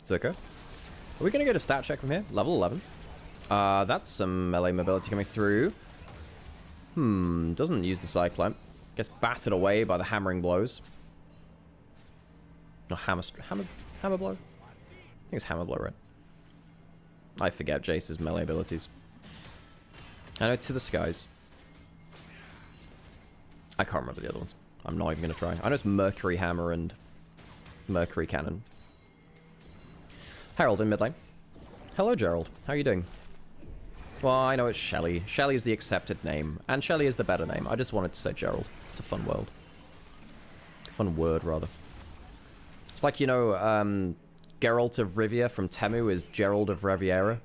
Zika. Are we going to get a stat check from here? Level 11. That's some melee mobility coming through. Doesn't use the Cyclone. Gets battered away by the hammering blows. No, hammer blow? I think it's hammer blow, right? I forget Jace's melee abilities. I know to the skies. I can't remember the other ones. I'm not even going to try. I know it's Mercury Hammer and Mercury Cannon. Herald in mid lane. Hello, Gerald. How are you doing? Well, I know it's Shelly. Shelly is the accepted name, and Shelly is the better name. I just wanted to say Gerald. It's a fun world. Fun word, rather. It's like, you know, Geralt of Rivia from Temu is Gerald of Riviera.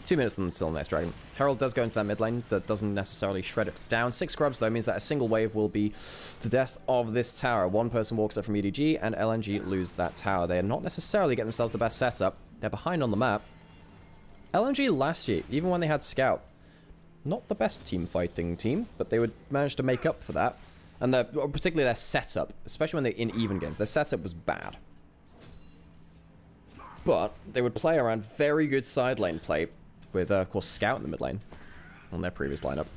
2 minutes until the next dragon. Herald does go into that mid lane. That doesn't necessarily shred it down. 6 grubs, though, means that a single wave will be the death of this tower. One person walks up from EDG, and LNG lose that tower. They are not necessarily getting themselves the best setup. They're behind on the map. LNG last year, even when they had Scout, not the best team fighting team, but they would manage to make up for that. And particularly their setup, especially when they're in even games, their setup was bad. But they would play around very good side lane play with, of course, Scout in the mid lane on their previous lineup.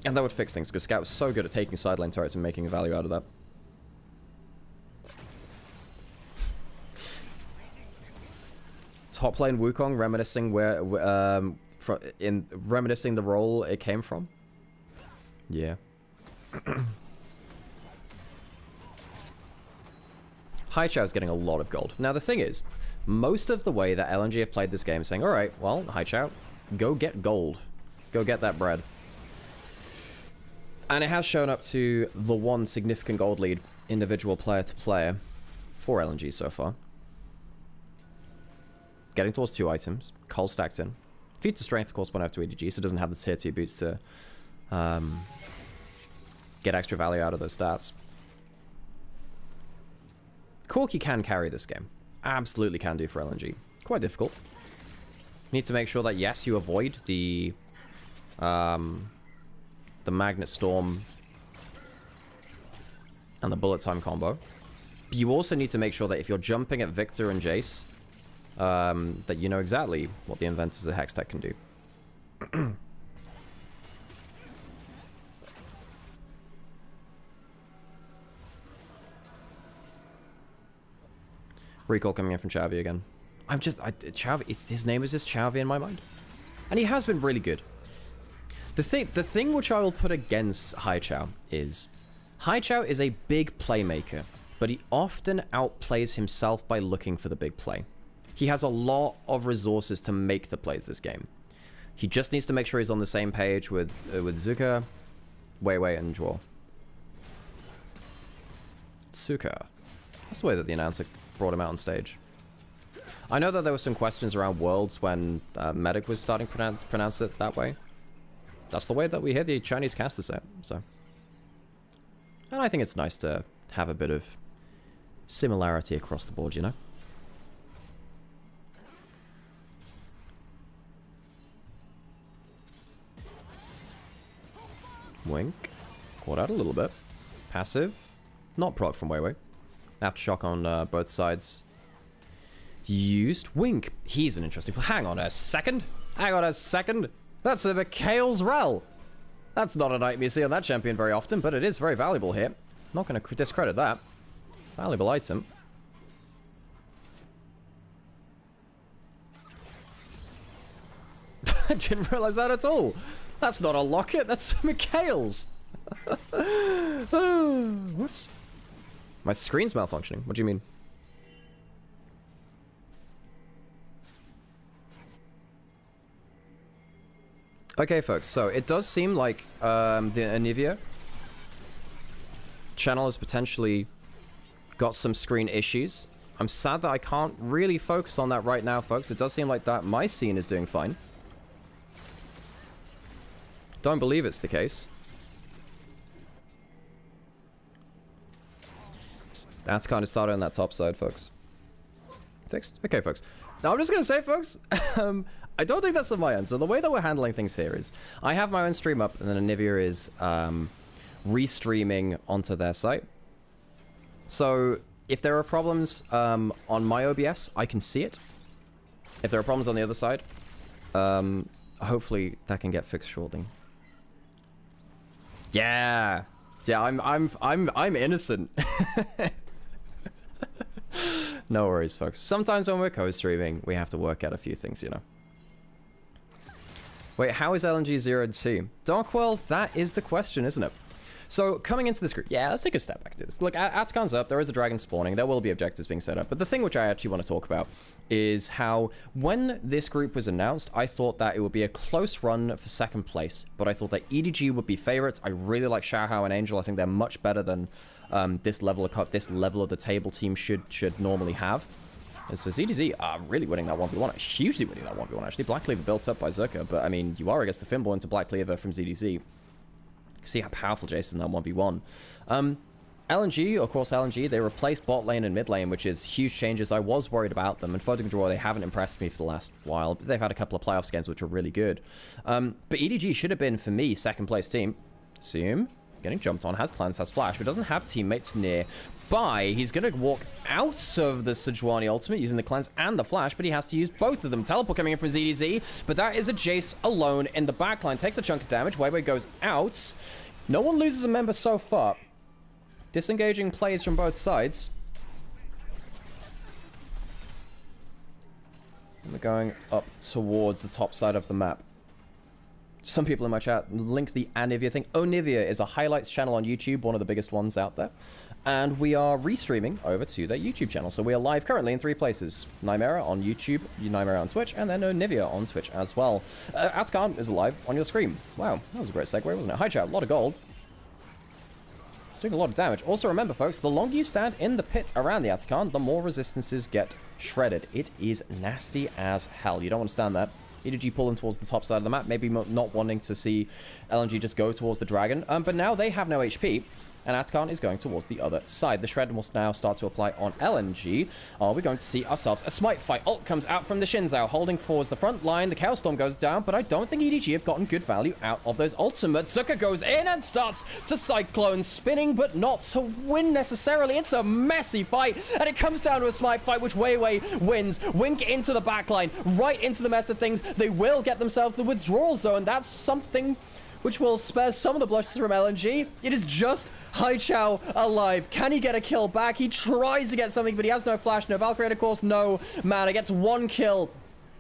And that would fix things, because Scout was so good at taking side lane turrets and making a value out of that. Top lane Wukong reminiscing reminiscing the role it came from. Yeah. Haichao is getting a lot of gold. Now the thing is, most of the way that LNG have played this game is saying, alright, well, Haichao, go get gold. Go get that bread. And it has shown up to the one significant gold lead individual player to player for LNG so far. Getting towards 2 items. Cole stacked in. Feats of strength, of course, went out to EDG, so it doesn't have the tier 2 boots to get extra value out of those stats. Corki can carry this game. Absolutely can do for LNG. Quite difficult. Need to make sure that, yes, you avoid the Magnet Storm and the Bullet Time combo. But you also need to make sure that if you're jumping at Victor and Jace, that you know exactly what the Inventors of Hextech can do. Recall coming in from Xavi again. Xavi, his name is just Xavi in my mind. And he has been really good. The thing which I will put against Haichao is a big playmaker, but he often outplays himself by looking for the big play. He has a lot of resources to make the plays this game. He just needs to make sure he's on the same page with Zika, Weiwei, and Zhuo. Tsuka. That's the way that the announcer brought him out on stage. I know that there were some questions around Worlds when Medic was starting to pronounce it that way. That's the way that we hear the Chinese casters say it, so. And I think it's nice to have a bit of similarity across the board, you know? Wink. Caught out a little bit. Passive. Not proc from Weiwei. Aftershock on both sides. Used. Wink. He's an interesting... Hang on a second. Hang on a second. That's a Mikhail's Rel. That's not an item you see on that champion very often, but it is very valuable here. Not going to discredit that. Valuable item. I didn't realize that at all. That's not a locket, that's Mikhail's. What's... My screen's malfunctioning. What do you mean? Okay, folks, so it does seem like the Anivia channel has potentially got some screen issues. I'm sad that I can't really focus on that right now, folks. It does seem like that my scene is doing fine. Don't believe it's the case. That's kind of started on that top side, folks. Fixed? Okay, folks. Now, I'm just going to say, folks, I don't think that's on my end. So the way that we're handling things here is I have my own stream up, and then Anivia is restreaming onto their site. So if there are problems on my OBS, I can see it. If there are problems on the other side, hopefully that can get fixed shortly. Yeah, yeah, I'm innocent. No worries, folks. Sometimes when we're co-streaming, we have to work out a few things, you know. Wait, how is LNG 0-2? Darkworld, that is the question, isn't it? So, coming into this group, yeah, let's take a step back to this. Look, Atkan's up, there is a dragon spawning, there will be objectives being set up, but the thing which I actually want to talk about is how, when this group was announced, I thought that it would be a close run for second place, but I thought that EDG would be favorites. I really like Xiaohao and Angel. I think they're much better than this level of the table team should normally have. So ZDZ are really winning that 1v1, hugely winning that 1v1 actually. Black Cleaver built up by Zika, but I mean, you are against the Finball into Black Cleaver from ZDZ. See how powerful Jason that 1v1. LNG, of course, LNG, they replaced bot lane and mid lane, which is huge changes. I was worried about them, and Photo Draw, they haven't impressed me for the last while. They've had a couple of playoffs games which are really good. But EDG should have been, for me, second place team. Assume. Getting jumped on, has Clans, has Flash, but doesn't have teammates nearby. He's going to walk out of the Sejuani ultimate using the Clans and the Flash, but he has to use both of them. Teleport coming in from ZDZ, but that is a Jace alone in the backline. Takes a chunk of damage. Weiwei goes out. No one loses a member so far. Disengaging plays from both sides. And we're going up towards the top side of the map. Some people in my chat link the Anivia thing. Onivia is a highlights channel on YouTube, one of the biggest ones out there. And we are restreaming over to their YouTube channel. So we are live currently in 3 places. Nymaera on YouTube, Nymaera on Twitch, and then Onivia on Twitch as well. Atkan is live on your screen. Wow, that was a great segue, wasn't it? Hi chat, a lot of gold. It's doing a lot of damage. Also remember, folks, the longer you stand in the pit around the Atkan, the more resistances get shredded. It is nasty as hell. You don't want to stand there. EDG pulling towards the top side of the map, maybe not wanting to see LNG just go towards the dragon. But now they have no HP, and Atkan is going towards the other side. The shred will now start to apply on LNG. Are we going to see ourselves a smite fight? Ult comes out from the Shinzao, holding forwards the front line. The Chaos Storm goes down, but I don't think EDG have gotten good value out of those ultimates. Zuka goes in and starts to Cyclone, spinning, but not to win necessarily. It's a messy fight, and it comes down to a smite fight, which Weiwei wins. Wink into the backline, right into the mess of things. They will get themselves the withdrawal zone. That's something which will spare some of the blushes from LNG. It is just Haichao alive. Can he get a kill back? He tries to get something, but he has no flash, no Valkyrie, of course, no mana. Gets 1 kill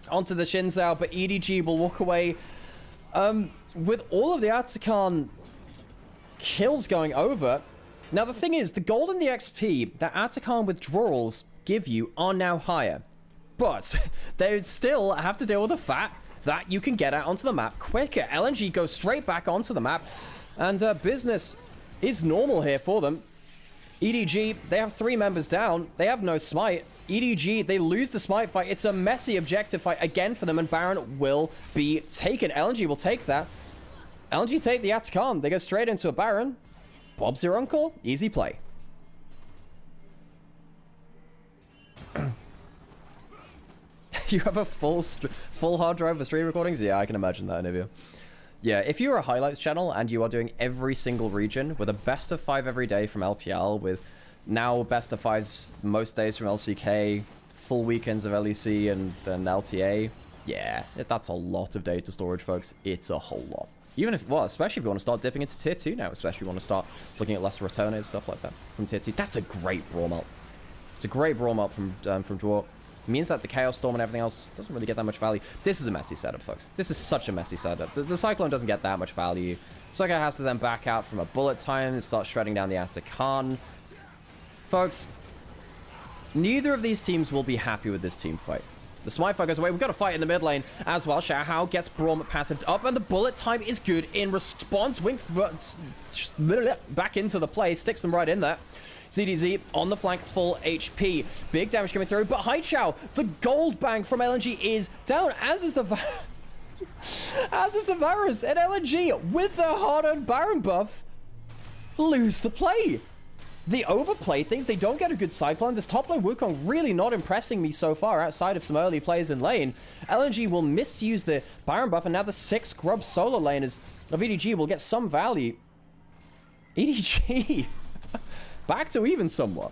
onto the Shinzao, but EDG will walk away with all of the Atkan kills going over. Now, the thing is, the gold and the XP that Atkan withdrawals give you are now higher, but they still have to deal with the fact that you can get out onto the map quicker. LNG goes straight back onto the map, and business is normal here for them. EDG, they have 3 members down. They have no smite. EDG, they lose the smite fight. It's a messy objective fight again for them, and Baron will be taken. LNG will take that. LNG take the Atkan. They go straight into a Baron. Bob's your uncle. Easy play. You have a full hard drive for stream recordings? Yeah, I can imagine that, Anivia. Yeah, if you're a highlights channel and you are doing every single region with a best of 5 every day from LPL, with now best of 5s most days from LCK, full weekends of LEC and then LTA, yeah, that's a lot of data storage, folks. It's a whole lot. Even if, well, especially if you want to start dipping into tier 2 now, especially if you want to start looking at lesser returns, stuff like that from tier 2. That's a great brawl melt. It's a great brawl melt from Draw. It means that the Chaos Storm and everything else doesn't really get that much value. This is a messy setup, folks. This is such a messy setup. The Cyclone doesn't get that much value. Zika has to then back out from a bullet time and start shredding down the Atakan. Folks, neither of these teams will be happy with this team fight. The Smite fight goes away. We've got a fight in the mid lane as well. Xiaohao gets Braum passived up, and the bullet time is good in response. Wink back into the play, sticks them right in there. ZDZ on the flank, full HP. Big damage coming through, but Haichao, the gold bank from LNG is down, as is the Varus, and LNG, with their hard-earned Baron buff, lose the play. The overplay things, they don't get a good Cyclone. This top lane Wukong really not impressing me so far outside of some early plays in lane. LNG will misuse the Baron buff, and now the 6 Grub solo laners of EDG will get some value. EDG back to even somewhat.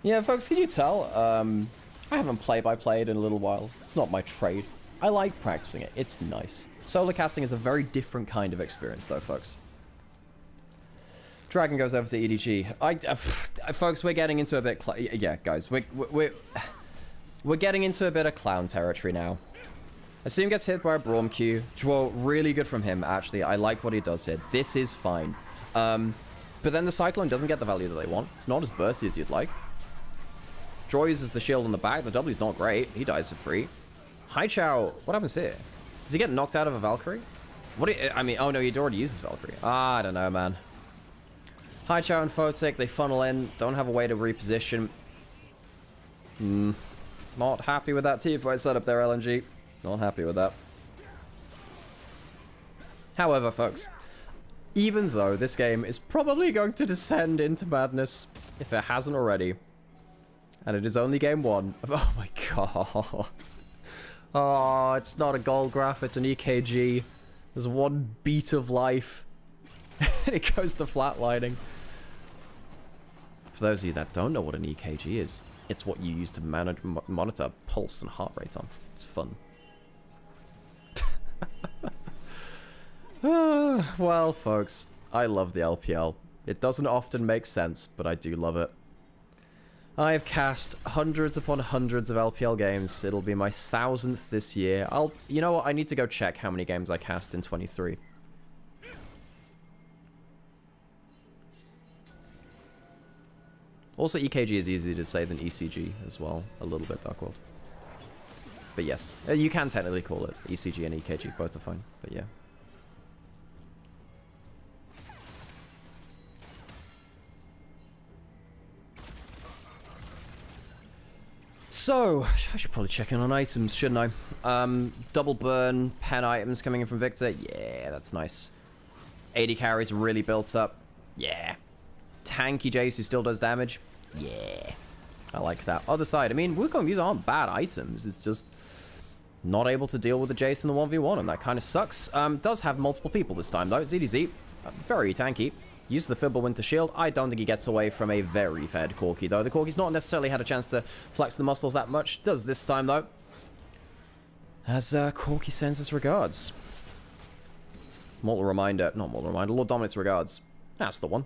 Yeah, folks, can you tell? I haven't play-by-played in a little while. It's not my trade. I like practicing it. It's nice. Solo casting is a very different kind of experience, though, folks. Dragon goes over to EDG. Folks, we're getting into a bit... Yeah, guys, we're getting into a bit of clown territory now. Assume gets hit by a Braum Q. Draw, really good from him, actually. I like what he does here. This is fine. But then the Cyclone doesn't get the value that they want. It's not as bursty as you'd like. Draw uses the shield on the back. The W's not great. He dies for free. Haichao, what happens here? Does he get knocked out of a Valkyrie? What do you, I mean, oh no, he'd already used his Valkyrie. I don't know, man. Haichao and Photic, they funnel in, don't have a way to reposition. Not happy with that teamfight setup there, LNG. Not happy with that. However, folks, even though this game is probably going to descend into madness, if it hasn't already, and it is only game 1, oh my god. Oh, it's not a gold graph, it's an EKG. There's one beat of life. And it goes to flatlining. For those of you that don't know what an EKG is, it's what you use to monitor pulse and heart rate on. It's fun. Well, folks, I love the LPL. It doesn't often make sense, but I do love it. I have cast hundreds upon hundreds of LPL games. It'll be my 1000th this year. You know what? I need to go check how many games I cast in 23. Also, EKG is easier to say than ECG as well. A little bit, Darkworld. But yes, you can technically call it ECG and EKG. Both are fine, but yeah. So, I should probably check in on items, shouldn't I? Double burn, pen items coming in from Victor. Yeah, that's nice. 80 carries really built up. Yeah. Tanky Jace who still does damage. Yeah. I like that. Other side, I mean, Wukong, these aren't bad items. It's just not able to deal with the Jace in the 1v1, and that kind of sucks. Does have multiple people this time, though. ZDZ, very tanky. Uses the Fibble Winter Shield. I don't think he gets away from a very fed Corki, though. The Corki's not necessarily had a chance to flex the muscles that much. Does this time, though. As Corki sends his regards. Mortal Reminder. Not Mortal Reminder. Lord Dominate's regards. That's the one.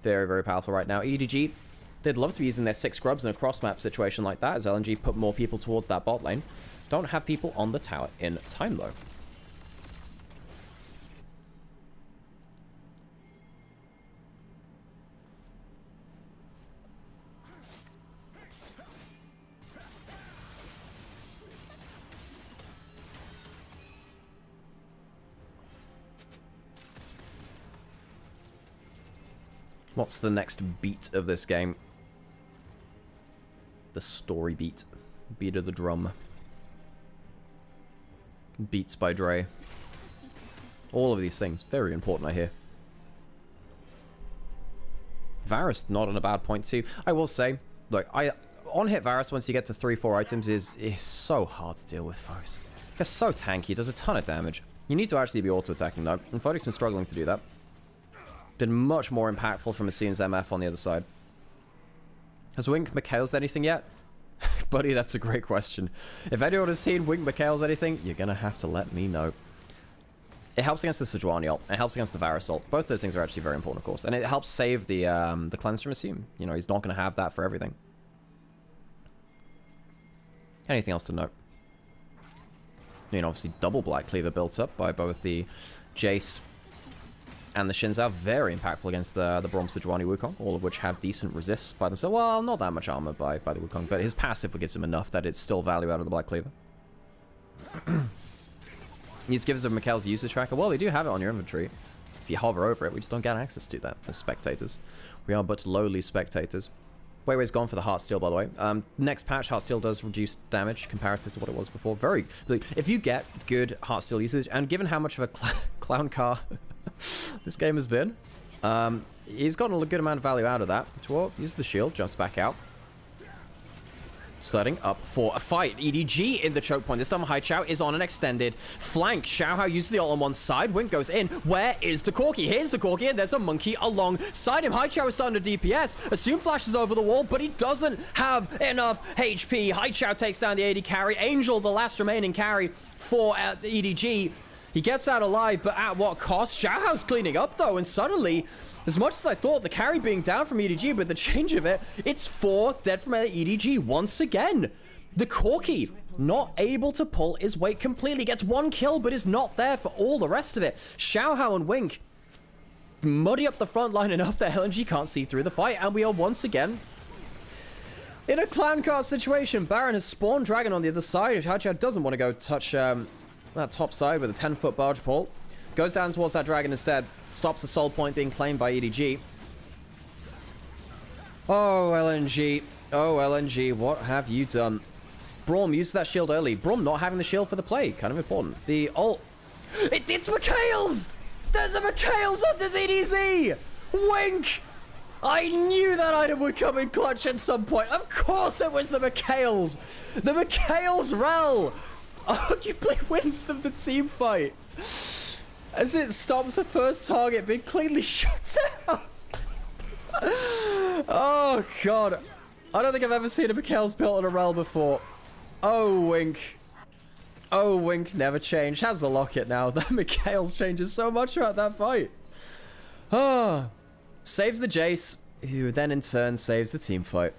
Very, very powerful right now. EDG, they'd love to be using their 6 grubs in a cross-map situation like that, as LNG put more people towards that bot lane. Don't have people on the tower in time, though. What's the next beat of this game? The story beat. Beat of the drum. Beats by Dre. All of these things. Very important, I hear. Varus not on a bad point too. I will say, look, on hit Varus once you get to 3-4 items is so hard to deal with foes. He's so tanky, does a ton of damage. You need to actually be auto-attacking though, and Fodic's been struggling to do that. Been much more impactful from Assune's MF on the other side. Has Wink Mikhail's anything yet? Buddy, that's a great question. If anyone has seen Wink Mikhail's anything, you're gonna have to let me know. It helps against the Sejuani ult, and it helps against the Varus ult. Both those things are actually very important, of course. And it helps save the cleanse from Assume. You know, he's not gonna have that for everything. Anything else to note? I mean, obviously, double Black Cleaver built up by both the Jace and the Xin Zhao. Very impactful against the Braum, Sejuani, Wukong, all of which have decent resists by themselves. Well, not that much armor by the Wukong, but his passive gives him enough that it's still value out of the Black Cleaver. He just gives us Mikhail's usage tracker. Well, you do have it on your inventory. If you hover over it, we just don't get access to that as spectators. We are but lowly spectators. Weiwei's gone for the Heartsteel, by the way. Next patch, Heartsteel does reduce damage comparative to what it was before. Very... If you get good Heartsteel usage, and given how much of a clown car this game has been, he's gotten a good amount of value out of that. Dwarf uses the shield, jumps back out. Setting up for a fight. EDG in the choke point. This time Hai Chao is on an extended flank. Xiaohao uses the ult on one side. Wink goes in. Where is the Corki? Here's the Corki, and there's a monkey alongside him. Hai Chao is starting to DPS. Assume flashes over the wall, but he doesn't have enough HP. Hai Chao takes down the AD carry. Angel, the last remaining carry for the EDG. He gets out alive, but at what cost? Xiaohao's cleaning up, though, and suddenly... As much as I thought the carry being down from EDG, but the change of it, it's 4 dead from EDG once again. The Corki not able to pull his weight completely. Gets 1 kill, but is not there for all the rest of it. Xiaohao and Wink muddy up the front line enough that LNG can't see through the fight, and we are once again in a clown car situation. Baron has spawned Dragon on the other side. Hai Chao doesn't want to go touch that top side with a 10-foot barge pole. Goes down towards that Dragon instead. Stops the soul point being claimed by EDG. Oh, LNG. Oh, LNG. What have you done? Braum used that shield early. Braum not having the shield for the play. Kind of important. The ult. It's Mikhail's! There's a Mikhail's up to EDZ! Wink! I knew that item would come in clutch at some point. Of course it was the Mikhail's! The Mikhail's Rel! Arguably wins them the team fight. As it stops the first target being cleanly shut down. Oh, God. I don't think I've ever seen a Mikhail's built on a Rel before. Oh, Wink. Oh, Wink never changed. Has the locket now. That Mikhail's changes so much about that fight. Ah. Saves the Jace, who then in turn saves the team fight.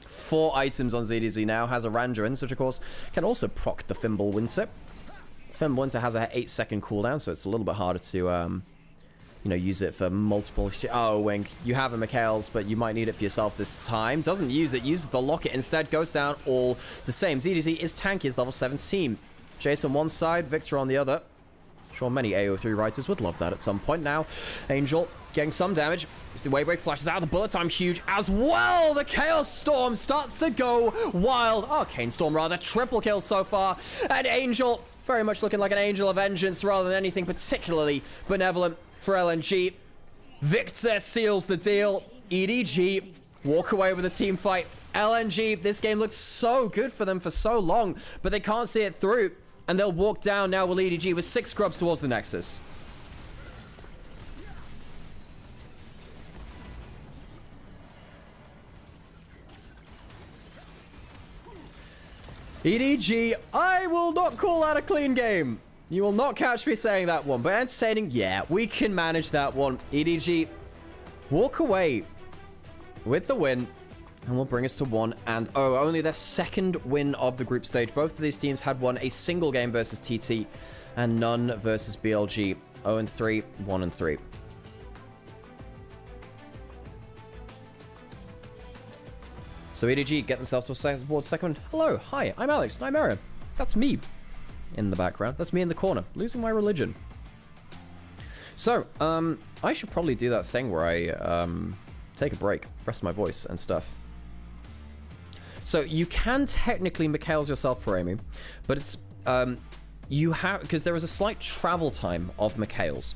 4 items on ZDZ now. Has a Randuin, which of course can also proc the Fimble Winter. Fimble Winter has a 8-second cooldown, so it's a little bit harder to, you know, use it for multiple... Oh, Wink, you have a Mikhail's, but you might need it for yourself this time. Doesn't use it, uses the locket instead, goes down all the same. ZDZ is tanky, is level 17. Jace on one side, Victor on the other. Sure, many AO3 writers would love that at some point. Now, Angel getting some damage. The Weiwei flashes out. The bullet time huge as well. The Chaos Storm starts to go wild. Arcane Storm, rather. Triple kill so far. And Angel... very much looking like an Angel of Vengeance rather than anything particularly benevolent for LNG. Victor seals the deal. EDG walk away with a team fight. LNG, this game looked so good for them for so long, but they can't see it through, and they'll walk down now with EDG with 6 scrubs towards the Nexus. EDG, I will not call that a clean game. You will not catch me saying that one, but entertaining, yeah, we can manage that one. EDG, walk away with the win, and will bring us to 1-0. Only their 2nd win of the group stage. Both of these teams had won a single game versus TT, and none versus BLG. 0-3, 1-3. So EDG get themselves towards second. Hello, hi, I'm Alex, Nymaera. That's me in the background. That's me in the corner, losing my religion. So, I should probably do that thing where I take a break, rest my voice and stuff. So you can technically Mikhail's yourself, Parami, but it's you have, because there is a slight travel time of Mikhail's.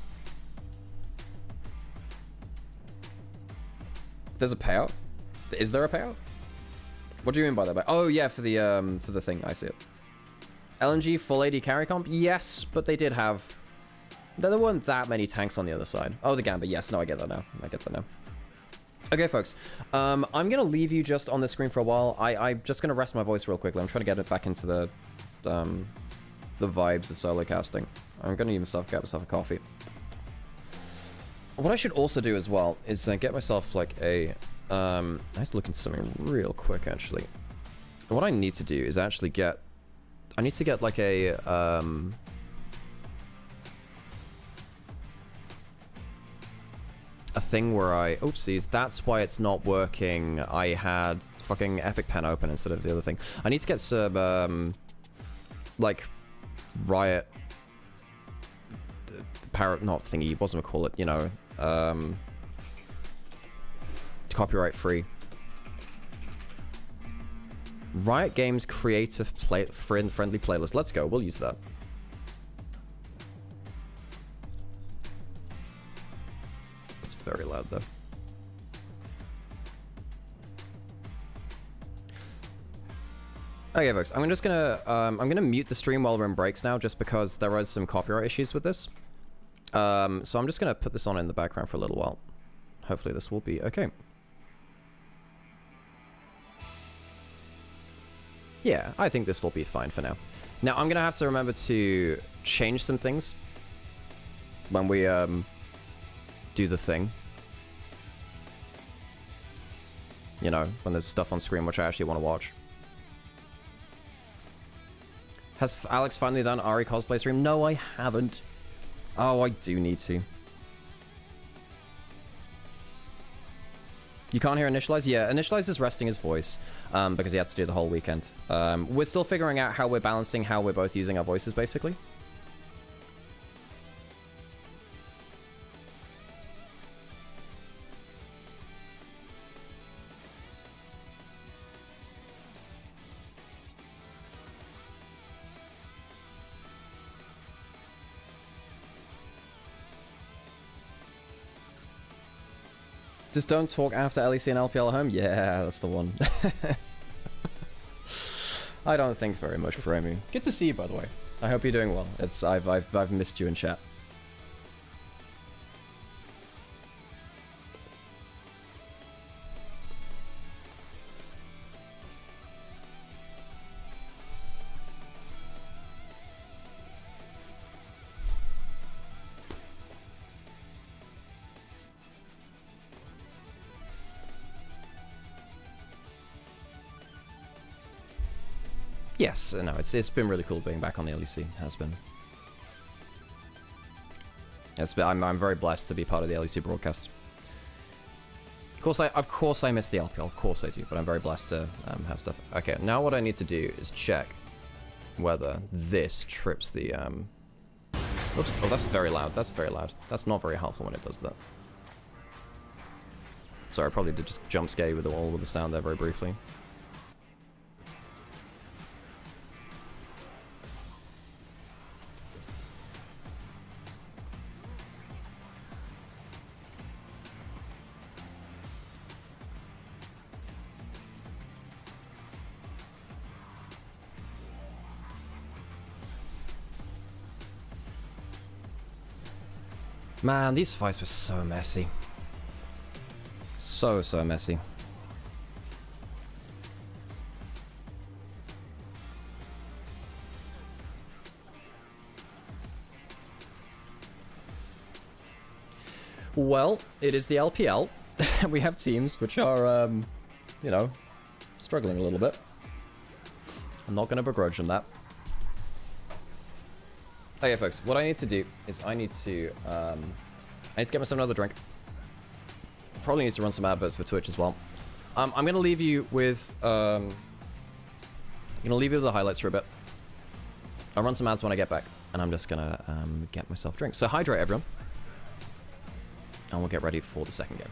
There's a payout? Is there a payout? What do you mean by that? Oh yeah, for the thing. I see it. LNG full AD carry comp? Yes, but they did have... There weren't that many tanks on the other side. Oh, the Gambit. Yes, no, I get that now. I get that now. Okay, folks. I'm going to leave you just on the screen for a while. I'm just going to rest my voice real quickly. I'm trying to get it back into the vibes of solo casting. I'm going to get myself a coffee. What I should also do as well is get myself like a... I have to look into something real quick, actually. What I need to do is actually get... I need to get like a... a thing where I... Oopsies, that's why it's not working. I had fucking Epic Pen open instead of the other thing. I need to get some, like, Riot... not thingy, what was I gonna call it, you know, copyright free. Riot Games creative friendly playlist. Let's go, we'll use that. That's very loud though. Okay, folks, I'm just gonna I'm gonna mute the stream while we're in breaks now, just because there are some copyright issues with this. So I'm just gonna put this on in the background for a little while. Hopefully this will be okay. Yeah, I think this will be fine for now. Now I'm gonna have to remember to change some things when we do the thing. You know, when there's stuff on screen which I actually want to watch. Has Alex finally done Ari cosplay stream? No, I haven't. Oh, I do need to. You can't hear Initialise? Yeah, Initialise is resting his voice because he has to do the whole weekend. We're still figuring out how we're balancing how we're both using our voices, basically. Just don't talk after LEC and LPL at home? Yeah, that's the one. I don't think very much, Premi. Good to see you, by the way. I hope you're doing well. I've missed you in chat. Yes, no, it's been really cool being back on the LEC. It has been. I'm very blessed to be part of the LEC broadcast. Of course I miss the LPL. Of course I do, but I'm very blessed to have stuff. Okay, now what I need to do is check whether this trips the Oops! Oh, that's very loud. That's very loud. That's not very helpful when it does that. Sorry, I probably did just jump scare you with the sound there very briefly. Man, these fights were so messy. So messy. Well, it is the LPL. We have teams which are, you know, struggling a little bit. I'm not going to begrudge them that. Okay, folks, what I need to do is I need to get myself another drink. Probably need to run some adverts for Twitch as well. I'm going to leave you with the highlights for a bit. I'll run some ads when I get back, and I'm just going to get myself a drink. So hydrate, everyone. And we'll get ready for the second game.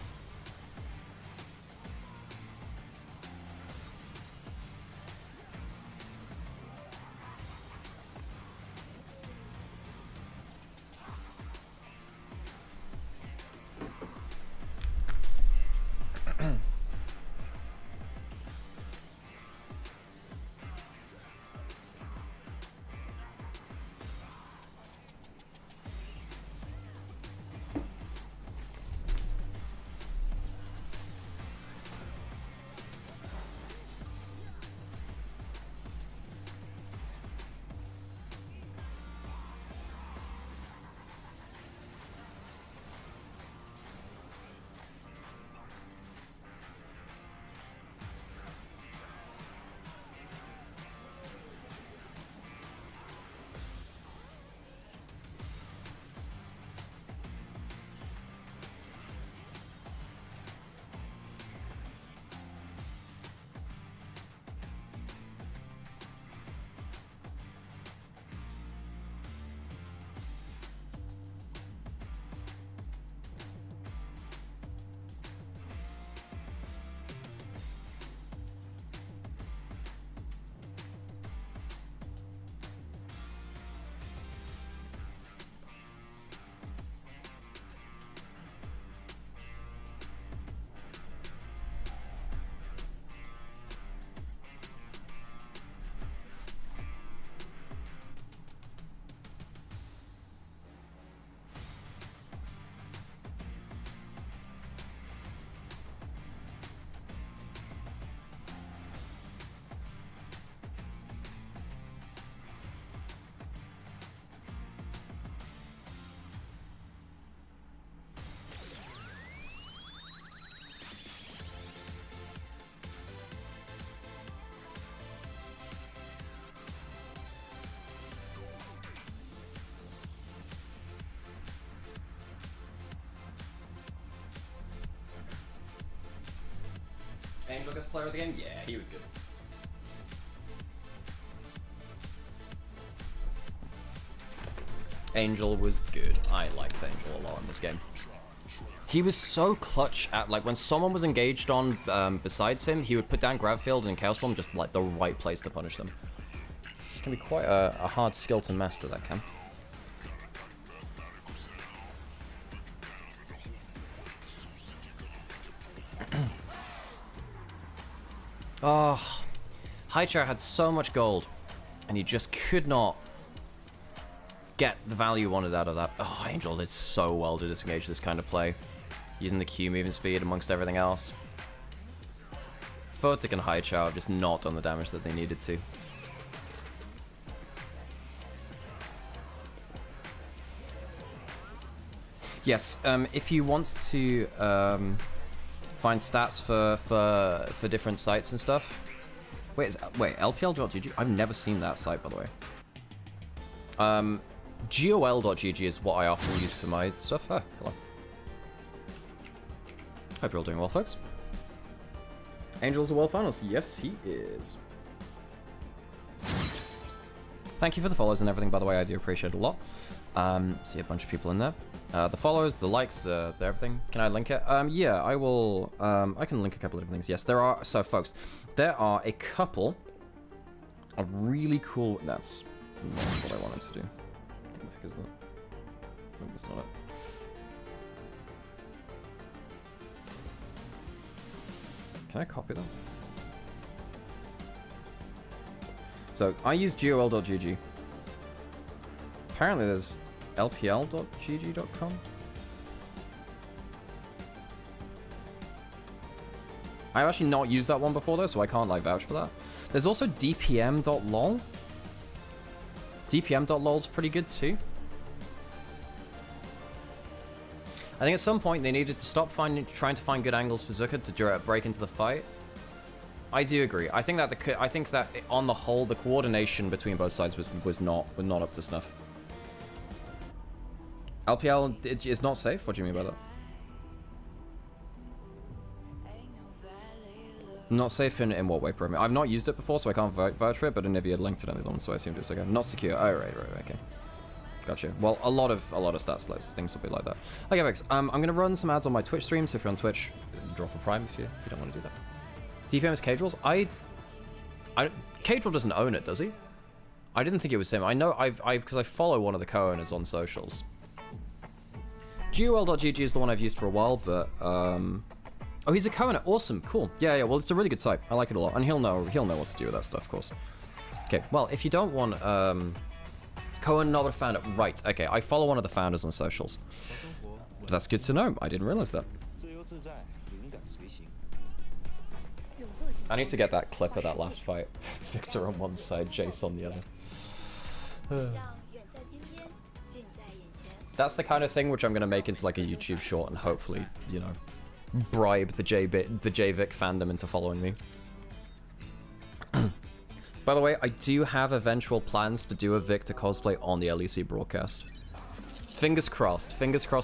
Angel guest player of the game? Yeah, he was good. Angel was good. I liked Angel a lot in this game. He was so clutch at, like, when someone was engaged on besides him, he would put down Grab Field and Chaos Storm just, like, the right place to punish them. It can be quite a hard skill to master, that can. Oh, Haichar had so much gold, and he just could not get the value wanted out of that. Oh, Angel did so well to disengage this kind of play, using the Q moving speed amongst everything else. Photic and Haichar have just not done the damage that they needed to. Yes, if you want to find stats for different sites and stuff. Wait, LPL.gg? I've never seen that site, by the way. GOL.gg is what I often use for my stuff. Ah, hello. Hope you're all doing well, folks. Angel's a world finalist. Yes, he is. Thank you for the follows and everything, by the way. I do appreciate it a lot. See a bunch of people in there. The follows, the likes, the everything. Can I link it? Yeah, I will. I can link a couple of different things. Yes, there are. So, folks, there are a couple of really cool. That's not what I wanted to do. What the heck is that? No, that's not it. Can I copy that? So, I use GOL.gg. Apparently, there's LPL.gg.com. I've actually not used that one before though, so I can't like vouch for that. There's also DPM.lol. DPM.lol's pretty good too. I think at some point they needed to stop trying to find good angles for Zika to break into the fight. I do agree. I think that on the whole the coordination between both sides was not up to snuff. LPL is not safe? What do you mean by that? Not safe in what way, Pro? I've not used it before, so I can't vouch for it, but Anivia linked it on the one, so I assumed it's okay. Not secure. Oh, right, okay. Gotcha. Well, a lot of stats things will be like that. Okay, folks. I'm gonna run some ads on my Twitch stream, so if you're on Twitch, drop a prime if you don't want to do that. DPM is Cadrill's? Cadrill doesn't own it, does he? I didn't think it was him. I know because I follow one of the co-owners on socials. GOL.gg is the one I've used for a while, but oh, he's a co-owner. Awesome, cool. Yeah. Well, it's a really good site. I like it a lot, and he'll know what to do with that stuff, of course. Okay. Well, if you don't want co-owner, not a founder, right? Okay, I follow one of the founders on socials. But that's good to know. I didn't realize that. I need to get that clip of that last fight. Victor on one side, Jace on the other. That's the kind of thing which I'm gonna make into like a YouTube short and hopefully, you know, bribe the JVic fandom into following me. By the way, I do have eventual plans to do a Victor cosplay on the LEC broadcast. Fingers crossed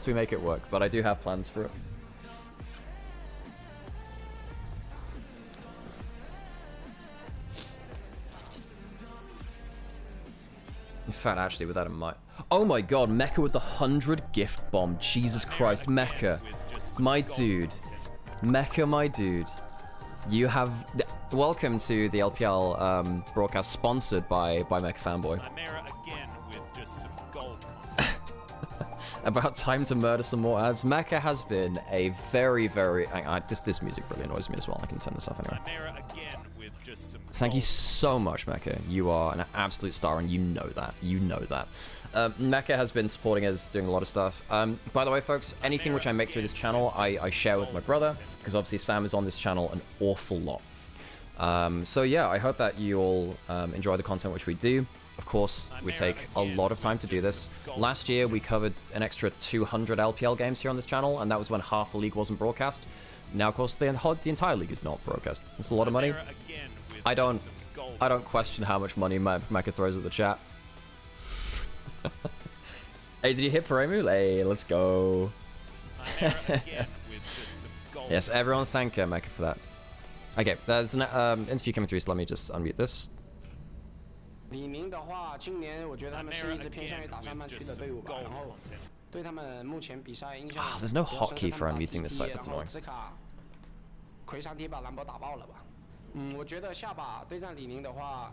we make it work, but I do have plans for it. In fact, actually, with that in mind... Oh my god, Mecha with the 100 gift bomb. Jesus Christ, Mecha. My dude. Mecha, my dude. You have... Welcome to the LPL broadcast sponsored by Mecha Fanboy. Nymaera again with just some gold. About time to murder some more ads. Mecha has been a very... This music really annoys me as well. I can turn this off anyway. Nymaera again with just some Thank you so much, Mecha. You are an absolute star, and you know that. You know that. Mecha has been supporting us, doing a lot of stuff. By the way, folks, anything which I make through this channel, I share with my brother, because obviously Sam is on this channel an awful lot. So yeah, I hope that you all enjoy the content which we do. Of course, we take a lot of time to do this. Last year, we covered an extra 200 LPL games here on this channel, and that was when half the league wasn't broadcast. Now, of course, the entire league is not broadcast. It's a lot of money. I don't question how much money Mecha throws at the chat. Hey, did you hit Paremu? Hey, let's go. Yes, everyone thank Mecha for that. Okay, there's an interview coming through, so let me just unmute this. 李宁的话，今年我觉得他们是一支偏向于打上半区的队伍吧，然后对他们目前比赛印象。There's no hotkey for unmuting this site. That's 然后 annoying. 兹卡魁山踢把兰博打爆了吧？我觉得下把对战李宁的话，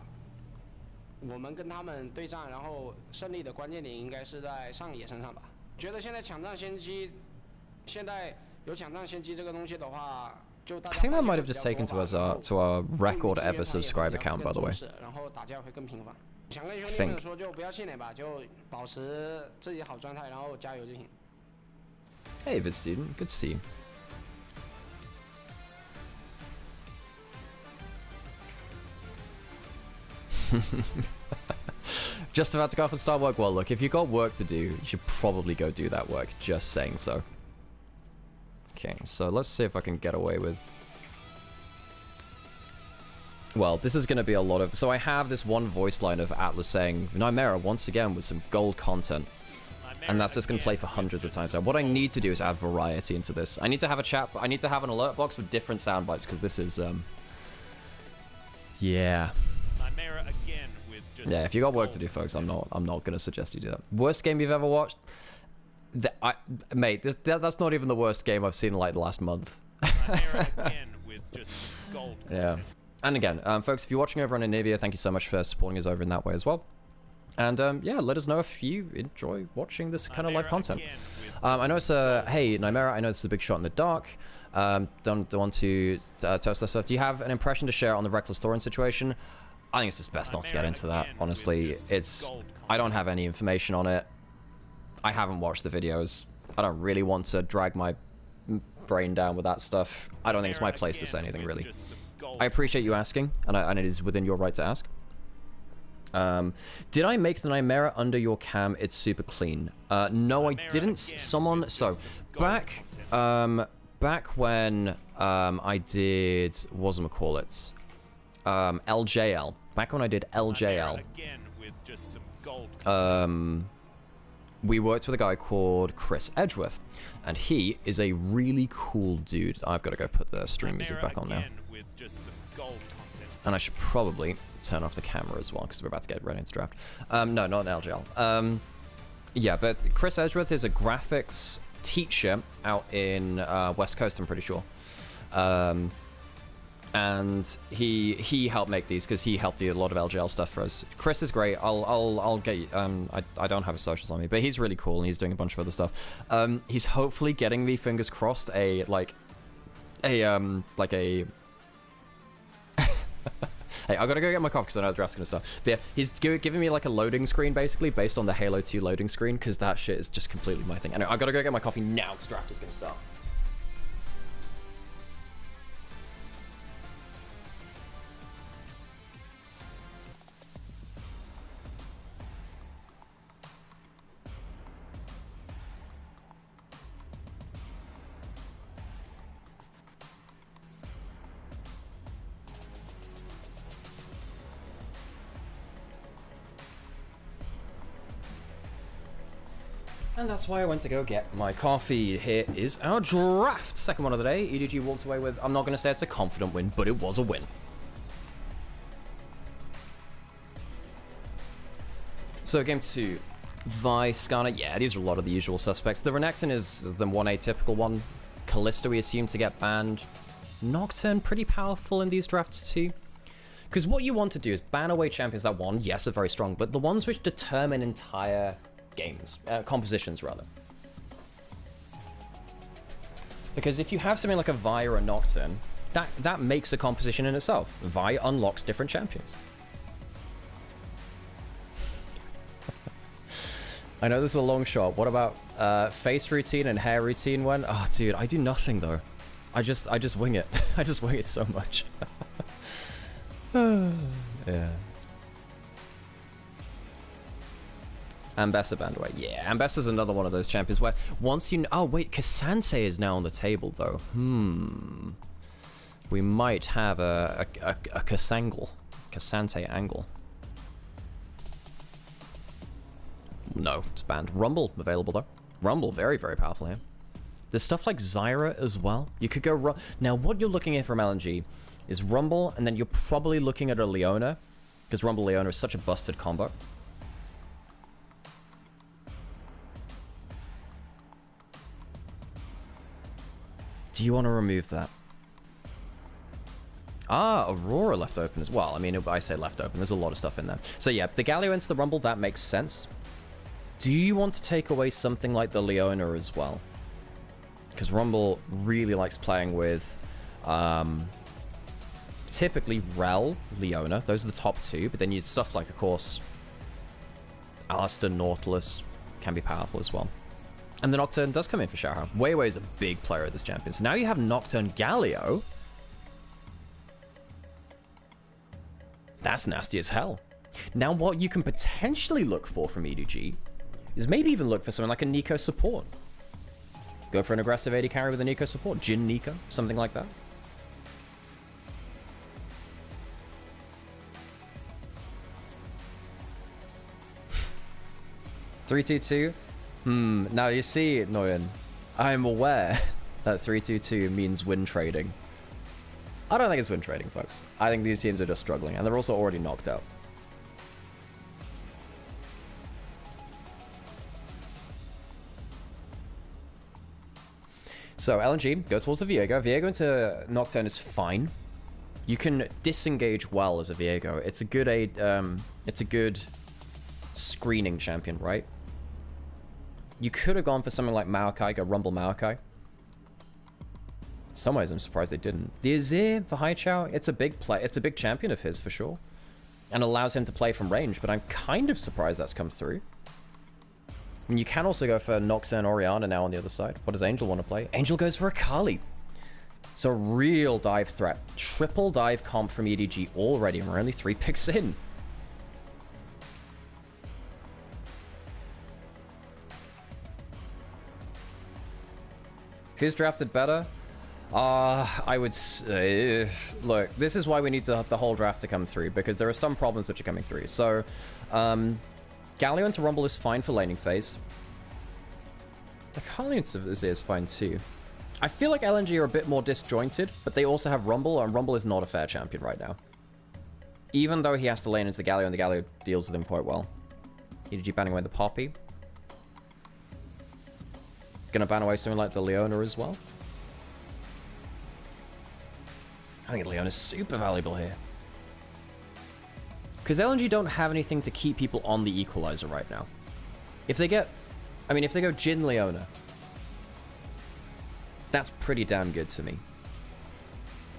我们跟他们对战，然后胜利的关键点应该是在上野身上吧。觉得现在抢占先机，现在有抢占先机这个东西的话。 I think that might have just taken to our record ever subscriber count, by the way. I think. Hey, Vid student, good to see you. Just about to go off and start work. Well, look, if you got work to do, you should probably go do that work. Just saying so. Okay, so let's see if I can get away with... Well, this is going to be a lot of... So I have this one voice line of Atlas saying, Nymaera once again with some gold content. And that's just going to play for hundreds of times. So what I need to do is add variety into this. I need to have a chat... I need to have an alert box with different sound bites, because this is... Yeah. Yeah, if you got work to do, folks, I'm not going to suggest you do that. Worst game you've ever watched? Mate, that's not even the worst game I've seen in like the last month. Yeah. And again, folks, if you're watching over on Anivia, thank you so much for supporting us over in that way as well. And yeah, let us know if you enjoy watching this kind of live content. I know it's hey, Nymaera, I know this is a big shot in the dark. Don't want to toast that stuff. Do you have an impression to share on the Reckless Thorin situation? I think it's just best not to get into that, honestly. I don't have any information on it. I haven't watched the videos. I don't really want to drag my brain down with that stuff. I don't think it's my place to say anything, really. I appreciate you asking, and it is within your right to ask. Did I make the Nymaera under your cam? It's super clean. No, I didn't. Someone... So, back when I did... whatchamacallit? LJL. Back when I did LJL. We worked with a guy called Chris Edgeworth, and he is a really cool dude. I've got to go put the stream music back on now. And I should probably turn off the camera as well, because we're about to get ready into draft. No, not an LGL. Yeah, but Chris Edgeworth is a graphics teacher out in West Coast, I'm pretty sure. And he helped make these because he helped do a lot of LGL stuff for us. Chris is great. I'll get you, I don't have his socials on me, but he's really cool and he's doing a bunch of other stuff. He's hopefully getting me, fingers crossed, hey, I gotta go get my coffee because I know the draft's gonna start. But yeah, he's giving me like a loading screen basically based on the Halo 2 loading screen because that shit is just completely my thing. Anyway, I gotta go get my coffee now because draft is gonna start. And that's why I went to go get my coffee. Here is our draft. Second one of the day. EDG walked away with, I'm not going to say it's a confident win, but it was a win. So game 2. Vi, Skarner. Yeah, these are a lot of the usual suspects. The Renekton is the one atypical one. Kalista we assume to get banned. Nocturne, pretty powerful in these drafts too. Because what you want to do is ban away champions that, one, yes, are very strong, but the ones which determine entire games, compositions rather. Because if you have something like a Vi or a Nocturne, that makes a composition in itself. Vi unlocks different champions. I know this is a long shot. What about face routine and hair routine when? Oh, dude, I do nothing though. I just wing it. I just wing it so much. Yeah. Ambessa banned away. Yeah, Ambessa's another one of those champions where once you... Oh, wait, Cassante is now on the table, though. We might have a Cassante angle. No, it's banned. Rumble available, though. Rumble, very, very powerful here. There's stuff like Zyra as well. You could go... Now, what you're looking at from LNG is Rumble, and then you're probably looking at a Leona, because Rumble Leona is such a busted combo. Do you want to remove that? Ah, Aurora left open as well. I mean, I say left open. There's a lot of stuff in there. So yeah, the Galio into the Rumble, that makes sense. Do you want to take away something like the Leona as well? Because Rumble really likes playing with typically Rel, Leona. Those are the top two. But then you stuff like, of course, Alistair, Nautilus can be powerful as well. And the Nocturne does come in for Xiaohao. Weiwei is a big player of this champion. So now you have Nocturne Galio. That's nasty as hell. Now what you can potentially look for from EDG is maybe even look for something like a Nico support. Go for an aggressive AD carry with a Nico support. Jin Nico, something like that. (3-2-2). Now you see, Noyan, I'm aware that 3-2-2 means win trading. I don't think it's win trading, folks. I think these teams are just struggling, and they're also already knocked out. So, LNG, go towards the Viego. Viego into Nocturne is fine. You can disengage well as a Viego. It's a good it's a good screening champion, right? You could have gone for something like Maokai, go Rumble Maokai. In some ways, I'm surprised they didn't. The Azir for Haichao, it's a big play. It's a big champion of his for sure, and allows him to play from range. But I'm kind of surprised that's come through. I mean, you can also go for Nocturne Orianna now on the other side. What does Angel want to play? Angel goes for Akali. So real dive threat, triple dive comp from EDG already, and we're only 3 picks in. Who's drafted better? I would say, look, this is why we need the whole draft to come through, because there are some problems which are coming through. So, Galio into Rumble is fine for laning phase. Akali into Azir is fine too. I feel like LNG are a bit more disjointed, but they also have Rumble, and Rumble is not a fair champion right now. Even though he has to lane into the Galio, and the Galio deals with him quite well. EDG banning away the Poppy. Gonna ban away something like the Leona as well. I think Leona's super valuable here. Because LNG don't have anything to keep people on the equalizer right now. If they get... I mean, if they go Jin Leona, that's pretty damn good to me.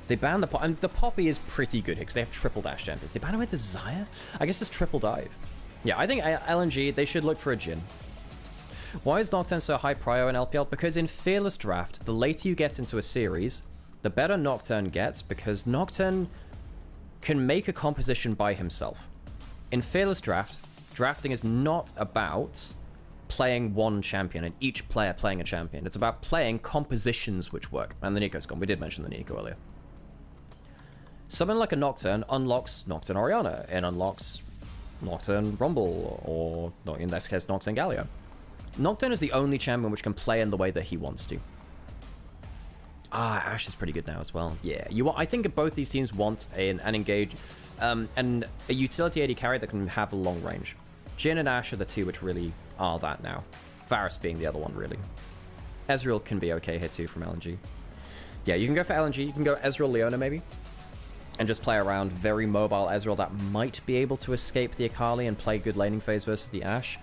They ban the... And the Poppy is pretty good here, because they have triple dash champions. They ban away the Xayah? I guess it's triple dive. Yeah, I think LNG, they should look for a Jin. Why is Nocturne so high prio in LPL? Because in Fearless Draft, the later you get into a series, the better Nocturne gets, because Nocturne can make a composition by himself. In Fearless Draft, drafting is not about playing one champion and each player playing a champion. It's about playing compositions which work. And the Nico's gone. We did mention the Nico earlier. Something like a Nocturne unlocks Nocturne Orianna and unlocks Nocturne Rumble, or in this case, Nocturne Galio. Nocturne is the only champion which can play in the way that he wants to. Ah, Ashe is pretty good now as well. Yeah, I think both these teams want an engage, and a utility AD carry that can have a long range. Jhin and Ashe are the two which really are that now. Varus being the other one, really. Ezreal can be okay here too from LNG. Yeah, you can go for LNG. You can go Ezreal Leona maybe, and just play around very mobile Ezreal that might be able to escape the Akali and play good laning phase versus the Ashe.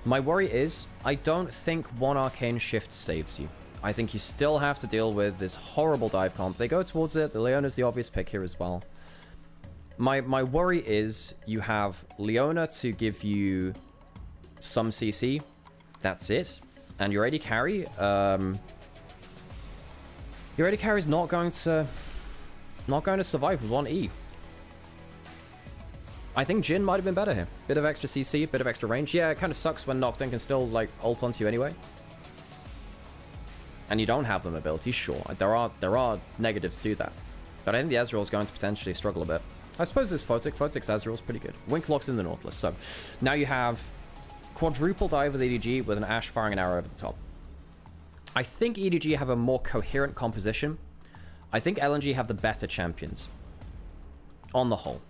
My worry is, I don't think one Arcane Shift saves you. I think you still have to deal with this horrible dive comp. They go towards it. The Leona's the obvious pick here as well. My worry is you have Leona to give you some CC. That's it. And your AD carry, your AD carry is not going to survive with 1E. I think Jhin might have been better here. Bit of extra CC, bit of extra range. Yeah, it kind of sucks when Nocturne can still, like, ult onto you anyway. And you don't have the mobility, sure. There are negatives to that. But I think the Ezreal is going to potentially struggle a bit. I suppose this Photic. Photic's Ezreal is pretty good. Wink locks in the Nautilus. So now you have quadruple dive with EDG with an Ashe firing an arrow over the top. I think EDG have a more coherent composition. I think LNG have the better champions. On the whole.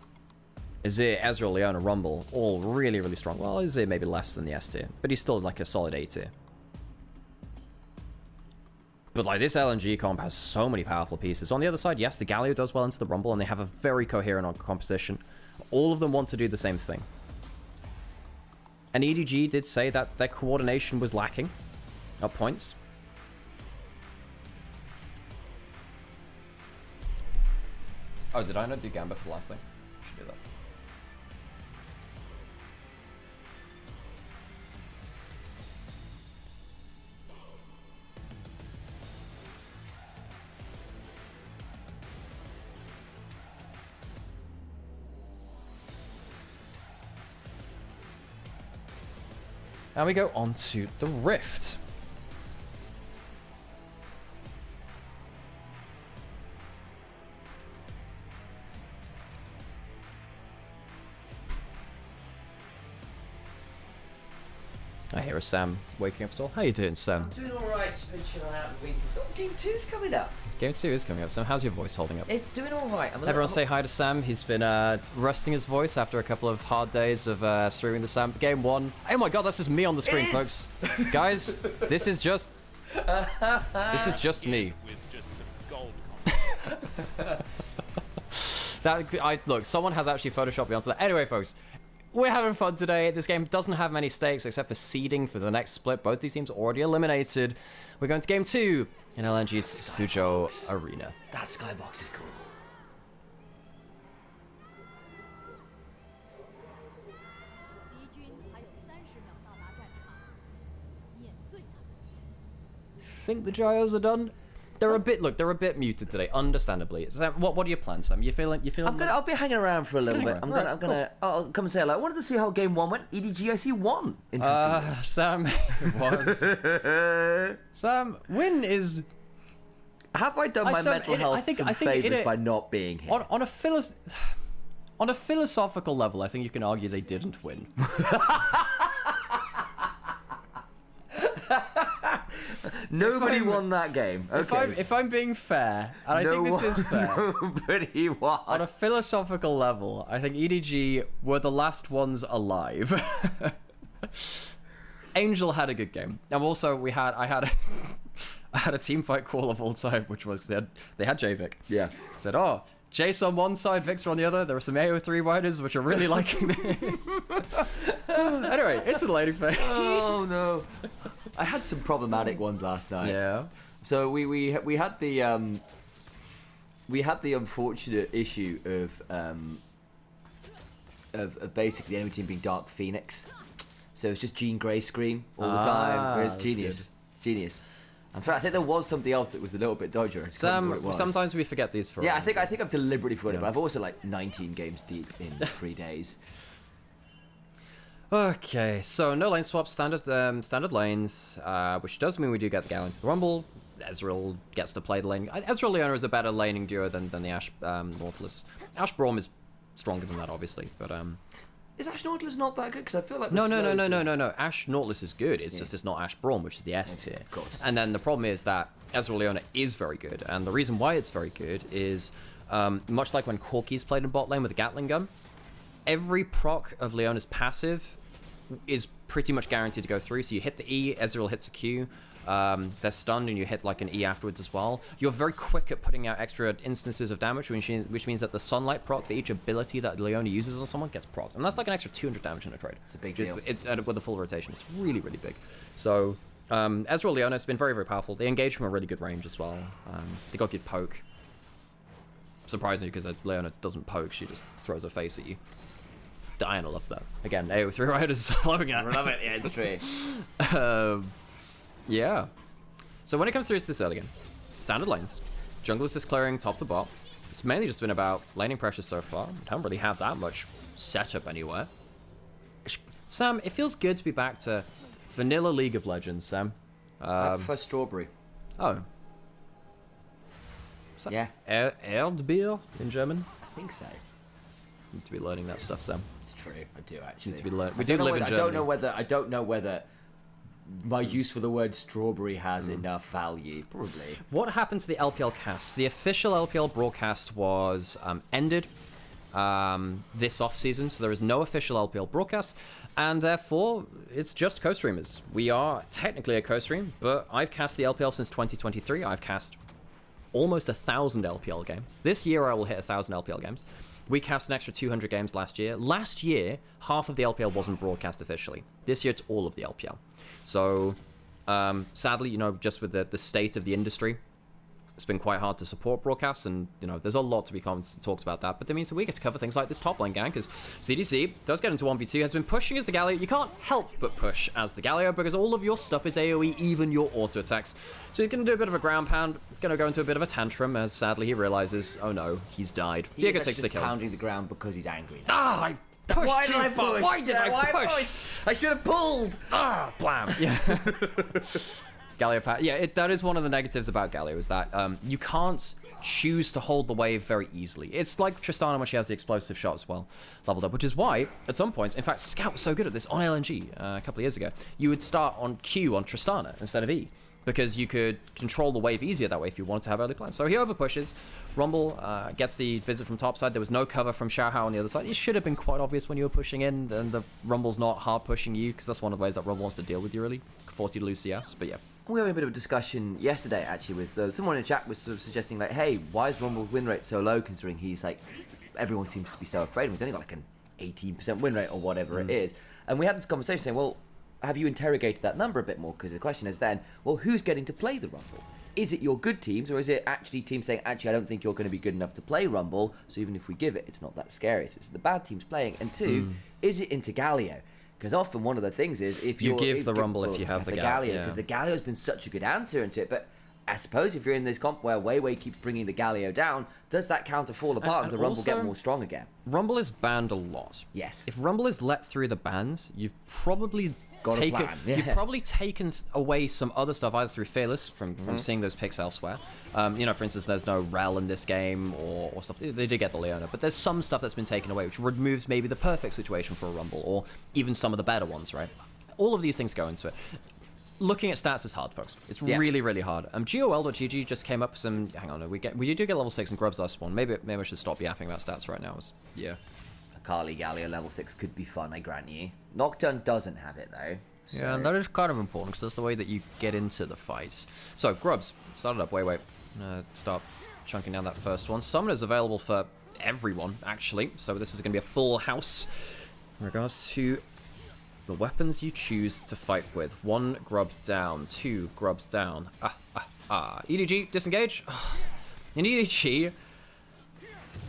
Azir, Ezreal, Leona, Rumble, all really, really strong. Well, Azir maybe less than the S tier, but he's still like a solid A tier. But like this LNG comp has so many powerful pieces. On the other side, yes, the Galio does well into the Rumble, and they have a very coherent composition. All of them want to do the same thing. And EDG did say that their coordination was lacking at points. Oh, did I not do Gamba for the last thing? Should do that. And we go on to the Rift. I hear a Sam waking up. So, how you doing, Sam? I'm doing all right. Just been chilling out in the winter. Oh, Game 2's coming up. Game 2 is coming up. Sam, how's your voice holding up? It's doing all right. Everyone say hi to Sam. He's been resting his voice after a couple of hard days of streaming the Sam. Game 1. Oh my god, that's just me on the screen, folks. Guys, this is just me. With just some gold. Look, someone has actually photoshopped me onto that. Anyway, folks, we're having fun today. This game doesn't have many stakes except for seeding for the next split. Both these teams are already eliminated. We're going to game 2 in LNG's Suzhou Arena. That skybox is cool. Think the Gyos are done? They're a bit muted today, understandably. Sam, what are your plans, Sam? You feeling? I'll be hanging around for a little bit. I'll come and say hello. I wanted to see how game 1 went. EDG, I see 1. Interesting. Sam, Sam, win is. Have I done my mental health some favours by not being here? On a philosophical level, I think you can argue they didn't win. Nobody won that game. Okay. If I'm being fair, and I think this is fair. Nobody won. On a philosophical level, I think EDG were the last ones alive. Angel had a good game, and also I had a team fight call of all time, which was they had Javik. Yeah. Said, oh, Jace on one side, Victor on the other. There were some AO3 riders which are really liking this. Anyway, it's a later phase. Oh no. I had some problematic ones last night. Yeah. So we had the unfortunate issue of basically the enemy team being Dark Phoenix. So it was just Jean Grey Scream all the time. It was genius. Genius. I think there was something else that was a little bit dodgier. Sometimes we forget these for. Yeah, I think I've deliberately forgotten it, but I've also like 19 games deep in 3 days. Okay, so no lane swap, standard lanes, which does mean we do get the Gallon into the Rumble. Ezreal gets to play the lane. Ezreal Leona is a better laning duo than the Ashe Nautilus. Ashe Braum is stronger than that, obviously, but Is Ashe Nautilus not that good? Because I feel like no. Ashe Nautilus is good. It's just it's not Ashe Braum, which is the S tier. Of course. And then the problem is that Ezreal Leona is very good, and the reason why it's very good is much like when Corki's played in bot lane with the Gatling gun, every proc of Leona's passive is pretty much guaranteed to go through. So you hit the E, Ezreal hits a Q, they're stunned, and you hit like an E afterwards as well. You're very quick at putting out extra instances of damage, which means that the Sunlight proc for each ability that Leona uses on someone gets procced. And that's like an extra 200 damage in a trade. It's a big deal. With a full rotation. It's really, really big. So Ezreal Leona has been very, very powerful. They engage from a really good range as well. They got good poke. Surprisingly, because Leona doesn't poke, she just throws her face at you. Diana loves that. Again, AO3 riders loving it. I love it. Yeah, it's true. Yeah. So when it comes through to this early game, standard lanes. Jungle is just clearing top to bot. It's mainly just been about laning pressure so far. We don't really have that much setup anywhere. Sam, it feels good to be back to vanilla League of Legends, Sam. I prefer strawberry. Oh. Yeah. Erdbeer in German? I think so. Need to be learning that stuff, Sam. It's true. I do actually. Need to be learning. We do live in Germany. I don't know whether my use for the word strawberry has enough value. Probably. What happened to the LPL cast? The official LPL broadcast was ended this off-season, so there is no official LPL broadcast, and therefore it's just co-streamers. We are technically a co-stream, but I've cast the LPL since 2023. I've cast almost 1,000 LPL games. This year I will hit 1,000 LPL games. We cast an extra 200 games last year. Last year, half of the LPL wasn't broadcast officially. This year, it's all of the LPL. So, sadly, you know, just with the state of the industry, it's been quite hard to support broadcasts, and, you know, there's a lot to be talked about that. But that means that we get to cover things like this top lane gang, because CDC does get into 1v2, has been pushing as the Galio. You can't help but push as the Galio, because all of your stuff is AoE, even your auto attacks. So he's going to do a bit of a ground pound, going to go into a bit of a tantrum, as sadly he realizes, oh no, he's died. He's takes the kill. Pounding the ground because he's angry. Ah, I pushed Why too did I far. push? Why did I push? I should have pulled. Ah, blam. Yeah. Galio, yeah, that is one of the negatives about Galio, is that you can't choose to hold the wave very easily. It's like Tristana when she has the explosive shot as well, leveled up, which is why, at some points, in fact, Scout was so good at this on LNG a couple of years ago, you would start on Q on Tristana instead of E, because you could control the wave easier that way if you wanted to have early plans. So he overpushes. Rumble gets the visit from topside. There was no cover from Xiaohao on the other side. It should have been quite obvious when you were pushing in, and the Rumble's not hard pushing you, because that's one of the ways that Rumble wants to deal with you, really. Force you to lose CS, but yeah. We were having a bit of a discussion yesterday, actually, with someone in chat was sort of suggesting, like, hey, why is Rumble's win rate so low, considering he's, like, everyone seems to be so afraid of him. He's only got, like, an 18% win rate or whatever it is. And we had this conversation saying, well, have you interrogated that number a bit more? Because the question is then, well, who's getting to play the Rumble? Is it your good teams, or is it actually teams saying, actually, I don't think you're going to be good enough to play Rumble, so even if we give it, it's not that scary. So it's the bad teams playing. And two, is it into Galio? Because often one of the things is if you give the Rumble if you have the Galio, because the Galio has been such a good answer into it. But I suppose if you're in this comp where Weiwei keeps bringing the Galio down, does that counter fall apart and the Rumble get more strong again? Rumble is banned a lot. Yes. If Rumble is let through the bans, you've probably taken, you've probably taken away some other stuff, either through Fearless from seeing those picks elsewhere. You know, for instance, there's no Rel in this game or stuff. They did get the Leona, but there's some stuff that's been taken away, which removes maybe the perfect situation for a Rumble, or even some of the better ones, right? All of these things go into it. Looking at stats is hard, folks. It's really, really hard. GOL.GG just came up with some. Hang on, we do get level 6 and Grubs last one. Maybe I should stop yapping about stats right now. Yeah. Akali Galio level 6 could be fun, I grant you. Nocturne doesn't have it though. So. Yeah, and that is kind of important because that's the way that you get into the fight. So Grubs started up. Wait. Start chunking down that first one. Summon is available for everyone actually, so this is going to be a full house in regards to the weapons you choose to fight with. 1 grub down, 2 grubs down. EDG disengage. In EDG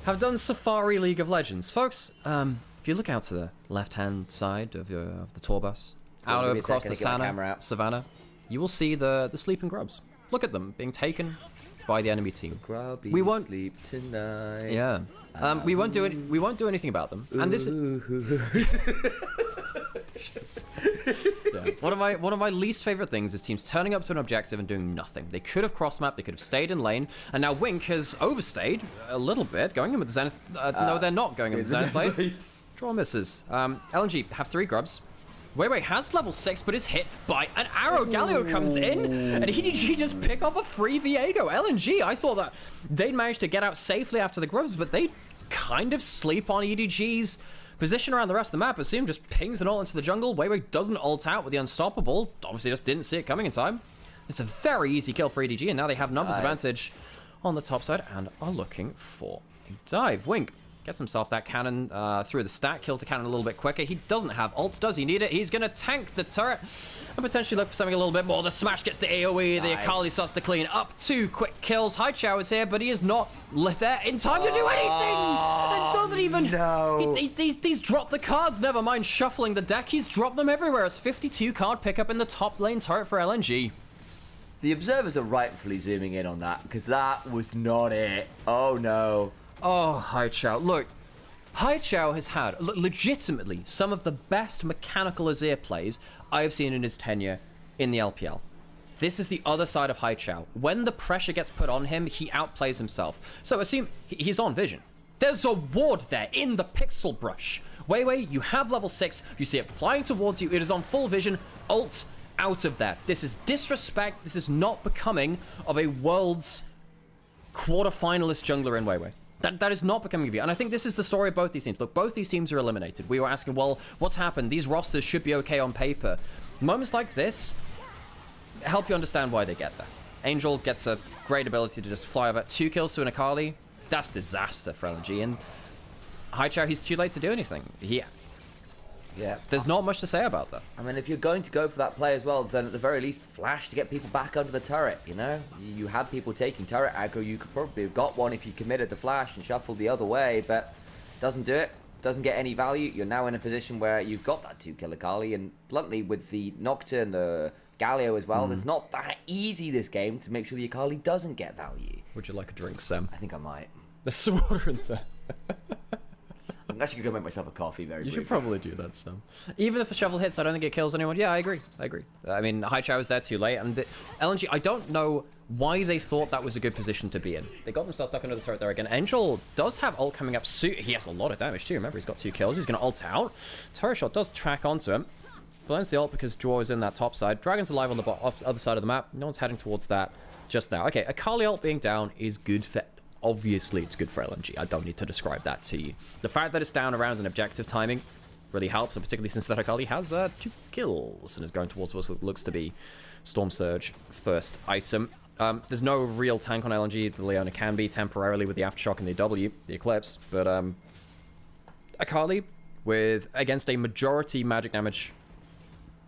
have done Safari League of Legends, folks. If you look out to the left-hand side of the tour bus, out over across the savannah, you will see the sleeping grubs. Look at them being taken by the enemy team. We won't sleep tonight. Yeah. We won't do it. We won't do anything about them. And this is yeah. One of my least favorite things is teams turning up to an objective and doing nothing. They could have cross mapped, they could have stayed in lane, and now Wink has overstayed a little bit, going in with the Zenith. No, they're not going in with the Zenith play. Draw misses. LNG have 3 grubs. Weiwei has level 6, but is hit by an arrow. Galio comes in, and EDG just pick off a free Viego. LNG, I thought that they'd managed to get out safely after the grubs, but they kind of sleep on EDG's position around the rest of the map. Assume just pings an ult into the jungle. Weiwei doesn't ult out with the Unstoppable. Obviously just didn't see it coming in time. It's a very easy kill for EDG, and now they have numbers advantage on the top side and are looking for a dive. Wink gets himself that cannon through the stack, kills the cannon a little bit quicker. He doesn't have ult. Does he need it? He's going to tank the turret and potentially look for something a little bit more. The smash gets the AoE. The Akali starts to clean up. 2 quick kills. Haichao is here, but he is not there in time to do anything. It doesn't even... No. He's dropped the cards. Never mind shuffling the deck. He's dropped them everywhere. It's 52 card pickup in the top lane turret for LNG. The observers are rightfully zooming in on that, because that was not it. Oh, no. Oh, Haichao. Look, Haichao has had, legitimately, some of the best mechanical Azir plays I have seen in his tenure in the LPL. This is the other side of Haichao. When the pressure gets put on him, he outplays himself. So assume he's on vision. There's a ward there in the pixel brush. Weiwei, you have level 6. You see it flying towards you. It is on full vision. Ult. out of there. This is disrespect. This is not becoming of a world's quarter-finalist jungler in Weiwei. That is not becoming of you. And I think this is the story of both these teams. Look, both these teams are eliminated. We were asking, well, what's happened? These rosters should be okay on paper. Moments like this help you understand why they get there. Angel gets a great ability to just fly over. 2 kills to an Akali. That's disaster for LNG. And Haichao, he's too late to do anything. Yeah. There's not much to say about that. I mean, if you're going to go for that play as well, then at the very least, flash to get people back under the turret, you know? You had people taking turret aggro. You could probably have got one if you committed the flash and shuffled the other way, but doesn't do it. Doesn't get any value. You're now in a position where you've got that 2-kill Akali, and bluntly, with the Nocturne, the Galio as well, it's not that easy this game to make sure the Akali doesn't get value. Would you like a drink, Sam? I think I might. There's some water in there. I'm actually going to go make myself a coffee very You briefly. should probably do that, Sam. Even if the shovel hits, I don't think it kills anyone. Yeah, I agree. I mean, Haichao was there too late, and LNG, I don't know why they thought that was a good position to be in. They got themselves stuck under the turret there again. Angel does have ult coming up soon. He has a lot of damage too. Remember, he's got 2 kills. He's going to ult out. Turret shot does track onto him. Blends the ult because Draw is in that top side. Dragon's alive on the other side of the map. No one's heading towards that just now. Okay, Akali ult being down is good for... Obviously, it's good for LNG. I don't need to describe that to you. The fact that it's down around an objective timing really helps, and particularly since that Akali has 2 kills and is going towards what looks to be Storm Surge first item. There's no real tank on LNG. The Leona can be temporarily with the Aftershock and the W, the Eclipse, but Akali with against a majority magic damage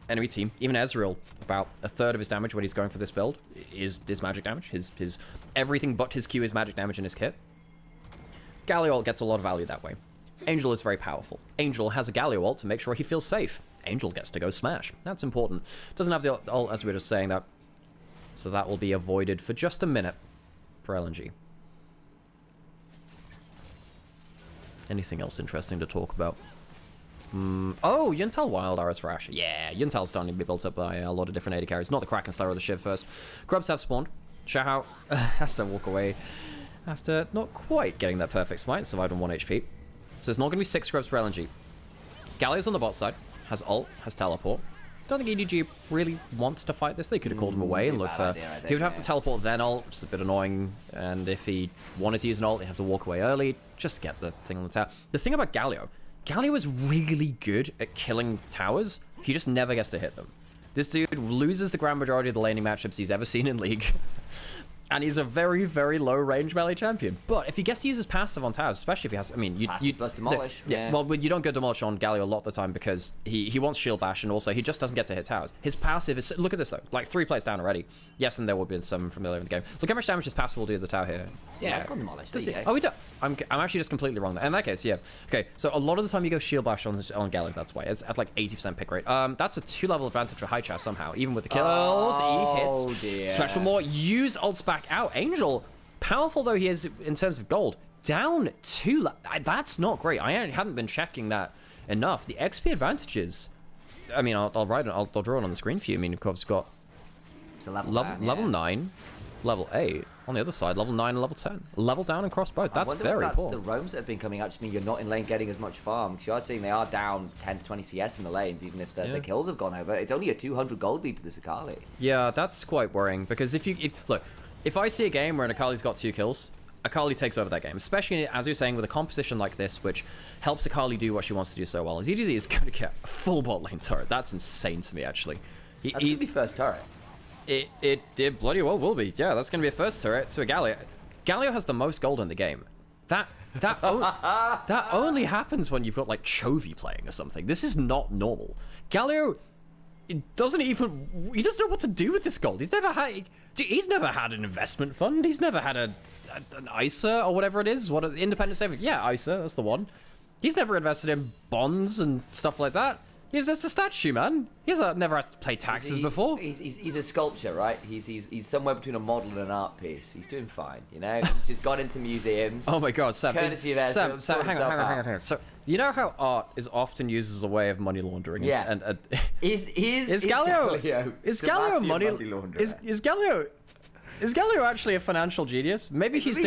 enemy team, even Ezreal, about 1/3 of his damage when he's going for this build is magic damage. His everything but his Q is magic damage in his kit. Galio ult gets a lot of value that way. Angel is very powerful. Angel has a Galio ult to make sure he feels safe. Angel gets to go smash. That's important. Doesn't have the ult as we were just saying that. So that will be avoided for just a minute for LNG. Anything else interesting to talk about? Oh, Yuntal Wild Arrows for Asher. Yeah, Yuntal's starting to be built up by a lot of different AD carries. Not the Kraken Slayer or the Shiv first. Grubs have spawned. Xiahao has to walk away after not quite getting that perfect smite. Survived on 1 HP. So it's not going to be 6 Grubs for LNG. Galio's on the bot side. Has ult, has teleport. Don't think EDG really wants to fight this. They could have called him away and looked for... He would have to teleport then ult, which is a bit annoying. And if he wanted to use an ult, he'd have to walk away early. Just get the thing on the tower. The thing about Galio is really good at killing towers. He just never gets to hit them. This dude loses the grand majority of the laning matchups he's ever seen in League. And he's a very, very low range melee champion. But if he gets to use his passive on towers, especially if he has, I mean, you plus demolish. Yeah, well, you don't go demolish on Galio a lot of the time because he wants shield bash, and also he just doesn't get to hit towers. His passive is, look at this though, like 3 plays down already. Yes, and there will be some familiar in the game. Look how much damage his passive will do to the tower here. Yeah, it's got demolish. Oh, we do. I'm actually just completely wrong there. In that case, yeah. Okay, so a lot of the time you go shield bash on Galio. That's why it's at like 80% pick rate. That's a 2-level advantage for Haichao somehow, even with the kills. Oh, he hits. dear. Special more. Used ults back out. Angel, powerful though he is in terms of gold, down 2. That's not great. I hadn't been checking that enough. The XP advantages. I mean, I'll write it. I'll draw it on the screen for you. I mean, of course, we've got it's a level 9, level 8 on the other side, level 9 and level 10. Level down and cross both. That's very poor. The roams that have been coming out just mean you're not in lane getting as much farm. Because you are seeing they are down 10 to 20 CS in the lanes, even if the kills have gone over. It's only a 200 gold lead to this Akali. Yeah, that's quite worrying. Because if I see a game where an Akali's got 2 kills, Akali takes over that game. Especially, as you're saying, with a composition like this, which helps Akali do what she wants to do so well. As EDG is going to get a full bot lane turret. That's insane to me, actually. That's going to be first turret. It bloody well will be. Yeah, that's going to be a first turret to a Galio. Galio has the most gold in the game. That only happens when you've got like Chovy playing or something. This is not normal. Galio doesn't know what to do with this gold. He's never had an investment fund. He's never had an ISA or whatever it is. What an independent saving? Yeah, ISA, that's the one. He's never invested in bonds and stuff like that. He's just a statue, man. He's never had to pay taxes before. He's a sculpture, right? He's somewhere between a model and an art piece. He's doing fine, you know? He's just got into museums. Oh my god, Sam. Courtesy of Ezra, Sam, hang on. So, you know how art is often used as a way of money laundering? Yeah. Is Galio money laundering? Is Galio... Is Galio actually a financial genius? Maybe he's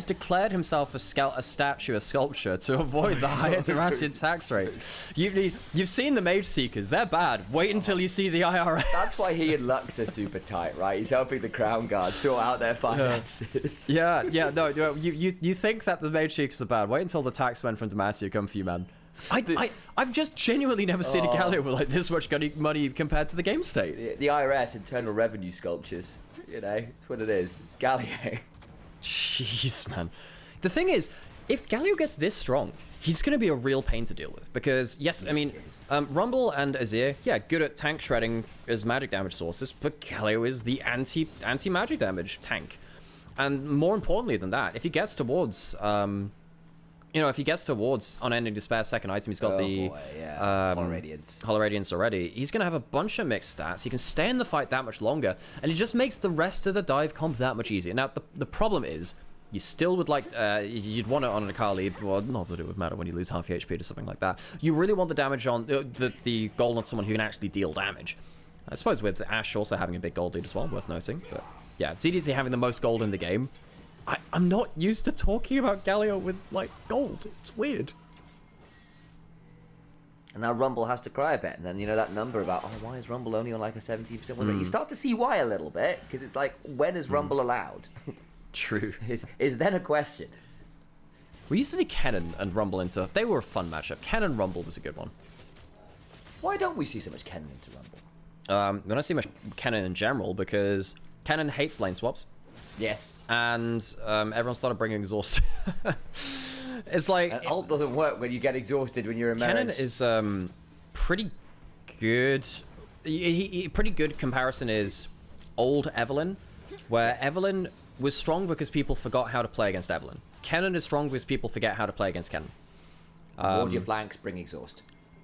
declared himself a statue, a sculpture, to avoid the higher Demacian tax rates. You've seen the Mage Seekers. They're bad. Wait until you see the IRS. That's why he and Lux are super tight, right? He's helping the Crown Guard sort out their finances. Yeah, no, you think that the Mage Seekers are bad. Wait until the taxmen from Demacia come for you, man. I've just genuinely never seen a Galio with like this much money compared to the game state. The IRS, Internal Revenue Sculptures. You know, it's what it is. It's Galio. Jeez, man. The thing is, if Galio gets this strong, he's going to be a real pain to deal with. Because, yes, I mean, Rumble and Azir, yeah, good at tank shredding as magic damage sources, but Galio is the anti-magic damage tank. And more importantly than that, if he gets towards... if he gets towards Unending Despair second item, he's got Hollow Radiance. Hollow Radiance already. He's going to have a bunch of mixed stats. He can stay in the fight that much longer, and it just makes the rest of the dive comp that much easier. Now, the problem is, you still would like, you'd want it on an Akali, well, not that it would matter when you lose half your HP to something like that. You really want the damage on, the gold on someone who can actually deal damage. I suppose with Ashe also having a big gold lead as well, worth noting. But yeah, ZDZ having the most gold in the game. I'm not used to talking about Galio with, like, gold. It's weird. And now Rumble has to cry a bit. And then, you know, that number about, oh, why is Rumble only on, like, a 70% win rate? You start to see why a little bit, because it's like, when is Rumble allowed? True. Is then a question. We used to see Kennen and Rumble into... They were a fun matchup. Kennen Rumble was a good one. Why don't we see so much Kennen into Rumble? We don't see much Kennen in general, because Kennen hates lane swaps. Yes. And everyone started bringing exhaust. It's like... And ult doesn't work when you get exhausted when you're a Kennen is pretty good. Pretty good comparison is old Evelyn, where Evelyn was strong because people forgot how to play against Evelyn. Kennen is strong because people forget how to play against Kennen. Ward your flanks, bring exhaust.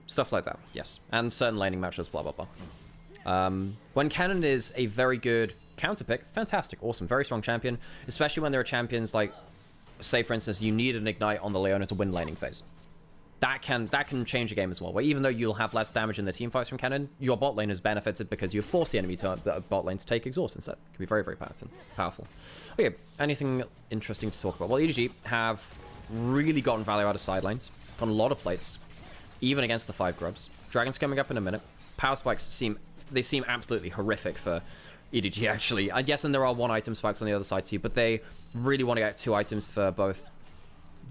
Stuff like that, yes. And certain laning matchups, blah, blah, blah. When Kennen is a very good... counter pick, fantastic, awesome, very strong champion, especially when there are champions like, say for instance, you need an ignite on the Leona to win laning phase. That can change a game as well, where even though you'll have less damage in the team fights from Kennen, your bot lane has benefited because you force the enemy bot lane to take exhaust instead. It can be very, very powerful. Okay, anything interesting to talk about? Well, EDG have really gotten value out of side lanes, gotten a lot of plates, even against the 5 grubs. Dragon's coming up in a minute. Power spikes seem absolutely horrific for EDG, actually. Yes, and there are 1 item spikes on the other side too, but they really want to get 2 items for both.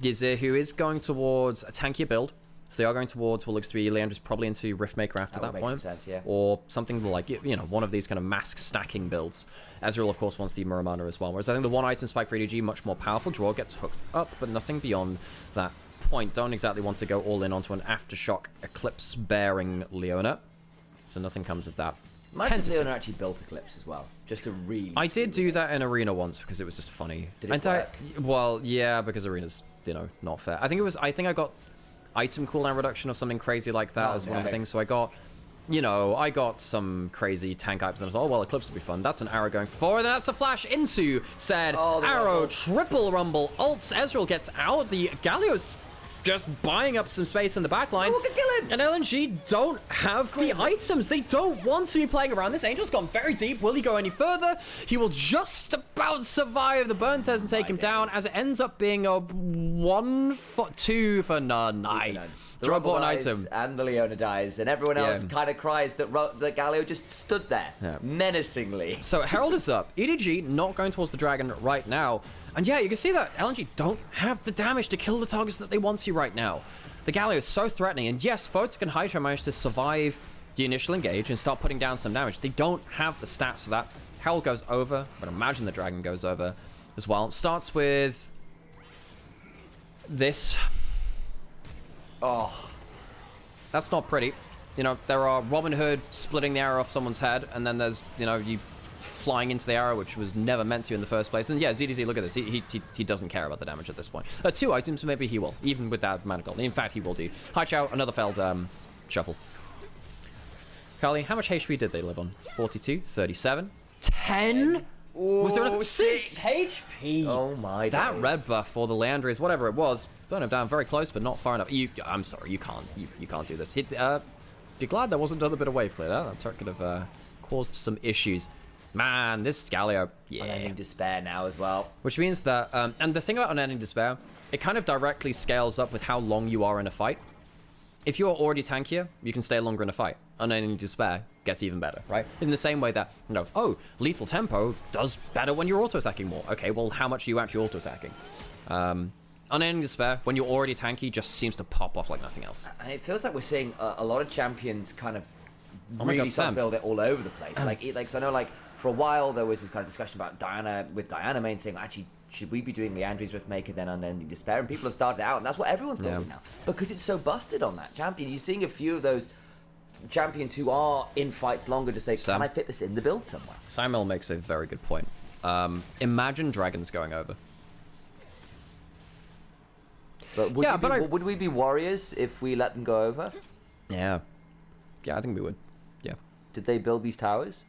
Gizir, who is going towards a tankier build, so they are going towards what looks to be Leandra's probably into Riftmaker after that point. Some sense, yeah. Or something like, you know, one of these kind of mask stacking builds. Ezreal, of course, wants the Muramana as well, whereas I think the 1 item spike for EDG, much more powerful. Draw gets hooked up, but nothing beyond that point. Don't exactly want to go all in onto an Aftershock Eclipse bearing Leona, so nothing comes of that. Imagine Leona actually built Eclipse as well, just to really... I did do that in Arena once because it was just funny. Did it work? Well, yeah, because Arena's, you know, not fair. I think I got item cooldown reduction or something crazy like that as one of the things. So I got, you know, I got some crazy tank items and I was like, oh, well, Eclipse will be fun. That's an arrow going forward, and that's a flash into said arrow. Triple rumble ults. Ezreal gets out. The Galio's just buying up some space in the backline. Oh, kill him! And LNG don't have the items. They don't want to be playing around this. Angel's gone very deep. Will he go any further? He will just about survive the burn test and take him down, as it ends up being a 2 for none. The Rumble dies, and the Leona dies, and everyone else kind of cries that Galio just stood there, menacingly. So Herald is up. EDG not going towards the dragon right now. And yeah, you can see that LNG don't have the damage to kill the targets that they want to right now. The Galio is so threatening, and yes, Photic and Hydra managed to survive the initial engage and start putting down some damage. They don't have the stats for that. Herald goes over, but imagine the dragon goes over as well. It starts with this. Oh, that's not pretty. You know, there are Robin Hood splitting the arrow off someone's head, and then there's, you know, you flying into the arrow, which was never meant to in the first place. And yeah, ZDZ, look at this. He doesn't care about the damage at this point. 2 items, maybe he will, even with that amount of gold. In fact, he will do. Hai Chao, another failed shuffle. Carly, how much HP did they live on? 42, 37, 10? Ooh, was there another 6 HP? Oh my god. That red buff for the Leandris, whatever it was, burn him down very close, but not far enough. I'm sorry, you can't do this. Be glad there wasn't another bit of wave clear there. That could have caused some issues. Man, this Galio, yeah. Unending Despair now as well. Which means that, and the thing about Unending Despair, it kind of directly scales up with how long you are in a fight. If you're already tankier, you can stay longer in a fight. Unending Despair gets even better, right? In the same way that, you know, oh, Lethal Tempo does better when you're auto-attacking more. Okay, well, how much are you actually auto-attacking? Unending Despair, when you're already tanky, just seems to pop off like nothing else. And it feels like we're seeing a lot of champions kind of really start to build it all over the place. So I know, like, for a while there was this kind of discussion about Diana main saying, actually, should we be doing Leandri's Riftmaker then Unending Despair? And people have started out, and that's what everyone's building now. Because it's so busted on that champion. You're seeing a few of those champions who are in fights longer to say, can I fit this in the build somewhere? Samuel makes a very good point. Imagine dragons going over. But would we be warriors if we let them go over? Yeah. Yeah, I think we would. Yeah. Did they build these towers?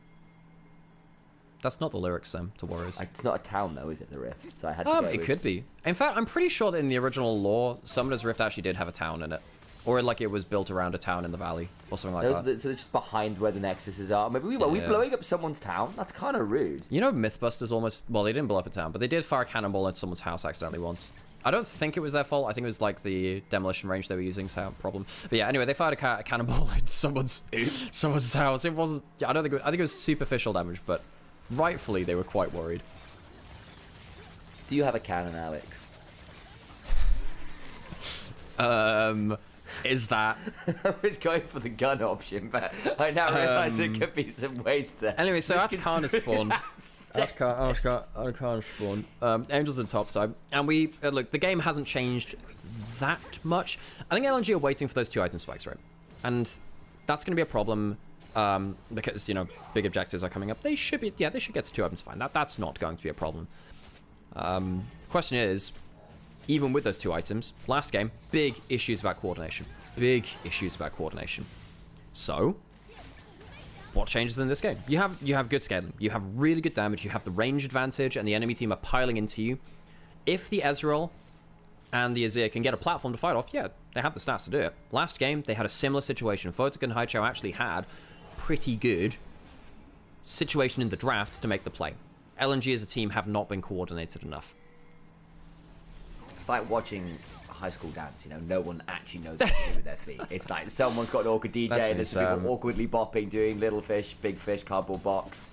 That's not the lyrics, Sam, to Warriors. It's not a town, though, is it, the Rift? So I had to it could be. In fact, I'm pretty sure that in the original lore, Summoner's Rift actually did have a town in it. Or, like, it was built around a town in the valley, or something like that. So they're just behind where the Nexuses are. Maybe are we blowing up someone's town? That's kind of rude. You know, Mythbusters almost... Well, they didn't blow up a town, but they did fire a cannonball at someone's house accidentally once. I don't think it was their fault. I think it was, like, the demolition range they were using, so problem. But yeah, anyway, they fired a cannonball at someone's house. It wasn't... Yeah, I think it was superficial damage, but... Rightfully, they were quite worried. Do you have a cannon, Alex? Is that... I was going for the gun option, but I now realise there could be some ways to... Anyway, so Atacana spawned. Atacana spawned. Angels on top side. And we... look, the game hasn't changed that much. I think LNG are waiting for those 2 item spikes, right? And that's going to be a problem... because, you know, big objectives are coming up. They should be, they should get to 2 items fine. That's not going to be a problem. Question is, even with those 2 items, last game, big issues about coordination. Big issues about coordination. So, what changes in this game? You have good scaling. You have really good damage. You have the range advantage, and the enemy team are piling into you. If the Ezreal and the Azir can get a platform to fight off, yeah, they have the stats to do it. Last game, they had a similar situation. Photic and Haichao actually had pretty good situation in the draft to make the play. LNG as a team have not been coordinated enough. It's like watching a high school dance, you know, no one actually knows what to do with their feet. It's like someone's got an awkward DJ and there's some people awkwardly bopping, doing little fish, big fish, cardboard box.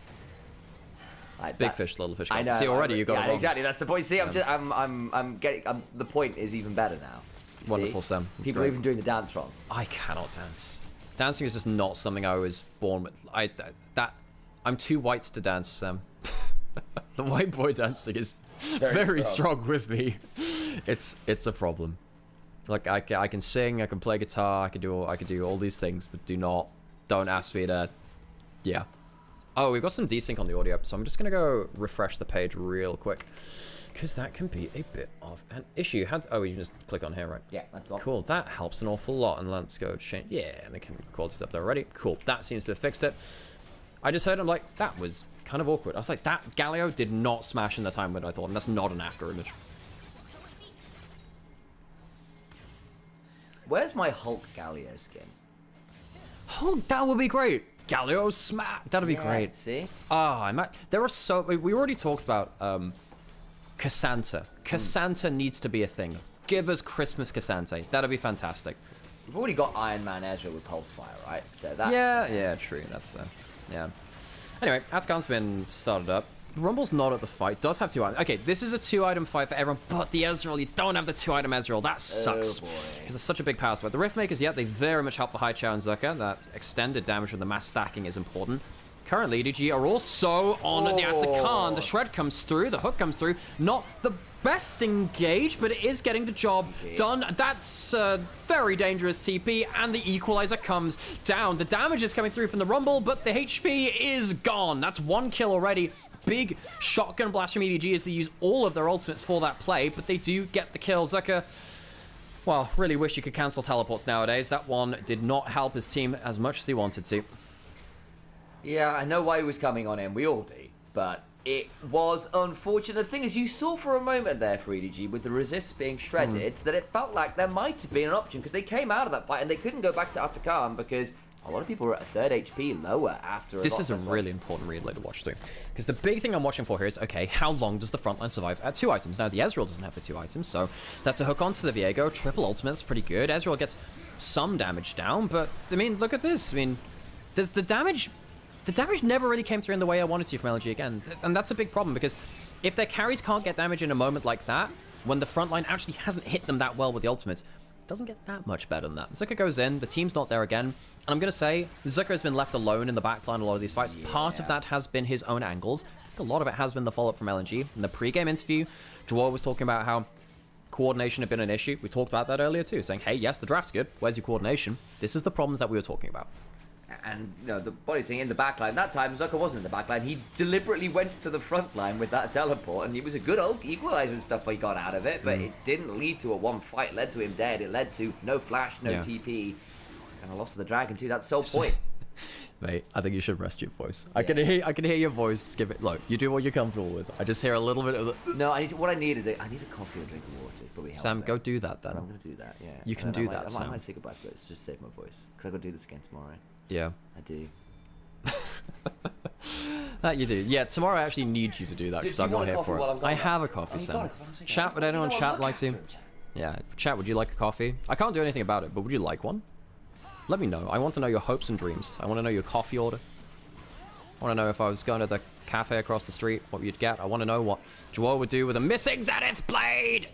Like big fish, little fish. I know. See, already you got it wrong. Exactly. That's the point. See, I'm getting. The point is even better now. Wonderful, Sam. People are even doing the dance wrong. I cannot dance. Dancing is just not something I was born with. I'm too white to dance, Sam. The white boy dancing is very strong with me. It's a problem. Like I can sing, I can play guitar, I can do all these things, but don't ask me to. Yeah. Oh, we've got some desync on the audio, so I'm just gonna go refresh the page real quick, because that can be a bit of an issue. Oh, you can just click on here, right? Yeah, that's all. Cool, that helps an awful lot. And let's go change. Yeah, and the quality's up there already. Cool, that seems to have fixed it. I just heard, I'm like, that was kind of awkward. I was like, that Galio did not smash in the time window, I thought, and that's not an after image. Where's my Hulk Galio skin? Oh, that would be great. Galio smack. That'd be great. See? There are so... We already talked about Cassandra. Cassandra needs to be a thing. Give us Christmas Cassandra. That'd be fantastic. We've already got Iron Man Ezra with Pulsefire, right? So that's... Yeah, true. That's the... Yeah. Anyway, Atacana's been started up. Rumble's not at the fight. Does have 2 items. Okay, this is a 2-item fight for everyone, but the Ezreal, you don't have the 2-item Ezreal. That sucks. Because it's such a big power split. The Riftmakers, they very much help the Haichao and Zika. That extended damage from the mass stacking is important. Currently, EDG are also on the Atacana. The Shred comes through. The hook comes through. Not the best engage, but it is getting the job done. That's a very dangerous TP, and the Equalizer comes down. The damage is coming through from the Rumble, but the HP is gone. That's 1 kill already. Big shotgun blast from EDG as they use all of their ultimates for that play, but they do get the kill. Zika, well, really wish you could cancel teleports nowadays. That one did not help his team as much as he wanted to. Yeah, I know why he was coming on in. We all do. But it was unfortunate. The thing is, you saw for a moment there for EDG with the resists being shredded that it felt like there might have been an option, because they came out of that fight and they couldn't go back to Atacama because A lot of people are at a third HP lower after. This is a really important relay to watch through, because the big thing I'm watching for here is, okay, how long does the frontline survive at 2 items? Now the Ezreal doesn't have the 2 items, so that's a hook onto the Viego. Triple ultimate, that's pretty good. Ezreal gets some damage down, but I mean, look at this. I mean, there's the damage. The damage never really came through in the way I wanted to from LNG again, and that's a big problem, because if their carries can't get damage in a moment like that, when the frontline actually hasn't hit them that well with the ultimates, it doesn't get that much better than that. Zika goes in, the team's not there again. And I'm going to say, Zika has been left alone in the backline a lot of these fights. Yeah. Part of that has been his own angles. A lot of it has been the follow-up from LNG. In the pre-game interview, Joel was talking about how coordination had been an issue. We talked about that earlier too, saying, hey, yes, the draft's good. Where's your coordination? This is the problems that we were talking about. And, you know, the body thing in the backline, that time Zucker wasn't in the backline. He deliberately went to the front line with that teleport, and it was a good equalizer and stuff he got out of it, but it didn't lead to a one fight. It led to him dead. It led to no flash, no TP. And I lost to the dragon too. That's the sole point. Mate, I think you should rest your voice. I can hear your voice. Just give it. Look, you do what you're comfortable with. I just hear a little bit of the. No, what I need is I need a coffee and drink of water. Probably Sam, go do that then. I'm gonna do that. Yeah. You can do that, Sam. I might say goodbye first. Just save my voice because I gotta do this again tomorrow. Yeah. I do. That you do. Yeah, tomorrow I actually need you to do that because I'm not here for it. I have a coffee, Sam. Chat, would anyone chat like to? Yeah, chat, would you like a coffee? I can't do anything about it, but would you like one? Let me know. I want to know your hopes and dreams. I want to know your coffee order. I want to know if I was going to the cafe across the street, what you'd get. I want to know what Joel would do with a missing Zenith blade.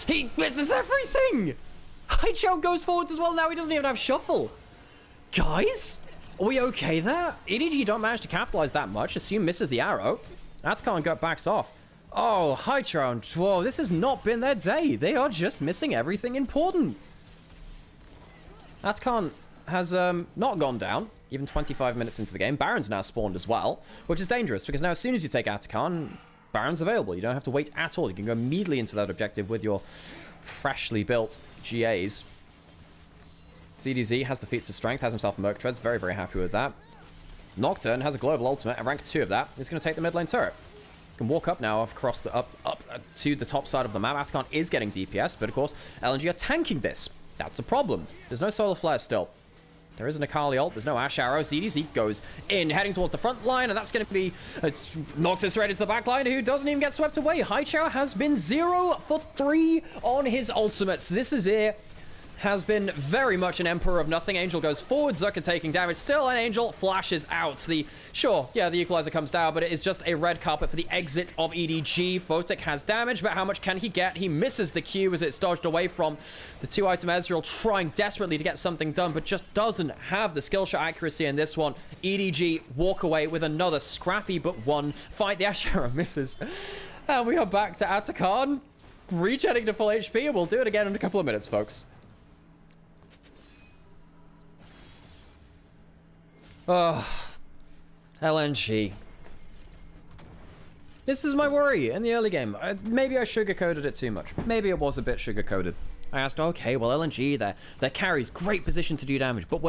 He misses everything. Haichou goes forwards as well. Now he doesn't even have shuffle. Guys, are we okay there? EDG don't manage to capitalize that much. Assume misses the arrow. Atacon backs off. Oh, Haichou and Whoa, this has not been their day. They are just missing everything important. Atacon has not gone down, even 25 minutes into the game. Baron's now spawned as well, which is dangerous, because now as soon as you take Atacon, Baron's available. You don't have to wait at all. You can go immediately into that objective with your freshly built GAs. CDZ has the feats of strength, has himself Merc Treads, very, very happy with that. Nocturne has a global ultimate, at rank 2 of that. He's going to take the mid lane turret. Can walk up now across the up to the top side of the map. Atacon is getting DPS, but of course, LNG are tanking this. That's a problem. There's no solar flare still. There is an Akali ult. There's no Ash Arrow. ZDZ goes in, heading towards the front line, and that's going to be Noctis straight into the back line, who doesn't even get swept away. Haichou has been 0 for 3 on his ultimates. This is it. Has been very much an Emperor of Nothing. Angel goes forward, Zucker taking damage still, and Angel flashes out. The equalizer comes down, but it is just a red carpet for the exit of EDG. Photic has damage, but how much can he get? He misses the Q as it's dodged away from the 2-item Ezreal, trying desperately to get something done, but just doesn't have the skill shot accuracy in this one. EDG walk away with another scrappy but one fight. The Ash Arrow misses. And we are back to Atacon, regenerating to full HP, and we'll do it again in a couple of minutes, folks. Oh, LNG. This is my worry in the early game. Maybe I sugarcoated it too much. Maybe it was a bit sugarcoated. I asked, okay, well, LNG, their carries, great position to do damage, but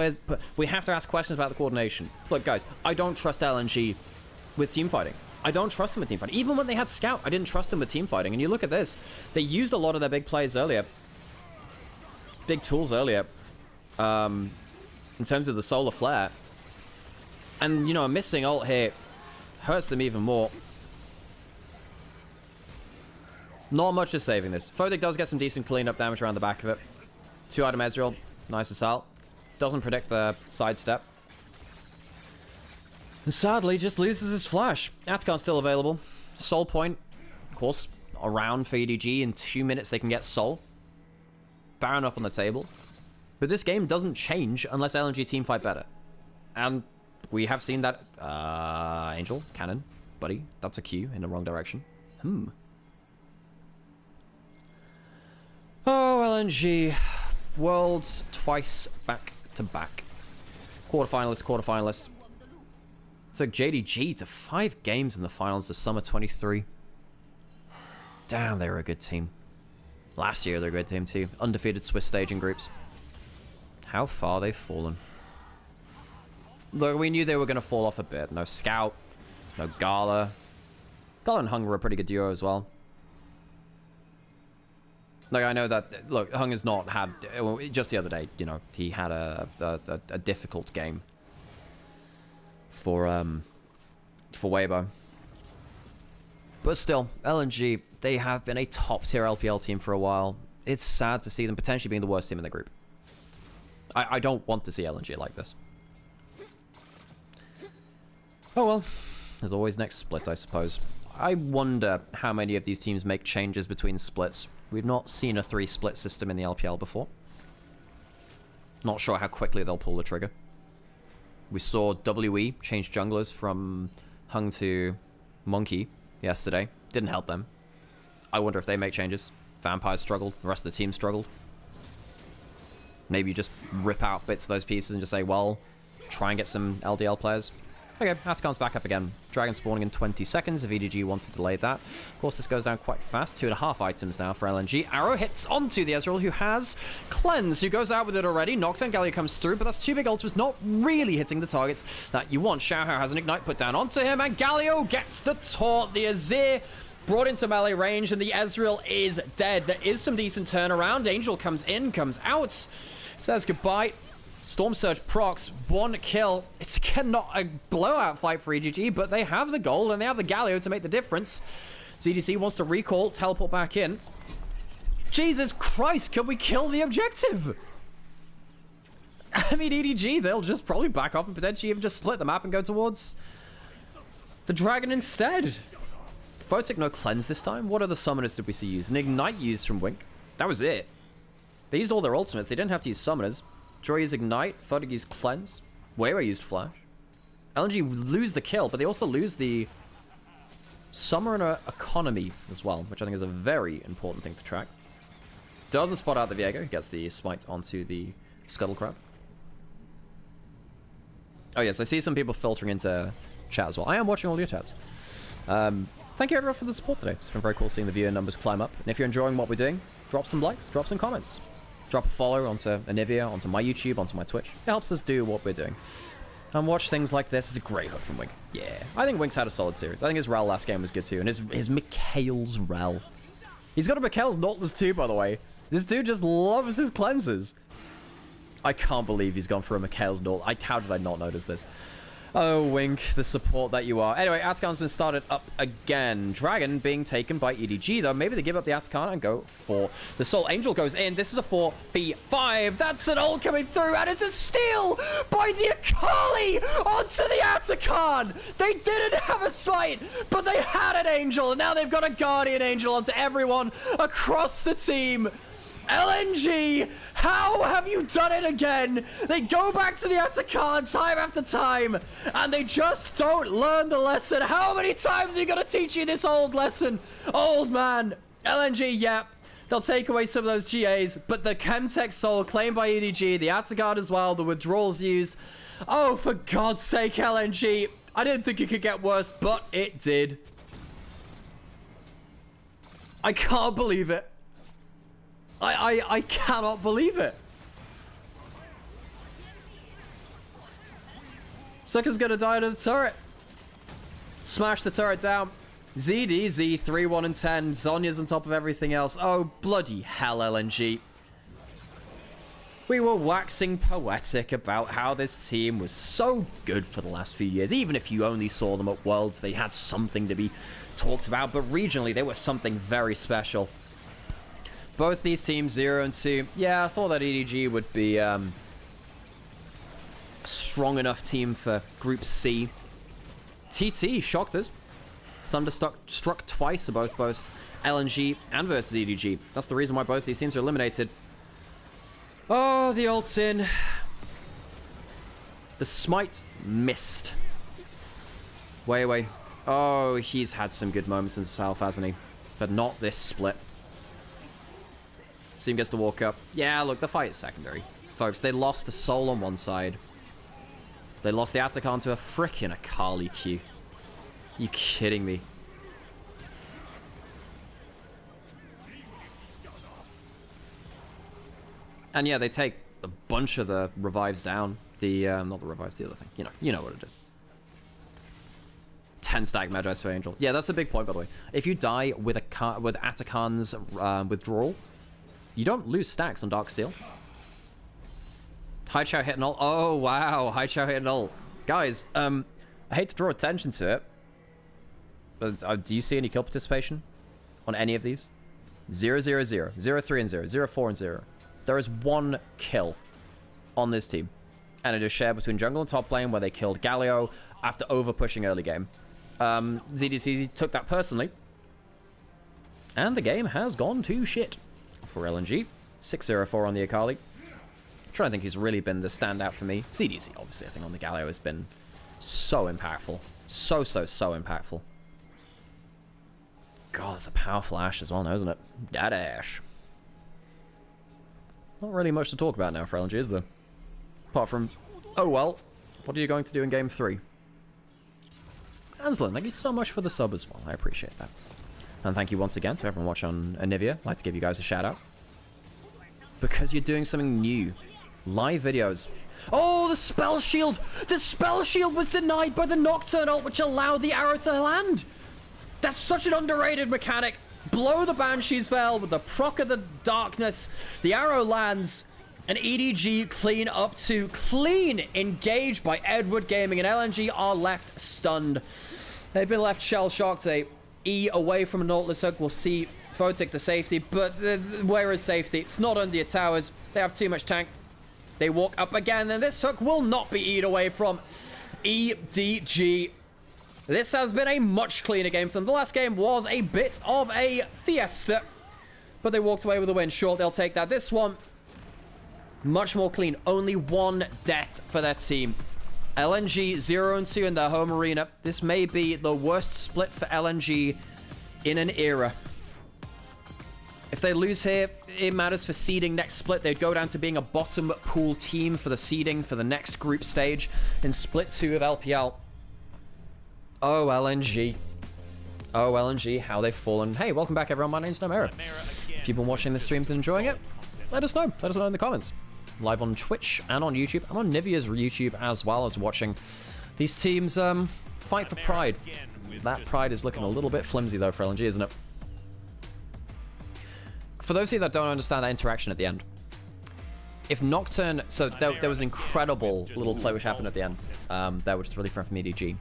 we have to ask questions about the coordination. Look, guys, I don't trust LNG with teamfighting. I don't trust them with teamfighting. Even when they had Scout, I didn't trust them with teamfighting. And you look at this, they used a lot of their big plays earlier, big tools earlier, in terms of the solar flare. And, you know, a missing ult here hurts them even more. Not much is saving this. Photic does get some decent cleanup damage around the back of it. 2-item Ezreal, nice assault. Doesn't predict the sidestep. And sadly, just loses his flash. Atacon's still available. Soul point, of course, around for EDG. In 2 minutes, they can get Soul. Baron up on the table. But this game doesn't change unless LNG teamfight better. And we have seen that. Angel, cannon, buddy. That's a Q in the wrong direction. Oh, LNG. Worlds twice back to back. Quarterfinalists. Took JDG to 5 games in the finals this summer 23. Damn, they were a good team. Last year, they're a good team too. Undefeated Swiss staging groups. How far they've fallen. Look, we knew they were going to fall off a bit. No Scout, no Gala. Gala and Hung were a pretty good duo as well. Like, I know that, look, Hung has not had, well, just the other day, you know, he had a difficult game for Weibo. But still, LNG, they have been a top-tier LPL team for a while. It's sad to see them potentially being the worst team in the group. I don't want to see LNG like this. Oh well, there's always next split, I suppose. I wonder how many of these teams make changes between splits. We've not seen a 3-split system in the LPL before. Not sure how quickly they'll pull the trigger. We saw WE change junglers from Hung to Monkey yesterday. Didn't help them. I wonder if they make changes. Vampires struggled. The rest of the team struggled. Maybe you just rip out bits of those pieces and just say, well, try and get some LDL players. Okay, Atakan's back up again. Dragon spawning in 20 seconds if EDG wants to delay that. Of course, this goes down quite fast. 2.5 items now for LNG. Arrow hits onto the Ezreal, who has Cleanse, who goes out with it already. Nocturne Galio comes through, but that's 2 big ultimates, not really hitting the targets that you want. Xiaohao has an Ignite put down onto him, and Galio gets the taunt. The Azir brought into melee range, and the Ezreal is dead. There is some decent turnaround. Angel comes in, comes out, says goodbye. Storm Surge procs, 1 kill. It's again not a blowout fight for EDG, but they have the gold and they have the Galio to make the difference. ZDC wants to recall, teleport back in. Jesus Christ, can we kill the objective? I mean, EDG, they'll just probably back off and potentially even just split the map and go towards the dragon instead. Photic no cleanse this time. What other summoners did we see used? An Ignite used from Wink. That was it. They used all their ultimates. They didn't have to use summoners. Joy used Ignite, Photic used Cleanse, Weiwei used Flash. LNG lose the kill, but they also lose the Summoner Economy as well, which I think is a very important thing to track. Doesn't spot out the Viego, who gets the smite onto the Scuttle Crab. Oh yes, I see some people filtering into chat as well. I am watching all your chats. Thank you everyone for the support today. It's been very cool seeing the viewer numbers climb up. And if you're enjoying what we're doing, drop some likes, drop some comments. Drop a follow onto Anivia, onto my YouTube, onto my Twitch. It helps us do what we're doing. And watch things like this. It's a great hook from Wink. Yeah. I think Wink's had a solid series. I think his Rel last game was good too. And his Mikhail's Rel. He's got a Mikhail's Nautilus too, by the way. This dude just loves his cleanses. I can't believe he's gone for a Mikhail's Nautilus. How did I not notice this? Oh, Wink, the support that you are. Anyway, Atakan's been started up again. Dragon being taken by EDG, though. Maybe they give up the Atakan and go for the Soul. Angel goes in. This is a 4v5. That's an ult coming through, and it's a steal by the Akali onto the Atakan. They didn't have a smite, but they had an Angel, and now they've got a Guardian Angel onto everyone across the team. LNG, how have you done it again? They go back to the Atakan time after time, and they just don't learn the lesson. How many times are you going to teach you this old lesson? Old man. LNG, yeah, they'll take away some of those GAs, but the Chemtech Soul claimed by EDG, the Atakan as well, the withdrawals used. Oh, for God's sake, LNG. I didn't think it could get worse, but it did. I can't believe it. I cannot believe it. Sucker's gonna die to the turret. Smash the turret down. ZDZ 3, 1, and 10. Zonya's on top of everything else. Oh, bloody hell, LNG. We were waxing poetic about how this team was so good for the last few years. Even if you only saw them at Worlds, they had something to be talked about. But regionally, they were something very special. Both these teams, 0 and 2. Yeah, I thought that EDG would be a strong enough team for Group C. TT shocked us. Thunderstruck twice for both LNG and versus EDG. That's the reason why both these teams are eliminated. Oh, the ult's in. The smite missed. Weiwei. Oh, he's had some good moments himself, hasn't he? But not this split. Zoom gets to walk up. Yeah, look, the fight is secondary. Folks, they lost the Soul on one side. They lost the Atakan to a frickin' Akali Q. You kidding me? And yeah, they take a bunch of the revives down. The, not the revives, the other thing. You know what it is. 10 stack Magi's for Angel. Yeah, that's a big point, by the way. If you die with Atakan's withdrawal, You don't lose stacks on Dark Steel. Hai Chao hit an ult. Oh, wow. Hai Chao hit an ult. Guys, I hate to draw attention to it, but do you see any kill participation on any of these? 0, 0, 0, 0, 3 and 0, 0, 4 and 0. There is 1 kill on this team. And it is shared between jungle and top lane where they killed Galio after over-pushing early game. ZDC took that personally. And the game has gone to shit for LNG. 6-0-4 on the Akali. I'm trying to think who's really been the standout for me. ZDC, obviously, I think on the Galio has been so impactful. So impactful. God, it's a powerful Ashe as well now, isn't it? That Ashe. Not really much to talk about now for LNG, is there? Apart from, oh well, what are you going to do in Game 3? Anslin, thank you so much for the sub as well. I appreciate that. And thank you once again to everyone watching on Anivia. I'd like to give you guys a shout out. Because you're doing something new. Live videos. Oh, the spell shield! The spell shield was denied by the Nocturne ult, which allowed the arrow to land! That's such an underrated mechanic. Blow the Banshee's Veil with the proc of the darkness. The arrow lands. An EDG clean up to clean engaged by Edward Gaming, and LNG are left stunned. They've been left shell-shocked. A E away from a Nautilus hook will see Photic to safety, but where is safety? It's not under your towers. They have too much tank. They walk up again, and this hook will not be E'd away from EDG. This has been a much cleaner game for them. The last game was a bit of a fiesta, but they walked away with a win. Sure, they'll take that. This one, much more clean. Only 1 death for their team. LNG 0-2 in their home arena. This may be the worst split for LNG in an era. If they lose here, it matters for seeding next split. They'd go down to being a bottom pool team for the seeding for the next group stage in split 2 of LPL. Oh, LNG. Oh, LNG, how they've fallen. Hey, welcome back, everyone. My name's Nymaera. If you've been watching this stream and enjoying it, let us know. Let us know in the comments. Live on Twitch and on YouTube. I'm on Nivea's YouTube as well as watching these teams fight for pride. That pride is looking a little bit flimsy, though, for LNG, isn't it? For those of you that don't understand that interaction at the end, if Nocturne... So there was an incredible little play which happened at the end there, which is really fun from EDG.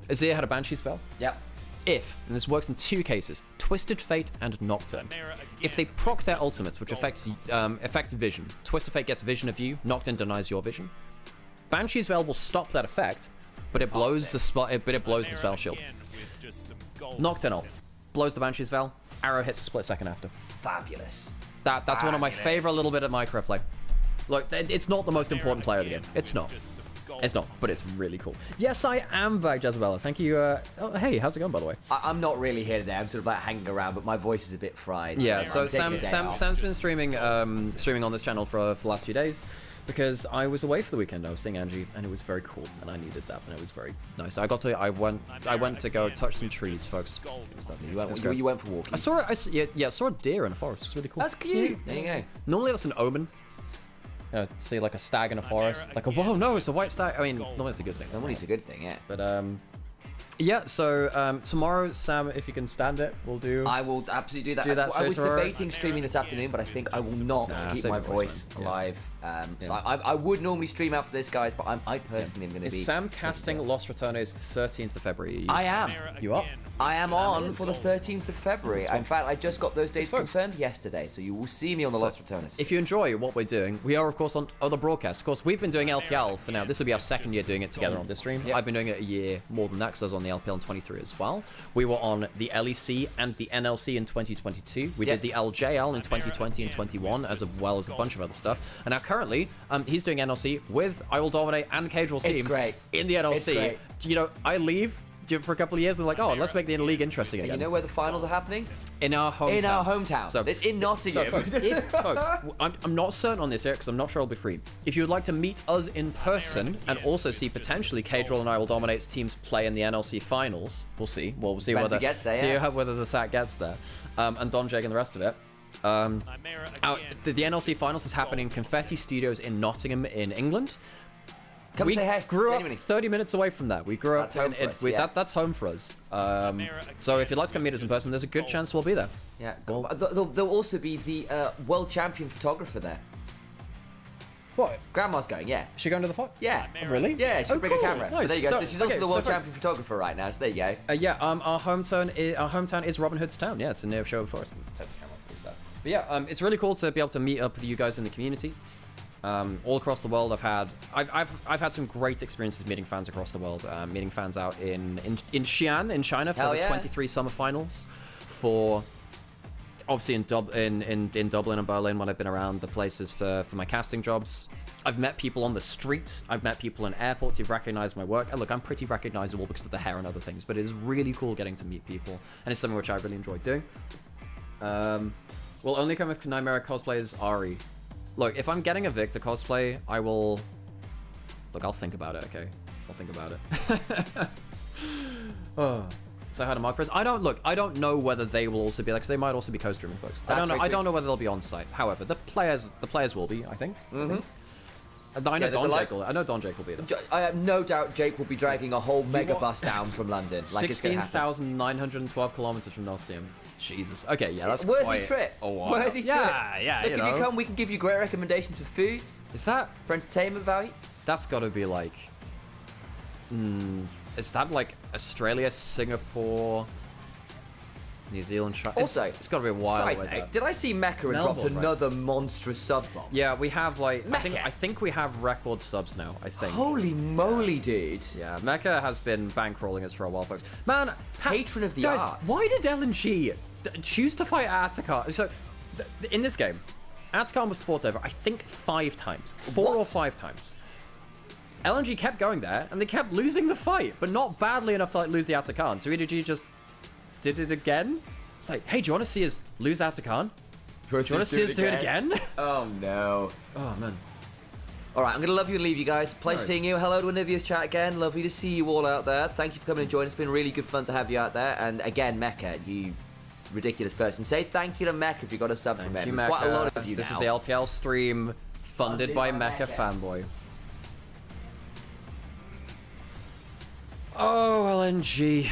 Azir had a Banshee spell. Yep. If, and this works in 2 cases, Twisted Fate and Nocturne. If they proc their ultimates, which affect vision, Twisted Fate gets vision of you, Nocturne denies your vision. Banshee's Veil will stop that effect, but it blows the spell shield. Nocturne ult blows the Banshee's Veil, arrow hits a split second after. Fabulous. That's one of my favorite little bit of micro play. Look, it's not the most important player of the game. It's not. It's not, but it's really cool. Yes, I am back, Jezebella. Thank you. Oh, hey, how's it going, by the way? I'm not really here today. I'm sort of like hanging around, but my voice is a bit fried. Yeah, so Sam's been streaming on this channel for the last few days because I was away for the weekend. I was seeing Angie, and it was very cool, and I needed that, and it was very nice. I went to go touch some trees, folks. It was lovely. You went for walking. I saw a deer in a forest. It was really cool. That's cute. There you go. Normally that's an omen. See like a stag in a forest, like a whoa, no, it's a white stag. I mean, normally it's a good thing. Normally it's a good thing, yeah. But yeah. So tomorrow, Sam, if you can stand it, we'll do. I will absolutely do that. I was debating streaming this afternoon, but I think I will not to keep my voice alive. So I would normally stream after this, guys, but I personally am going to be. Is Sam casting Lost Returnes 13th of February? I am. You are? I am on for the 13th of February. In fact, I just got those dates confirmed yesterday, so you will see me on the Lost Returnes. If you enjoy what we're doing, we are, of course, on other broadcasts. Of course, we've been doing LPL for now. This will be our 2nd year doing it together on this stream. Yep. I've been doing it a year more than that because I was on the LPL in 23 as well. We were on the LEC and the NLC in 2022. We did the LJL in 2020 and 21, as well as a bunch of other stuff. And now currently, he's doing NLC with I Will Dominate and Cageral teams in the NLC. You know, I leave for a couple of years, they're like, oh, let's make the league interesting again. And you know where the finals are happening? In our hometown. In our hometown. So it's in Nottingham. So folks, I'm not certain on this here because I'm not sure I'll be free. If you would like to meet us in person and also see potentially Cageral and I Will Dominate's teams play in the NLC finals, we'll see. Well, we'll see whether gets there, whether the SAT gets there, and Don Jake and the rest of it. The NLC finals is happening in Confetti Studios in Nottingham in England. Come say hey. Grew Genuinely. up 30 minutes away from that. We grew That's up home for us, yeah. that's home for us. So if you'd like to come meet us in person, there's a good chance we'll be there. Yeah. There'll also be the world champion photographer there. What? Grandma's going, yeah. Is she going to the fight? Yeah. Really? Yeah, she can bring a camera. Nice. There you go. So she's also the world so champion photographer right now, so there you go. Yeah, our hometown is Robin Hood's town. Yeah, it's a near show for us. But yeah, it's really cool to be able to meet up with you guys in the community. All across the world, I've had some great experiences meeting fans across the world. Meeting fans out in Xi'an in China for the 23 summer finals. For obviously in Dublin and Berlin when I've been around the places for my casting jobs. I've met people on the streets. I've met people in airports who've recognized my work. And look, I'm pretty recognizable because of the hair and other things, but it is really cool getting to meet people, and it's something which I really enjoy doing. We'll only come if Nymaera cosplays Ari. Look, if I'm getting a Victor cosplay, I will... Look, I'll think about it, okay? I'll think about it. Oh. So how to mark press? I don't know whether they will also be like, because they might also be co-streaming folks. I don't know whether they'll be on site. However, the players will be, I think. I know Don Jake will be there. I have no doubt Jake will be dragging a whole mega bus down from London. Like 16,912 kilometers from Nottingham. Jesus. Okay, yeah, that's worthy trip. A while. Worthy trip. Yeah. Look, if you come, we can give you great recommendations for foods. Is that for entertainment value? That's got to be like. Is that like Australia, Singapore, New Zealand? Also, it's got to be a while away. Did I see Mecca and dropped another monstrous sub bomb? Yeah, we have like I think we have record subs now. I think. Holy moly, dude! Yeah, Mecca has been bankrolling us for a while, folks. Man, patron of the guys, arts. why did LNG choose to fight Atakan? So, in this game, Atakan was fought over, I think, 5 times, 4 or 5 times. LNG kept going there, and they kept losing the fight, but not badly enough to like lose the Atakan. So EDG just did it again. It's like, hey, do you want to see us lose Atakan? Do you want to see us do it again? Oh no. Oh man. All right, I'm gonna love you and leave you guys. Pleasure seeing you. Hello to Onivia's chat again. Lovely to see you all out there. Thank you for coming and joining. It's been really good fun to have you out there. And again, Mecca, you ridiculous person. Say thank you to Mecca if you got a sub from him. There's quite a lot of you This now. is the LPL stream funded by Mecca Fanboy. Oh, LNG.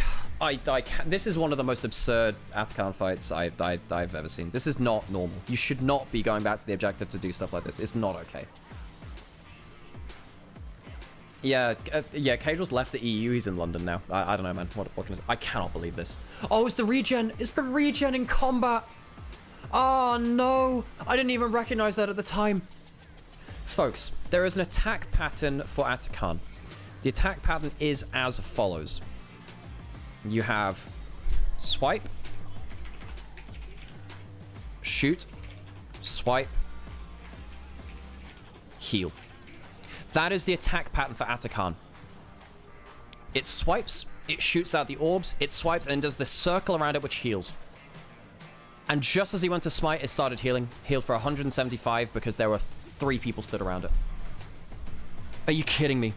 This is one of the most absurd Atakan fights I've ever seen. This is not normal. You should not be going back to the objective to do stuff like this. It's not okay. Yeah, Cagel's left the EU. He's in London now. I don't know, man. What can I say? I cannot believe this. Oh, it's the regen. It's the regen in combat. Oh, no. I didn't even recognize that at the time. Folks, there is an attack pattern for Atakan. The attack pattern is as follows. You have swipe, shoot, swipe, heal. That is the attack pattern for Atakan. It swipes, it shoots out the orbs, it swipes and does the circle around it which heals. And just as he went to smite, it started healing. Healed for 175 because there were 3 people stood around it. Are you kidding me?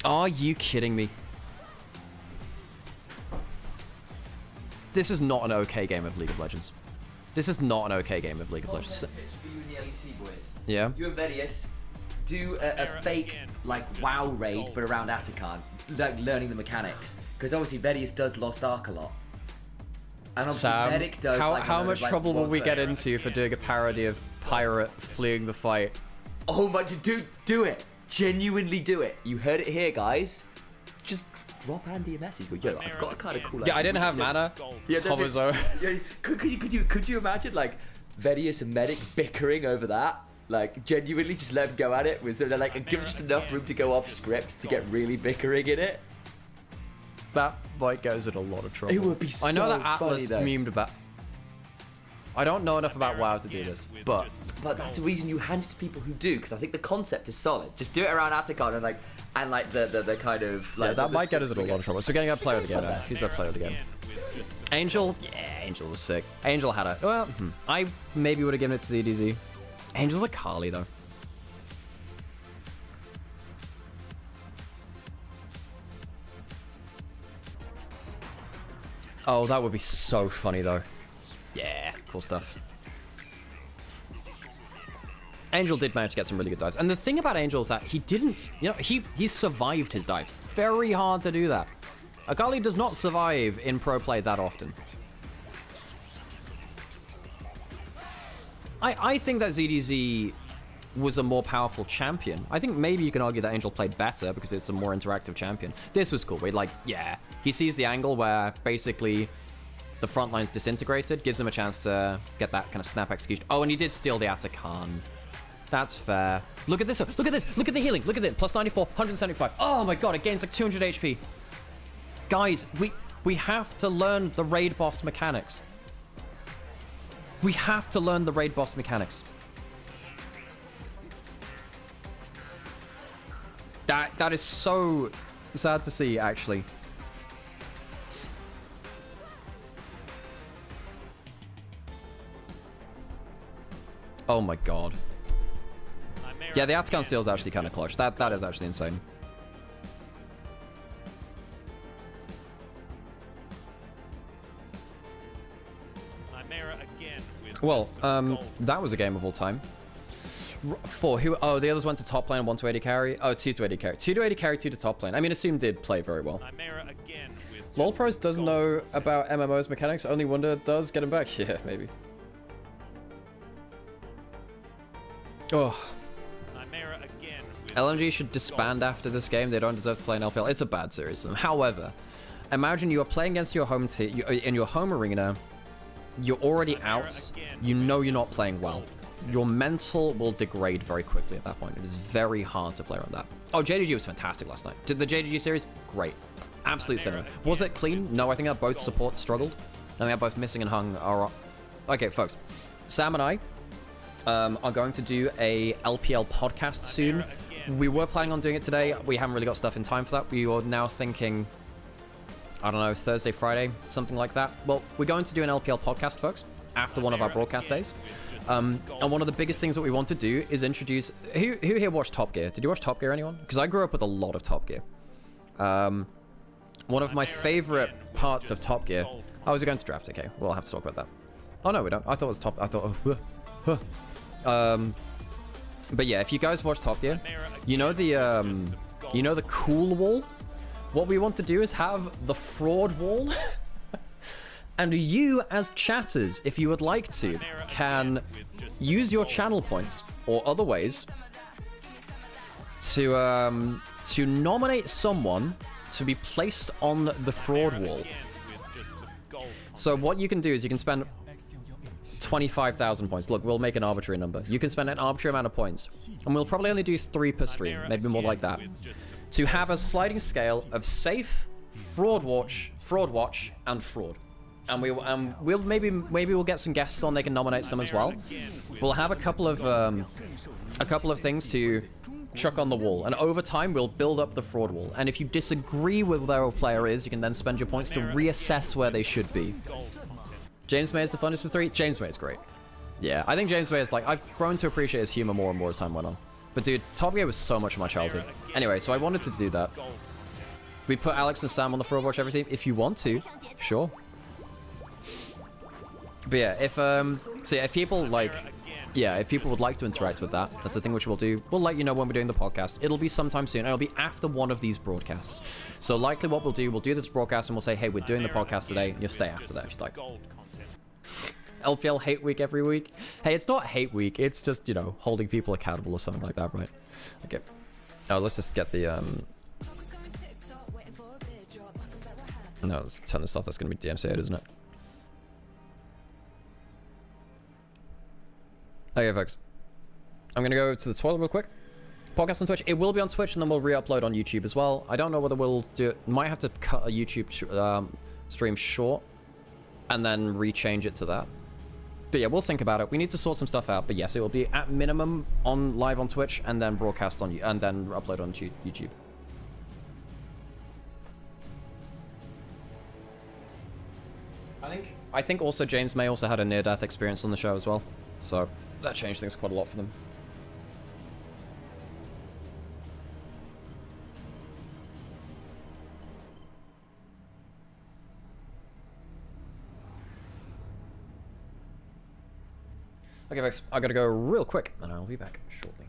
Are you kidding me? This is not an okay game of League of Legends. This is not an okay game of League of Legends. For you and the LEC boys. Yeah? You and Vedius do a fake, like, WoW raid, but around Atakan. Like, learning the mechanics. Because obviously Vedius does Lost Ark a lot. And obviously Sam, Medic does, how much trouble will we get into for doing a parody of Pirate fleeing the fight? Oh my, do it. Genuinely do it. You heard it here, guys. Just drop Andy a message. Go, yo, I've got a kind of cool idea. Yeah, I didn't have mana. Yeah, yeah, could you imagine, like, Vedius and Medic bickering over that? Like, genuinely just let them go at it with, like, and give them just enough room to go off script to get really bickering in it. That might get us in a lot of trouble. It would be so I know that Atlas funny, memed about... I don't know enough about WoW to do this, but that's the reason you hand it to people who do, because I think the concept is solid. Just do it around Atakan and like the kind of like, yeah, that might get us in a lot of trouble. So we're getting a player of the game now. Who's our player of the game? Angel? Yeah, Angel was sick. Angel had a... Well, I maybe would have given it to the EDZ. Angel's a Carly, though. Oh, that would be so funny, though. Yeah, cool stuff. Angel did manage to get some really good dives. And the thing about Angel is that he didn't, you know, he survived his dives. Very hard to do that. Akali does not survive in pro play that often. I think that ZDZ was a more powerful champion. I think maybe you can argue that Angel played better because it's a more interactive champion. This was cool. He sees the angle where basically the front line's disintegrated, gives him a chance to get that kind of snap execution. Oh, and he did steal the Atakan. That's fair. Look at this. Look at this. Look at the healing. Look at it. Plus 94, 175. Oh my god, it gains like 200 HP. Guys, we have to learn the raid boss mechanics. We have to learn the raid boss mechanics. That is so sad to see, actually. Oh my god. Yeah, the Atakan steal is actually kind of clutch. That is actually insane. Nymaera again with Well, that was a game of all time. For who? Oh, the others went to top lane, 1 to 80 carry. Oh, 2 to 80 carry. 2 to 80 carry, 2 to top lane. I mean, Assume did play very well. Nymaera again with LolePros doesn't know about MMO's mechanics. Only Wonder does. Get him back. Yeah, maybe. Oh. Nymaera again with LNG should disband after this game. They don't deserve to play in LPL. It's a bad series for them. However, imagine you are playing against your home team in your home arena. You're already out. You know you're not playing well. Your mental will degrade very quickly at that point. It is very hard to play around that. Oh, JDG was fantastic last night. Did the JDG series? Great. Absolute cinema. Was it clean? No, I think that both supports struggled. I think that both Missing and Hung are... Okay, folks. Sam and I are going to do a LPL podcast soon. We were planning on doing it today. We haven't really got stuff in time for that. We are now thinking, I don't know, Thursday, Friday, something like that. Well, we're going to do an LPL podcast, folks, after one of our broadcast days. And one of the biggest things that we want to do is introduce... Who here watched Top Gear? Did you watch Top Gear, anyone? Because I grew up with a lot of Top Gear. One of my favorite parts of Top Gear... Oh, is it going to draft? Okay, we'll have to talk about that. Oh, no, we don't. I thought it was Top... I thought... But yeah, if you guys watch Top Gear, you know the cool wall? What we want to do is have the fraud wall. And you, as chatters, if you would like to, can use your channel points or other ways to nominate someone to be placed on the fraud wall. So what you can do is you can spend 25,000 points. Look, we'll make an arbitrary number. You can spend an arbitrary amount of points. And we'll probably only do 3 per stream, maybe more like that. To have a sliding scale of safe, fraud watch, and fraud. And we'll maybe we'll get some guests on. They can nominate some as well. We'll have a couple of things to chuck on the wall, and over time we'll build up the fraud wall. And if you disagree with where a player is, you can then spend your points to reassess where they should be. James May is the funnest of 3. James May is great. Yeah, I think James May is like, I've grown to appreciate his humor more and more as time went on. But dude, Top Gear was so much of my childhood. Anyway, so I wanted to do that. We put Alex and Sam on the fraud watch every team. If you want to, sure. But yeah, if people like, if people would like to interact with that, that's the thing which we'll do. We'll let you know when we're doing the podcast. It'll be sometime soon. It'll be after one of these broadcasts. So likely what we'll do this broadcast and we'll say, hey, we're doing the podcast today. And you'll stay after that if you'd like. LPL hate week every week. Hey, it's not hate week. It's just, you know, holding people accountable or something like that, right? Okay. Oh, let's just get the, No, let's turn this off. That's going to be DMCA'd, isn't it? Okay, folks. I'm going to go to the toilet real quick. Podcast on Twitch. It will be on Twitch, and then we'll re-upload on YouTube as well. I don't know whether we'll do it. Might have to cut a YouTube stream short and then rechange it to that. But yeah, we'll think about it. We need to sort some stuff out. But yes, it will be at minimum on live on Twitch and then broadcast on and then upload on YouTube. I think also James May also had a near-death experience on the show as well. So that changed things quite a lot for them. Okay, folks, I gotta go real quick, and I'll be back shortly.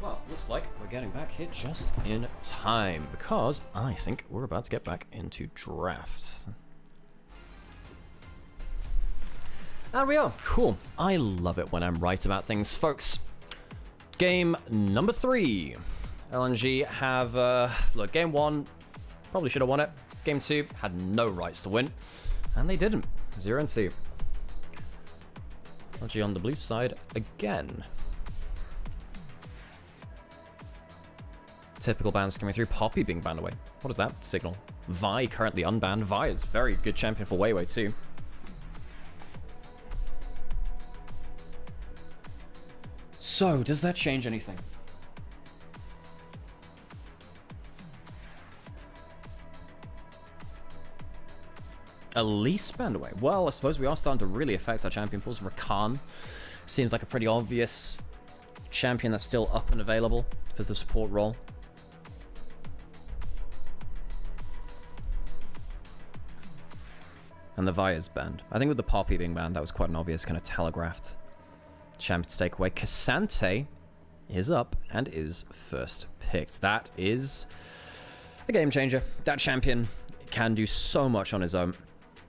Well, looks like we're getting back here just in time, because I think we're about to get back into draft. There we are. Cool. I love it when I'm right about things, folks. Game number 3. LNG have, look, game 1, probably should have won it. Game 2, had no rights to win, and they didn't. 0-2. LNG on the blue side again. Typical bans coming through. Poppy being banned away. What is that signal? Vi currently unbanned. Vi is very good champion for Weiwei too. So, does that change anything? Elise banned away. Well, I suppose we are starting to really affect our champion pools. Rakan seems like a pretty obvious champion that's still up and available for the support role. And the Vi is banned. I think with the Poppy being banned, that was quite an obvious kind of telegraphed champion to take away. Cassante is up and is first picked. That is a game changer. That champion can do so much on his own.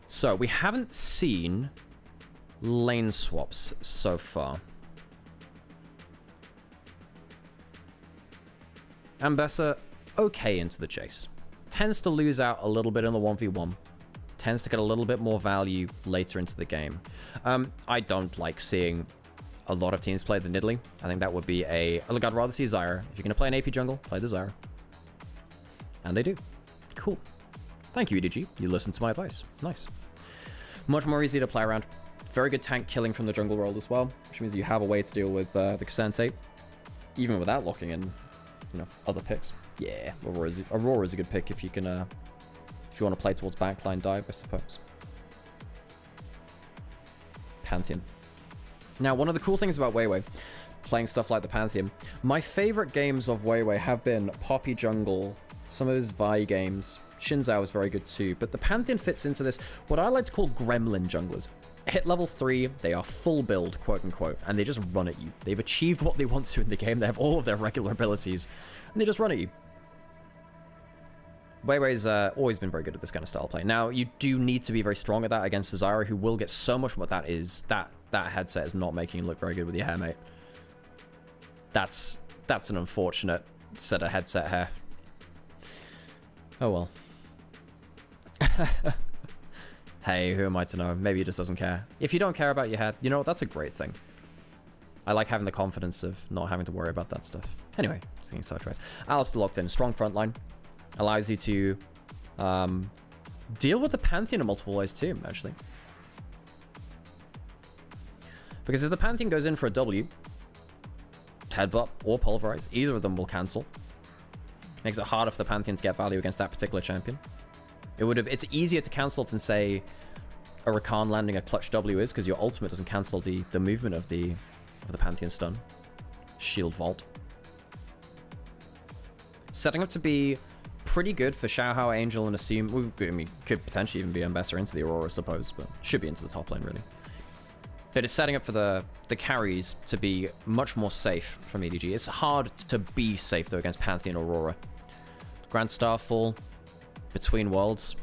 So, we haven't seen lane swaps so far. Ambessa, okay into the chase. Tends to lose out a little bit in the 1v1. tends to get a little bit more value later into the game. I don't like seeing a lot of teams play the Nidalee. I think that would be a... Look, I'd rather see Zyra. If you're going to play an AP jungle, play the Zyra. And they do. Cool. Thank you, EDG. You listened to my advice. Nice. Much more easy to play around. Very good tank killing from the jungle role as well, which means you have a way to deal with the K'Sante, even without locking in, you know, other picks. Yeah, Aurora is a good pick if you can, if you want to play towards backline dive, I suppose. Pantheon. Now, one of the cool things about Weiwei, playing stuff like the Pantheon, my favorite games of Weiwei have been Poppy Jungle, some of his Vi games. Xin Zhao is very good too, but the Pantheon fits into this, what I like to call gremlin junglers. Hit level 3, they are full build, quote unquote, and they just run at you. They've achieved what they want to in the game, they have all of their regular abilities, and they just run at you. Weiwei's always been very good at this kind of style play. Now, you do need to be very strong at that against Zyra, who will get so much from what that is. That headset is not making you look very good with your hair, mate. That's an unfortunate set of headset hair. Oh well. Hey, who am I to know? Maybe he just doesn't care. If you don't care about your hair, you know what? That's a great thing. I like having the confidence of not having to worry about that stuff. Anyway, just getting sidetracked. Alistair locked in. Strong front line. Allows you to deal with the Pantheon in multiple ways too, actually. Because if the Pantheon goes in for a W, headbutt or pulverize, either of them will cancel. Makes it harder for the Pantheon to get value against that particular champion. It's easier to cancel than, say, a Rakan landing a clutch W is, because your ultimate doesn't cancel the movement of the Pantheon stun. Shield Vault. Setting up to be pretty good for Xiaohao, Angel, and Assume. I mean, could potentially even be Ambassador into the Aurora, I suppose, but should be into the top lane, really. But it's setting up for the carries to be much more safe from EDG. It's hard to be safe, though, against Pantheon Aurora. Grand Starfall, Between Worlds.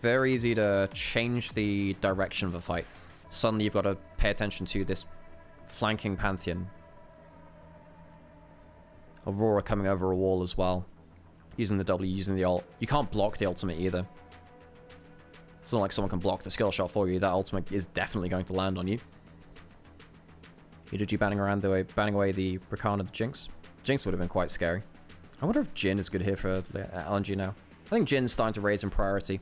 Very easy to change the direction of a fight. Suddenly you've got to pay attention to this flanking Pantheon. Aurora coming over a wall as well. Using the W, using the ult. You can't block the ultimate either. It's not like someone can block the skill shot for you. That ultimate is definitely going to land on you. EDG banning away the Rakan of the Jinx. Jinx would have been quite scary. I wonder if Jhin is good here for LNG now. I think Jin's starting to raise in priority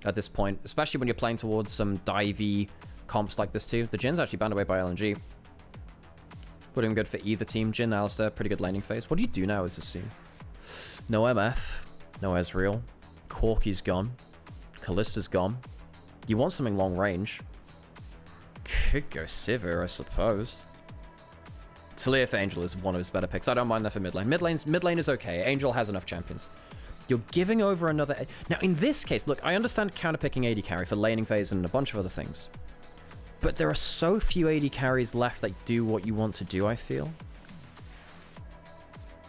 at this point, especially when you're playing towards some divey comps like this too. The Jin's actually banned away by LNG. Would have been good for either team. Jhin, Alistair, pretty good laning phase. What do you do now as this scene? No MF, no Ezreal. Corki's gone. Kallista's gone. You want something long range. Could go Sivir, I suppose. Talia for Angel is one of his better picks. I don't mind that for mid lane. Mid lane is okay. Angel has enough champions. You're giving over another... Now, in this case, look, I understand counterpicking AD carry for laning phase and a bunch of other things. But there are so few AD carries left that do what you want to do, I feel.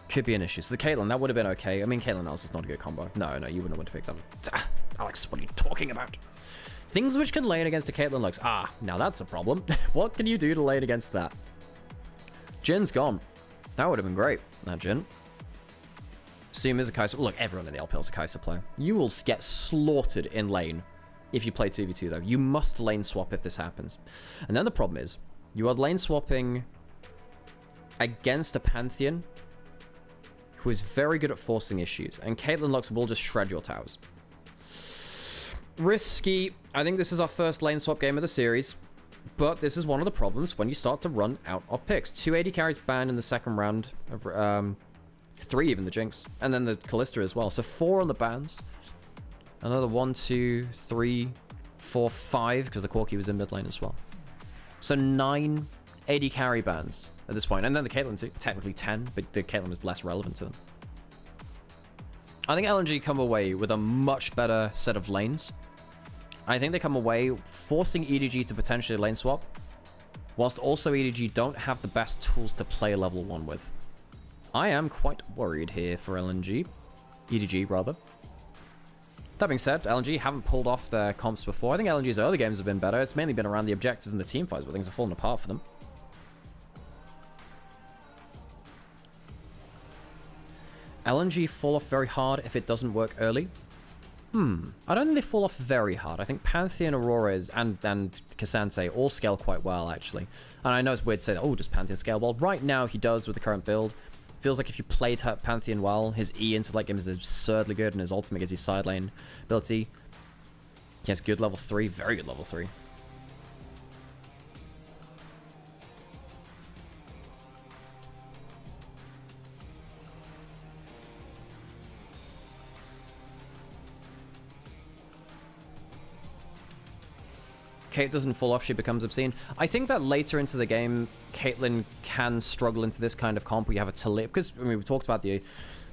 Could be an issue. So the Caitlyn, that would have been okay. I mean, Caitlyn else is not a good combo. No, you wouldn't want to pick that. Alex, what are you talking about? Things which can lane against a Caitlyn looks... now that's a problem. What can you do to lane against that? Jin's gone. That would have been great. Now, Jhin. Assume is a Kai'Sa. Look, everyone in the LPL is a Kai'Sa player. You will get slaughtered in lane if you play 2v2, though. You must lane swap if this happens. And then the problem is, you are lane swapping against a Pantheon who is very good at forcing issues. And Caitlyn Lux will just shred your towers. Risky. I think this is our first lane swap game of the series. But this is one of the problems when you start to run out of picks. 2 AD carries banned in the second round. 3 even the Jinx. And then the Kalista as well. So 4 on the bans. Another 1, 2, 3, 4, 5. Because the Corki was in mid lane as well. So 9 AD carry bans at this point. And then the Caitlyn too. Technically 10. But the Caitlyn was less relevant to them. I think LNG come away with a much better set of lanes. I think they come away forcing EDG to potentially lane swap, whilst also EDG don't have the best tools to play level 1 with. I am quite worried here for LNG. EDG, rather. That being said, LNG haven't pulled off their comps before. I think LNG's early games have been better. It's mainly been around the objectives and the team fights, but things have fallen apart for them. LNG fall off very hard if it doesn't work early. I don't think they fall off very hard. I think Pantheon, Auroras, and Cassante all scale quite well, actually. And I know it's weird to say that, oh, does Pantheon scale well? Right now, he does with the current build. Feels like if you played Pantheon well, his E into late game is absurdly good, and his ultimate gives you side lane ability. He has good level 3, very good level 3. Kate doesn't fall off, she becomes obscene. I think that later into the game, Caitlyn can struggle into this kind of comp where you have a Talia, because I mean, we've talked about the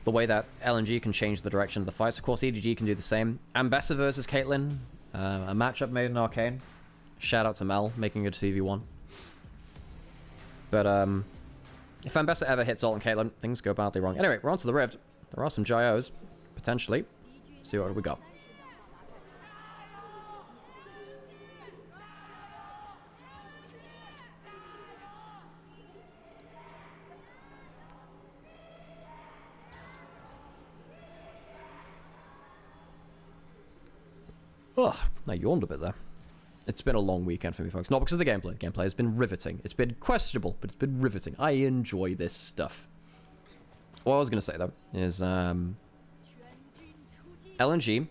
way that LNG can change the direction of the fights. Of course, EDG can do the same. Ambessa versus Caitlyn, a matchup made in Arcane. Shout out to Mel, making it a 2v1. But if Ambessa ever hits ult on Caitlyn, things go badly wrong. Anyway, we're on to the Rift. There are some Gyos, potentially. See what we got. Oh, I yawned a bit there. It's been a long weekend for me, folks. Not because of the gameplay. The gameplay has been riveting. It's been questionable, but it's been riveting. I enjoy this stuff. What I was going to say, though, is LNG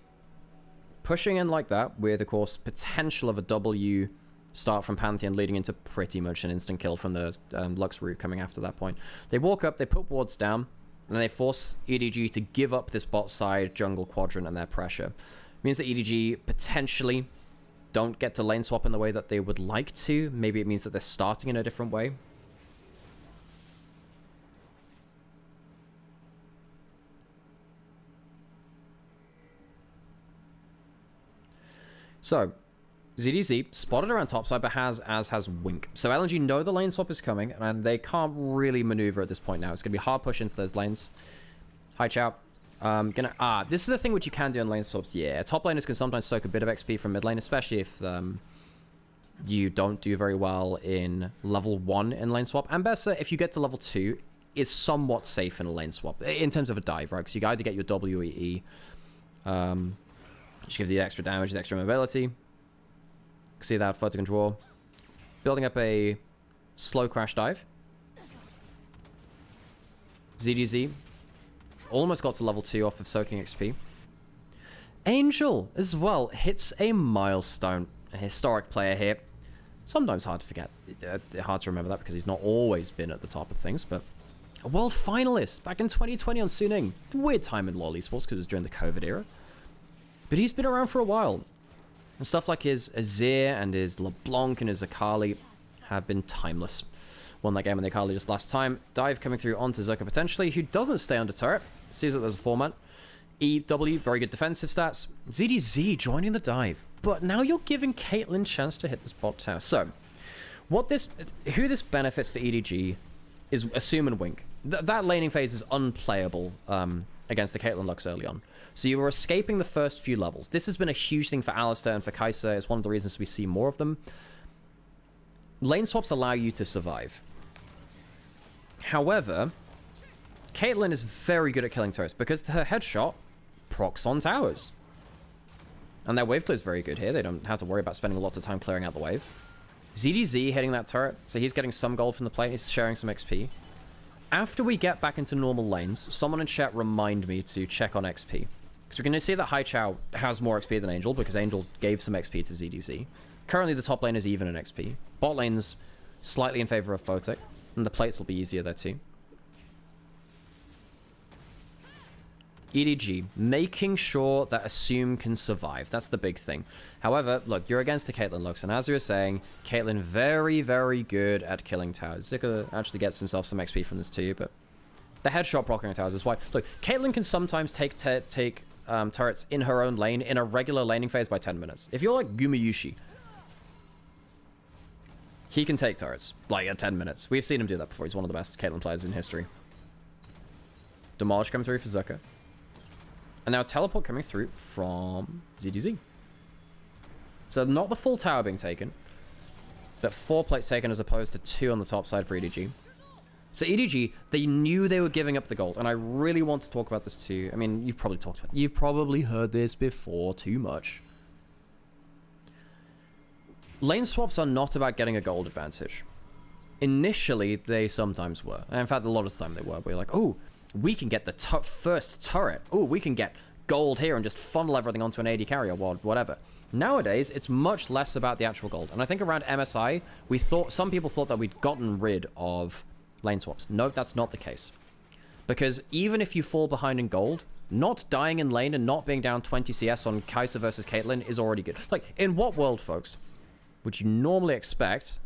pushing in like that with, of course, potential of a W start from Pantheon leading into pretty much an instant kill from the Lux route coming after that point. They walk up, they put wards down, and they force EDG to give up this bot side jungle quadrant and their pressure. Means that EDG potentially don't get to lane swap in the way that they would like to. Maybe it means that they're starting in a different way. So, ZDZ spotted around topside, but as has Wink. So LNG know the lane swap is coming, and they can't really maneuver at this point now. It's going to be hard push into those lanes. Hi, Chow. This is a thing which you can do in lane swaps. Yeah, top laners can sometimes soak a bit of XP from mid lane, especially if you don't do very well in level 1 in lane swap. Ambessa, if you get to level 2, is somewhat safe in a lane swap in terms of a dive, right? Because you got to get your WEE, which gives you extra damage, extra mobility. See that photo control, building up a slow crash dive. ZDZ. Almost got to level 2 off of soaking XP. Angel, as well, hits a milestone. A historic player here. Sometimes hard to forget. Hard to remember that because he's not always been at the top of things, but a world finalist back in 2020 on Suning. Weird time in LoL esports because it was during the COVID era. But he's been around for a while. And stuff like his Azir and his LeBlanc and his Akali have been timeless. Won that game in the Akali just last time. Dive coming through onto Zika potentially, who doesn't stay under turret. Sees that there's a 4-man. EW, very good defensive stats. ZDZ joining the dive. But now you're giving Caitlyn chance to hit this bot tower. So, who this benefits for EDG is Assume and Wink. That laning phase is unplayable against the Caitlyn Lux early on. So you are escaping the first few levels. This has been a huge thing for Alistar and for Kai'Sa. It's one of the reasons we see more of them. Lane swaps allow you to survive. However, Caitlyn is very good at killing turrets because her headshot procs on towers. And their wave clear is very good here. They don't have to worry about spending lots of time clearing out the wave. ZDZ hitting that turret, so he's getting some gold from the plate. He's sharing some XP. After we get back into normal lanes, someone in chat remind me to check on XP. Because we're going to see that Hai Chao has more XP than Angel because Angel gave some XP to ZDZ. Currently, the top lane is even in XP. Bot lane's slightly in favor of Photic, and the plates will be easier there too. EDG, making sure that Assume can survive. That's the big thing. However, look, you're against the Caitlyn Lux, and as you were saying, Caitlyn very, very good at killing towers. Zika actually gets himself some XP from this too, but the headshot proccing towers is why. Look, Caitlyn can sometimes take turrets in her own lane in a regular laning phase by 10 minutes. If you're like Gumayushi, he can take turrets like at 10 minutes. We've seen him do that before. He's one of the best Caitlyn players in history. Demolish coming through for Zika. And now teleport coming through from ZDZ. So not the full tower being taken, but 4 plates taken as opposed to 2 on the top side for EDG. So EDG, they knew they were giving up the gold, and I really want to talk about this too. I mean, you've probably heard this before too much. Lane swaps are not about getting a gold advantage. Initially, they sometimes were. And in fact, a lot of the time they were. We're like, oh, we can get the first turret. Oh, we can get gold here and just funnel everything onto an AD carrier or whatever. Nowadays, it's much less about the actual gold. And I think around MSI, some people thought that we'd gotten rid of lane swaps. No, that's not the case. Because even if you fall behind in gold, not dying in lane and not being down 20 CS on Kai'Sa versus Caitlyn is already good. Like, in what world, folks, would you normally expect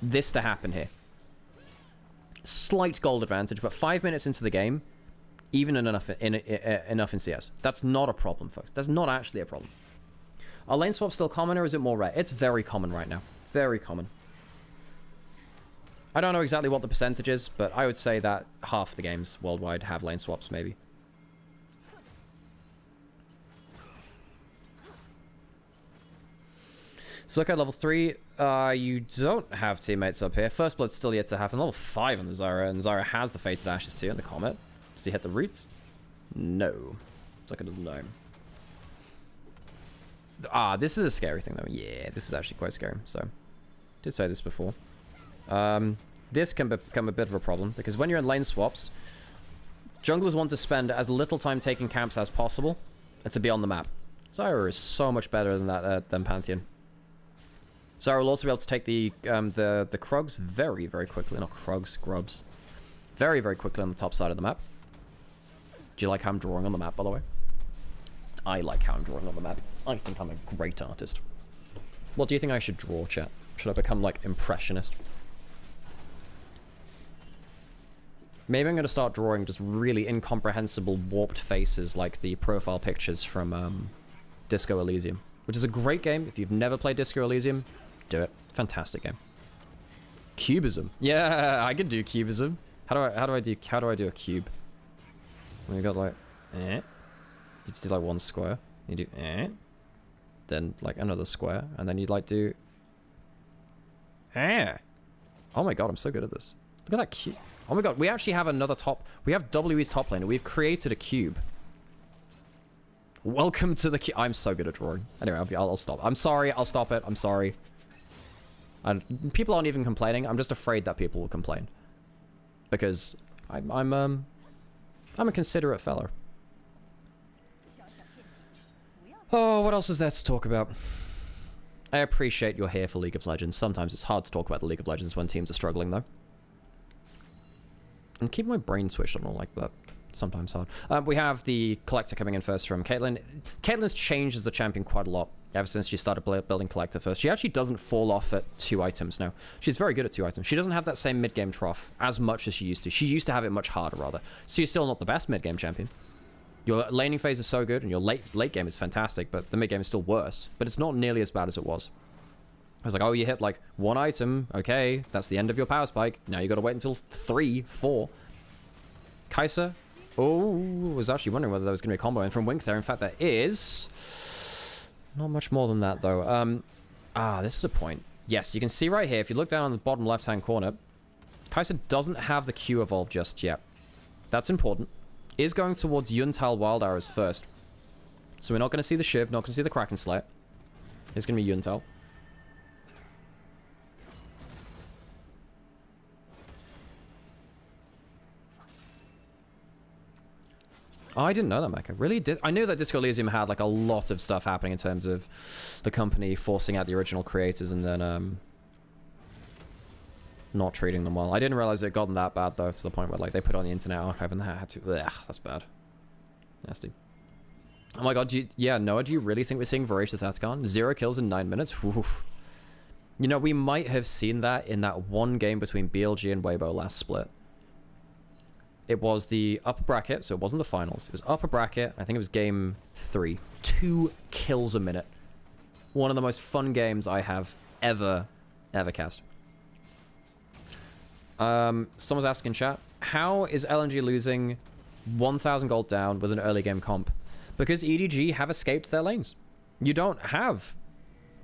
this to happen here? Slight gold advantage, but 5 minutes into the game, even enough in CS. That's not a problem, folks. That's not actually a problem. Are lane swaps still common, or is it more rare? It's very common right now. Very common. I don't know exactly what the percentage is, but I would say that half the games worldwide have lane swaps, maybe. Zika level 3, you don't have teammates up here. First Blood's still yet to happen. Level 5 on the Zyra, and Zyra has the Fated Ashes too, and the Comet. Does he hit the roots? No. Zika doesn't know. This is a scary thing though. Yeah, this is actually quite scary. So, did say this before. This can become a bit of a problem, because when you're in lane swaps, junglers want to spend as little time taking camps as possible and to be on the map. Zyra is so much better than that than Pantheon. Zyra will also be able to take the Krugs very, very quickly. Not Krugs, Grubs. Very, very quickly on the top side of the map. Do you like how I'm drawing on the map, by the way? I like how I'm drawing on the map. I think I'm a great artist. What do you think I should draw, chat? Should I become, like, impressionist? Maybe I'm going to start drawing just really incomprehensible warped faces like the profile pictures from Disco Elysium, which is a great game. If you've never played Disco Elysium, do it. Fantastic game. Cubism. Yeah, I can do cubism. How do I do a cube? We got like You just do like one square. You do then like another square, and then you'd like do Oh my god, I'm so good at this. Look at that cube. Oh my god, we actually have another top. We have WE's top laner. We've created a cube. Welcome to the cube. I'm so good at drawing. Anyway, I'll stop. I'm sorry. I'll stop it. I'm sorry. And people aren't even complaining. I'm just afraid that people will complain. Because I'm a considerate fellow. Oh, what else is there to talk about? I appreciate you're here for League of Legends. Sometimes it's hard to talk about the League of Legends when teams are struggling, though. And keep my brain switched on all like that. Sometimes hard. We have the Collector coming in first from Caitlyn. Caitlyn's changed as a champion quite a lot ever since she started building Collector first. She actually doesn't fall off at 2 items now. She's very good at 2 items. She doesn't have that same mid-game trough as much as she used to. She used to have it much harder, rather. So she's still not the best mid-game champion. Your laning phase is so good, and your late game is fantastic, but the mid-game is still worse. But it's not nearly as bad as it was. I was like, oh, you hit like 1 item. Okay, that's the end of your power spike. Now you got to wait until 3, 4. Kai'Sa. Oh, I was actually wondering whether there was going to be a combo in from Wink there. In fact, there is. Not much more than that, though. This is a point. Yes, you can see right here, if you look down on the bottom left-hand corner, Kai'Sa doesn't have the Q evolve just yet. That's important. Is going towards Yuntal Wild Arrows first. So we're not going to see the Shiv, not going to see the Kraken Slayer. It's going to be Yuntal. Oh, I didn't know that, Mecca. Really? I knew that Disco Elysium had like a lot of stuff happening in terms of the company forcing out the original creators and then not treating them well. I didn't realize it had gotten that bad though, to the point where like they put on the Internet Archive and they had to. Ugh, that's bad. Nasty. Oh my god, Noah, do you really think we're seeing Voracious Atacon? 0 kills in 9 minutes? Oof. You know, we might have seen that in that one game between BLG and Weibo last split. It was the upper bracket, so it wasn't the finals. It was upper bracket. I think it was game 3. 2 kills a minute. One of the most fun games I have ever cast. Someone's asking chat, how is LNG losing 1,000 gold down with an early game comp? Because EDG have escaped their lanes. You don't have...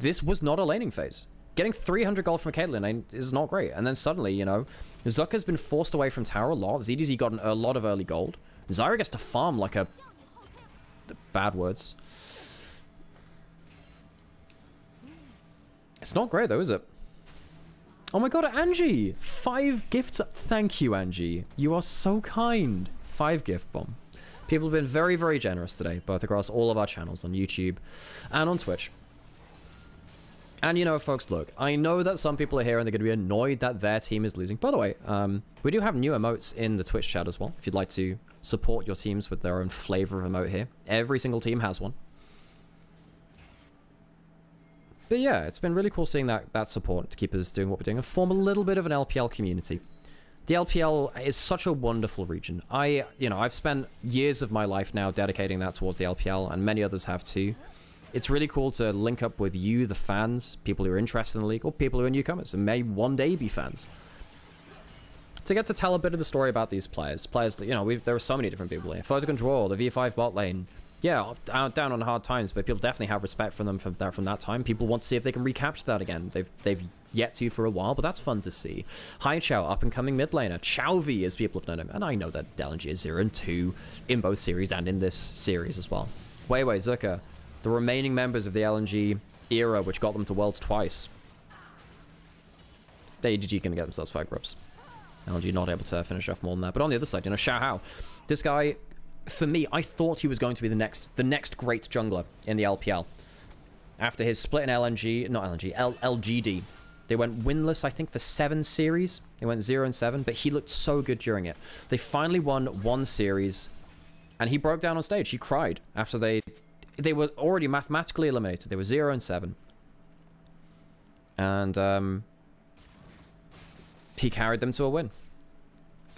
This was not a laning phase. getting 300 gold from Caitlyn is not great. And then suddenly, you know, Zucker's been forced away from tower a lot. ZDZ got a lot of early gold. Zyra gets to farm like a... Bad words. It's not great though, is it? Oh my god, Angie! 5 gifts. Thank you, Angie. You are so kind. 5 gift bomb. People have been very, very generous today, both across all of our channels on YouTube and on Twitch. And you know, folks, look, I know that some people are here and they're going to be annoyed that their team is losing. By the way, we do have new emotes in the Twitch chat as well, if you'd like to support your teams with their own flavor of emote here. Every single team has one. But yeah, it's been really cool seeing that support to keep us doing what we're doing and form a little bit of an LPL community. The LPL is such a wonderful region. I've spent years of my life now dedicating that towards the LPL, and many others have too. It's really cool to link up with you, the fans, people who are interested in the league, or people who are newcomers and may one day be fans. To get to tell a bit of the story about these players that, you know, there are so many different people here. Photo Control, the V5 bot lane. Yeah, down on hard times, but people definitely have respect for them from that time. People want to see if they can recapture that again. They've yet to for a while, but that's fun to see. Hai Chao, up-and-coming mid laner. Chao V, as people have known him. And I know that LNG is 0 and 2 in both series and in this series as well. Weiwei, Zika, the remaining members of the LNG era, which got them to Worlds twice. The EDG can get themselves 5 groups. LNG not able to finish off more than that. But on the other side, you know, Xiaohao. This guy, for me, I thought he was going to be the next great jungler in the LPL. After his split in LGD. They went winless, I think, for 7 series. They went 0 and 7, but he looked so good during it. They finally won 1 series, and he broke down on stage. He cried after they were already mathematically eliminated. They were 0 and 7. And he carried them to a win.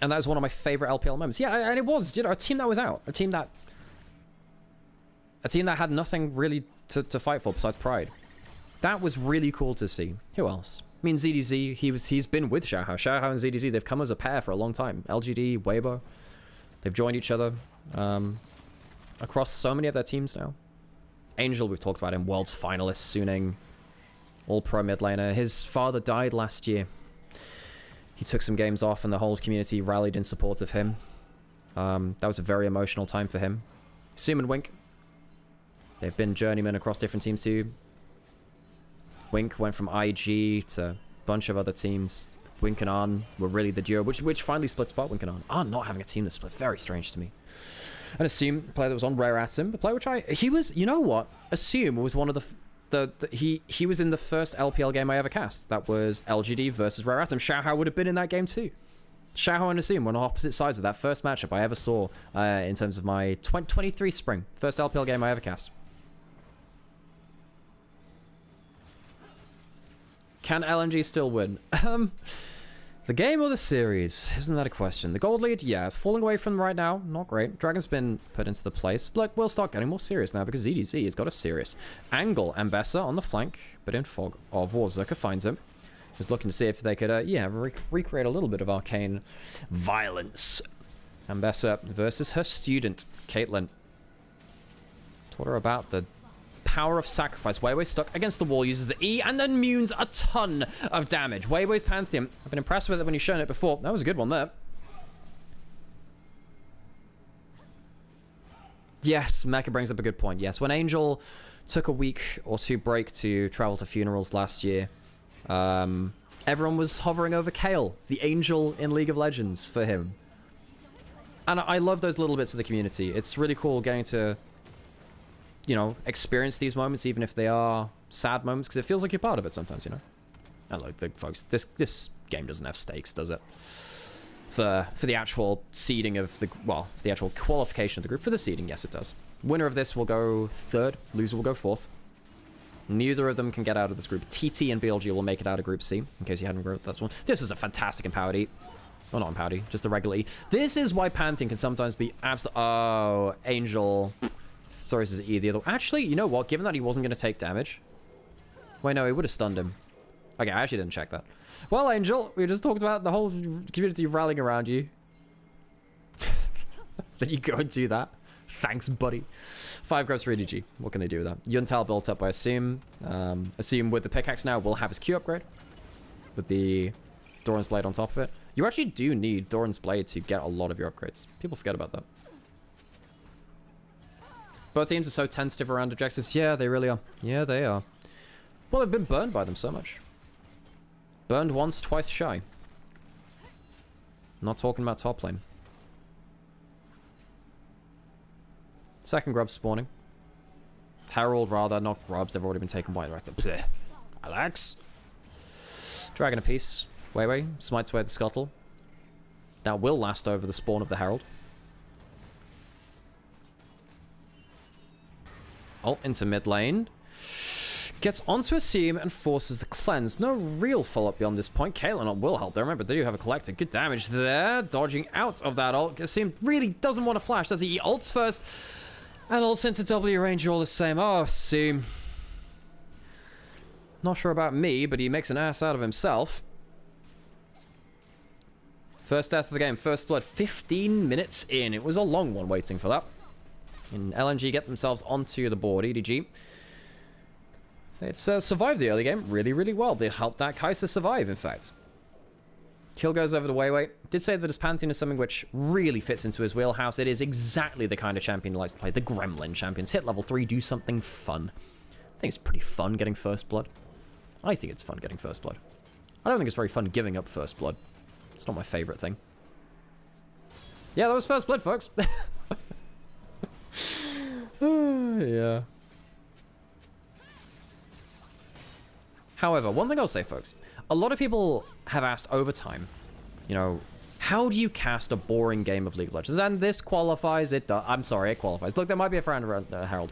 And that was one of my favorite LPL moments. Yeah, and it was, you know, a team that was out. A team that had nothing really to fight for besides pride. That was really cool to see. Who else? I mean, ZDZ, he's been with Xiaohao. Xiaohao and ZDZ, they've come as a pair for a long time. LGD, Weibo, they've joined each other across so many of their teams now. Angel, we've talked about him, Worlds finalist, Suning, all-pro mid laner. His father died last year. He took some games off and the whole community rallied in support of him. That was a very emotional time for him. Zoom and Wink, they've been journeymen across different teams too. Wink went from IG to a bunch of other teams. Wink and Arn were really the duo, which finally splits apart. Wink and Arn. Arn not having a team that split, very strange to me. And Assume, player that was on Rare Atom, the player which he was, you know what? Assume was one of he was in the first LPL game I ever cast. That was LGD versus Rare Atom. Xiaohao would have been in that game too. Xiaohao and Assume were on opposite sides of that first matchup I ever saw in terms of my 23 spring. First LPL game I ever cast. Can LNG still win? The game or the series? Isn't that a question? The gold lead? Yeah, falling away from them right now. Not great. Dragon's been put into the place. Look, we'll start getting more serious now because ZDZ has got a serious angle. Ambessa on the flank, but in fog of war. Zika finds him. Just looking to see if they could, recreate a little bit of arcane violence. Ambessa versus her student, Caitlyn. Taught her about the power of sacrifice. Weiwei stuck against the wall, uses the E, and then immunes a ton of damage. Weiwei's Pantheon. I've been impressed with it when you've shown it before. That was a good one there. Yes, Mecha brings up a good point. Yes, when Angel took a week or 2 break to travel to funerals last year, everyone was hovering over Kayle, the Angel in League of Legends, for him. And I love those little bits of the community. It's really cool getting to, you know, experience these moments, even if they are sad moments, because it feels like you're part of it sometimes, you know. And look, folks, this game doesn't have stakes, does it? For the actual seeding of the, for the actual qualification of the group. For the seeding, yes, it does. Winner of this will go 3rd, loser will go 4th. Neither of them can get out of this group. TT and BLG will make it out of Group C, in case you hadn't wrote that one. This is a fantastic empowered E. Well, not empowered E, just the regular E. This is why Pantheon can sometimes be absolute. Oh, Angel throws his E the other way. Actually, you know what? Given that he wasn't going to take damage. Wait, no, he would have stunned him. Okay, I actually didn't check that. Well, Angel, we just talked about the whole community rallying around you. Then you go and do that. Thanks, buddy. 5 grubs for EDG. What can they do with that? Yuntal built up by Assume. Assume with the pickaxe now will have his Q upgrade. With the Doran's Blade on top of it. You actually do need Doran's Blade to get a lot of your upgrades. People forget about that. Both teams are so tentative around objectives. Yeah, they really are. Yeah, they are. Well, they've been burned by them so much. Burned once, twice shy. Not talking about top lane. Second grub spawning. Herald, rather, not grubs. They've already been taken by the rest of the... Alex. Dragon apiece. Wei smites away the scuttle. That will last over the spawn of the Herald. Ult into mid lane. Gets onto a seam and forces the cleanse. No real follow-up beyond this point. Caitlyn will help there. Remember, they do have a collector. Good damage there. Dodging out of that ult. Seam really doesn't want to flash, does he? He ults first. And ults into W range all the same. Oh, Seam. Not sure about me, but he makes an ass out of himself. First death of the game. First blood. 15 minutes in. It was a long one waiting for that. And LNG get themselves onto the board. EDG. It's survived the early game really, really well. They helped that Kai'Sa survive, in fact. Kill goes over the Wei. Did say that his Pantheon is something which really fits into his wheelhouse. It is exactly the kind of champion he likes to play. The Gremlin champions. Hit level 3, do something fun. I think it's pretty fun getting first blood. I think it's fun getting first blood. I don't think it's very fun giving up first blood. It's not my favorite thing. Yeah, that was first blood, folks. Yeah. However, one thing I'll say, folks, a lot of people have asked over time, you know, how do you cast a boring game of League of Legends? And this qualifies, it does. I'm sorry, it qualifies. Look, there might be a friend around Harold.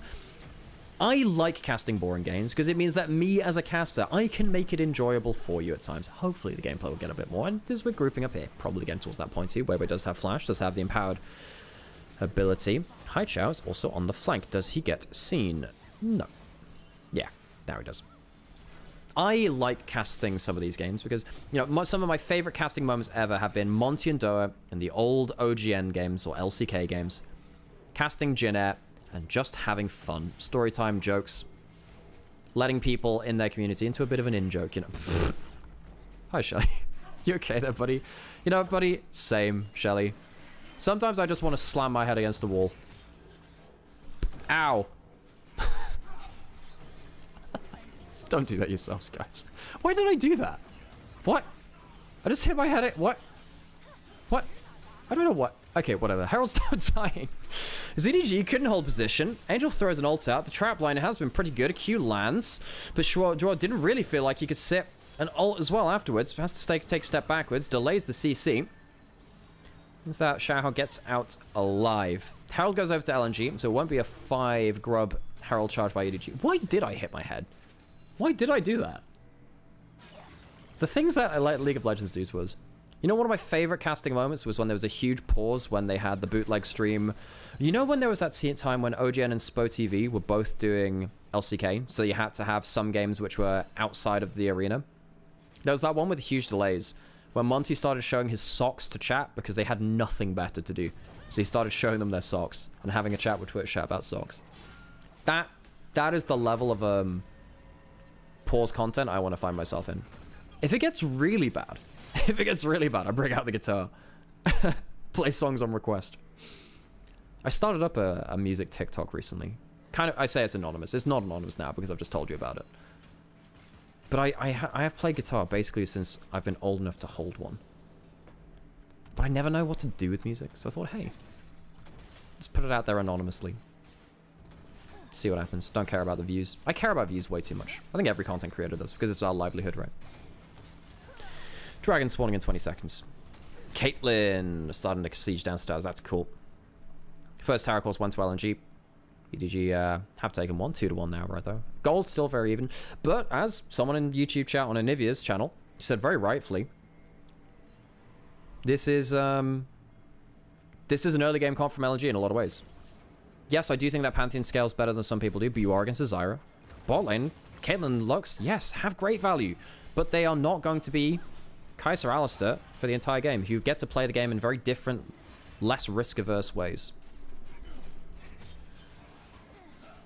I like casting boring games because it means that me as a caster, I can make it enjoyable for you at times. Hopefully the gameplay will get a bit more. And as we're grouping up here, probably getting towards that point too. Wei does have flash, does have the empowered ability. Haichao is also on the flank. Does he get seen? No. Yeah, now he does. I like casting some of these games because, you know, some of my favorite casting moments ever have been Monty and Doa in the old OGN games or LCK games. Casting Jin-Air and just having fun. Storytime jokes. Letting people in their community into a bit of an in-joke, you know. Hi, Shelly. You okay there, buddy? You know, buddy? Same, Shelly. Sometimes I just want to slam my head against the wall. Ow. Don't do that yourselves, guys. Why did I do that? What? I just hit my head at... What? What? I don't know what. Okay, whatever. Herald's not dying. ZDG couldn't hold position. Angel throws an ult out. The trap line has been pretty good. A Q lands. But Joao didn't really feel like he could sit an ult as well afterwards. Has to take a step backwards. Delays the CC. As that Xiaohao gets out alive. Herald goes over to LNG, so it won't be a 5 grub Herald charge by EDG. Why did I hit my head? Why did I do that? The things that I let League of Legends do was... You know, one of my favorite casting moments was when there was a huge pause when they had the bootleg stream. You know when there was that time when OGN and SpoTV were both doing LCK? So you had to have some games which were outside of the arena. There was that one with huge delays when Monty started showing his socks to chat because they had nothing better to do. So he started showing them their socks and having a chat with Twitch chat about socks. That is the level of pause content I want to find myself in. If it gets really bad, I bring out the guitar. Play songs on request. I started up a music TikTok recently. I say it's anonymous. It's not anonymous now because I've just told you about it. But I have played guitar basically since I've been old enough to hold one. But I never know what to do with music, so I thought, hey, let's put it out there anonymously. See what happens. Don't care about the views. I care about views way too much. I think every content creator does, because it's our livelihood, right? Dragon spawning in 20 seconds. Caitlyn starting to siege downstairs. That's cool. First tower course 1 to LNG. EDG have taken 1, 2-1 now, right though. Gold still very even. But as someone in YouTube chat on Anivia's channel said very rightfully, this is an early game comp from LNG in a lot of ways. Yes, I do think that Pantheon scales better than some people do, but you are against a Zyra. Bot lane, Caitlyn, Lux, yes, have great value. But they are not going to be Kai'Sa or Alistar for the entire game. You get to play the game in very different, less risk-averse ways.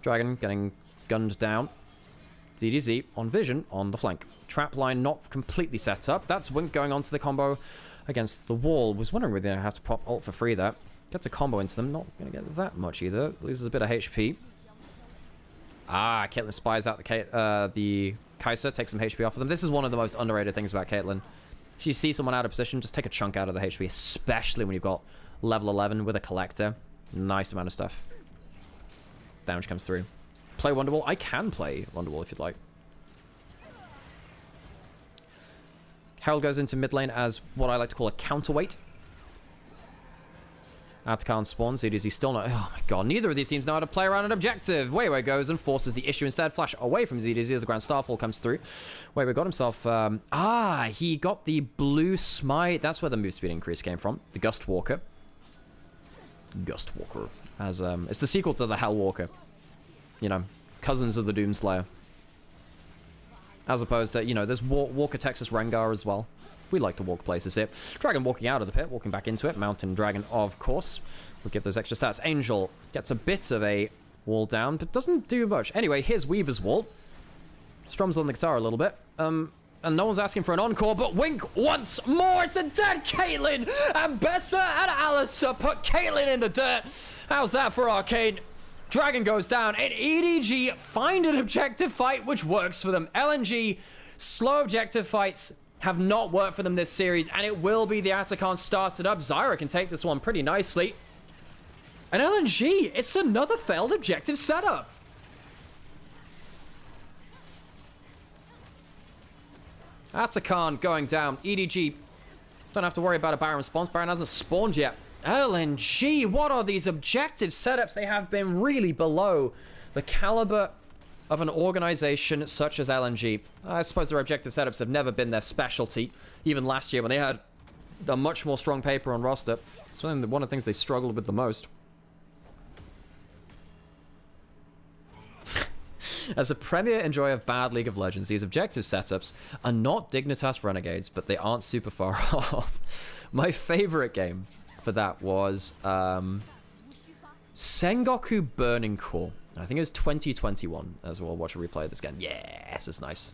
Dragon getting gunned down. ZDZ on vision on the flank. Trap line not completely set up. That's Wink going onto the combo against the wall. Was wondering whether they have to pop ult for free there. Gets a combo into them. Not going to get that much either. Loses a bit of HP. Ah, Caitlyn spies out the Kai'Sa. Takes some HP off of them. This is one of the most underrated things about Caitlyn. If you see someone out of position, just take a chunk out of the HP. Especially when you've got level 11 with a collector. Nice amount of stuff. Damage comes through. Play Wonderwall. I can play Wonderwall if you'd like. Herald goes into mid lane as what I like to call a counterweight. Atakan spawns. ZDZ still not... Oh my god. Neither of these teams know how to play around an objective. Weiwei goes and forces the issue instead. Flash away from ZDZ as the Grand Starfall comes through. Weiwei got himself... he got the blue smite. That's where the move speed increase came from. The Gust Walker. Gust Walker. As, it's the sequel to the Hell Walker. You know, cousins of the Doomslayer. As opposed to, you know, there's Walker Texas Rengar as well. We like to walk places here. Dragon walking out of the pit, walking back into it. Mountain Dragon, of course. We'll give those extra stats. Angel gets a bit of a wall down, but doesn't do much. Anyway, here's Weaver's wall. Strums on the guitar a little bit. And no one's asking for an encore, but Wink once more. It's a dead Caitlyn. And Bessa and Alistair put Caitlyn in the dirt. How's that for Arcane? Dragon goes down, and EDG find an objective fight, which works for them. LNG, slow objective fights have not worked for them this series, and it will be the Atakan started up. Zyra can take this one pretty nicely. And LNG, it's another failed objective setup. Atakan going down. EDG, don't have to worry about a Baron response. Baron hasn't spawned yet. LNG, what are these objective setups? They have been really below the caliber of an organization such as LNG. I suppose their objective setups have never been their specialty. Even last year when they had a much more strong paper on roster. It's one of the things they struggled with the most. As a premier enjoyer of bad League of Legends, these objective setups are not Dignitas Renegades, but they aren't super far off. My favorite game for that was Sengoku Burning Core. I think it was 2021 as well. Watch a replay of this again. Yes, it's nice.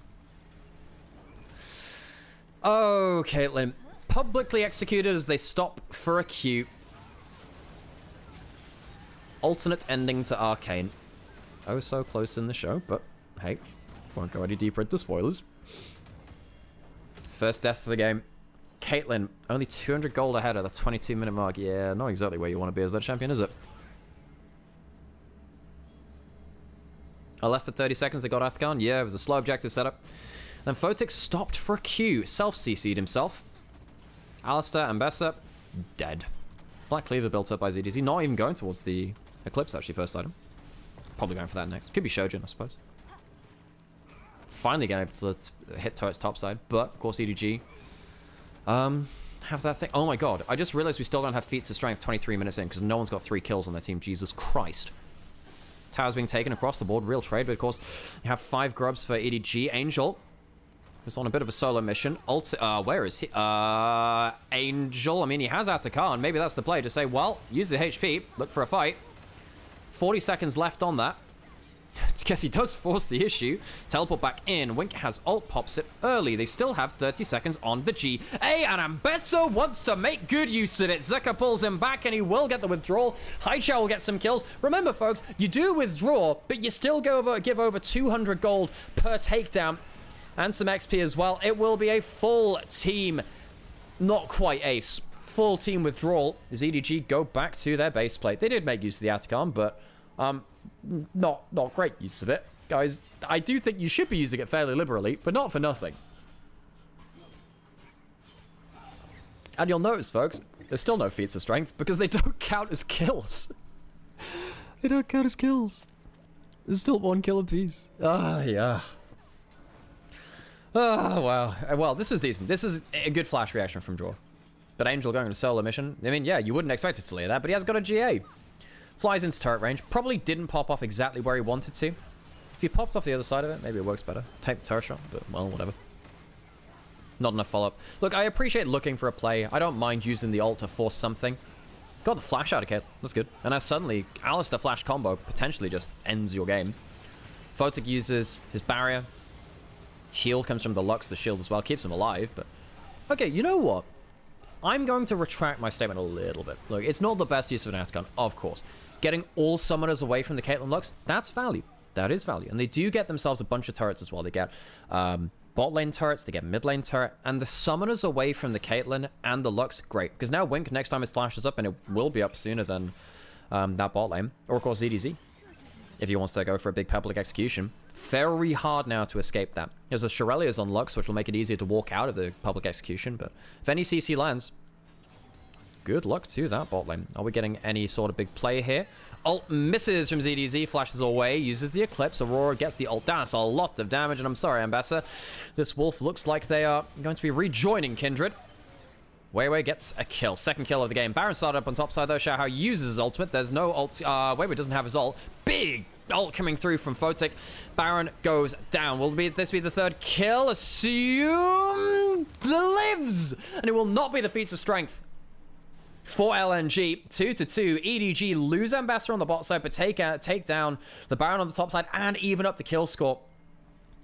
Oh, Caitlyn. Publicly executed as they stop for a Q. Alternate ending to Arcane. Oh, so close in the show, but hey, won't go any deeper into spoilers. First death of the game. Caitlyn, only 200 gold ahead at the 22-minute mark. Yeah, not exactly where you want to be as that champion, is it? I left for 30 seconds, they got Atakan. Yeah, it was a slow objective setup. Then Photic stopped for a Q. Self-CC'd himself. Alistair and Bessa, dead. Black Cleaver built up by ZDZ. Not even going towards the Eclipse, actually, first item. Probably going for that next. Could be Shojin, I suppose. Finally getting able to hit turret's top side. But, of course, EDG... have that thing. Oh my god, I just realized we still don't have feats of strength 23 minutes in because no one's got 3 kills on their team. Jesus Christ. Tower's being taken across the board. Real trade, but of course, you have 5 grubs for EDG. Angel was on a bit of a solo mission. Where is he? Angel, I mean, he has Atakan. Maybe that's the play. Just say, well, use the HP. Look for a fight. 40 seconds left on that. I guess he does force the issue. Teleport back in. Wink has ult, pops it early. They still have 30 seconds on the G. And Ambesso wants to make good use of it. Zika pulls him back and he will get the withdrawal. Haichao will get some kills. Remember, folks, you do withdraw, but you still give over 200 gold per takedown. And some XP as well. It will be a full team. Not quite ace. Full team withdrawal. As EDG go back to their base plate. They did make use of the Atakan, but... not great use of it. Guys, I do think you should be using it fairly liberally, but not for nothing. And you'll notice, folks, there's still no feats of strength because they don't count as kills. They don't count as kills. There's still 1 kill apiece. Ah, yeah. Ah, wow. Well, this was decent. This is a good flash reaction from Draw. But Angel going on a solo mission, I mean, yeah, you wouldn't expect it to lead that, but he has got a GA. Flies into turret range. Probably didn't pop off exactly where he wanted to. If he popped off the other side of it, maybe it works better. Take the turret shot, but, well, whatever. Not enough follow-up. Look, I appreciate looking for a play. I don't mind using the ult to force something. Got the flash out of Caitlyn. That's good. And now suddenly, Alistar flash combo potentially just ends your game. Photic uses his barrier. Heal comes from the Lux, the shield as well. Keeps him alive, but... Okay, you know what? I'm going to retract my statement a little bit. Look, it's not the best use of an Atacon, of course. Getting all summoners away from the Caitlyn Lux, that's value. That is value. And they do get themselves a bunch of turrets as well. They get bot lane turrets, they get mid lane turret, and the summoners away from the Caitlyn and the Lux, great. Because now Wink, next time his flash is up, and it will be up sooner than that bot lane. Or, of course, EDZ, if he wants to go for a big public execution. Very hard now to escape that. There's a Shirelia's on Lux, which will make it easier to walk out of the public execution, but if any CC lands, good luck to that bot lane. Are we getting any sort of big play here? Ult misses from ZDZ, flashes away, uses the Eclipse. Aurora gets the ult. That's a lot of damage, and I'm sorry, Ambassador. This Wolf looks like they are going to be rejoining Kindred. Weiwei gets a kill. Second kill of the game. Baron started up on top side, though. Xiaohao uses his ultimate. There's no ult. Weiwei doesn't have his ult. Big ult coming through from Photic. Baron goes down. Will this be the third kill? Assumed lives! And it will not be the feats of strength for LNG. 2-2. EDG lose Ambassador on the bot side, but take down the Baron on the top side and even up the kill score.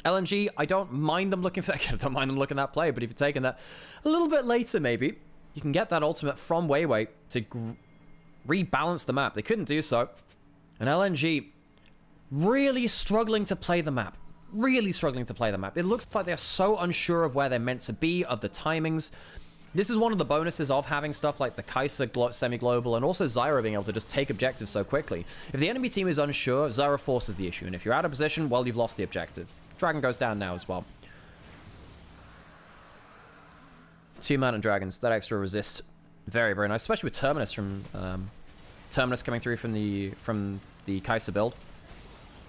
LNG, I don't mind them looking for that. I don't mind them looking at that play, but if you're taking that a little bit later, maybe you can get that ultimate from Weiwei to rebalance the map. They couldn't do so, and LNG really struggling to play the map. Really struggling to play the map. It looks like they're so unsure of where they're meant to be, of the timings. This is one of the bonuses of having stuff like the Kai'Sa semi-global and also Zyra being able to just take objectives so quickly. If the enemy team is unsure, Zyra forces the issue, and if you're out of position, well, you've lost the objective. Dragon goes down now as well. 2 Mountain Dragons, that extra resist. Very, very nice, especially with Terminus from Terminus coming through from the Kai'Sa build.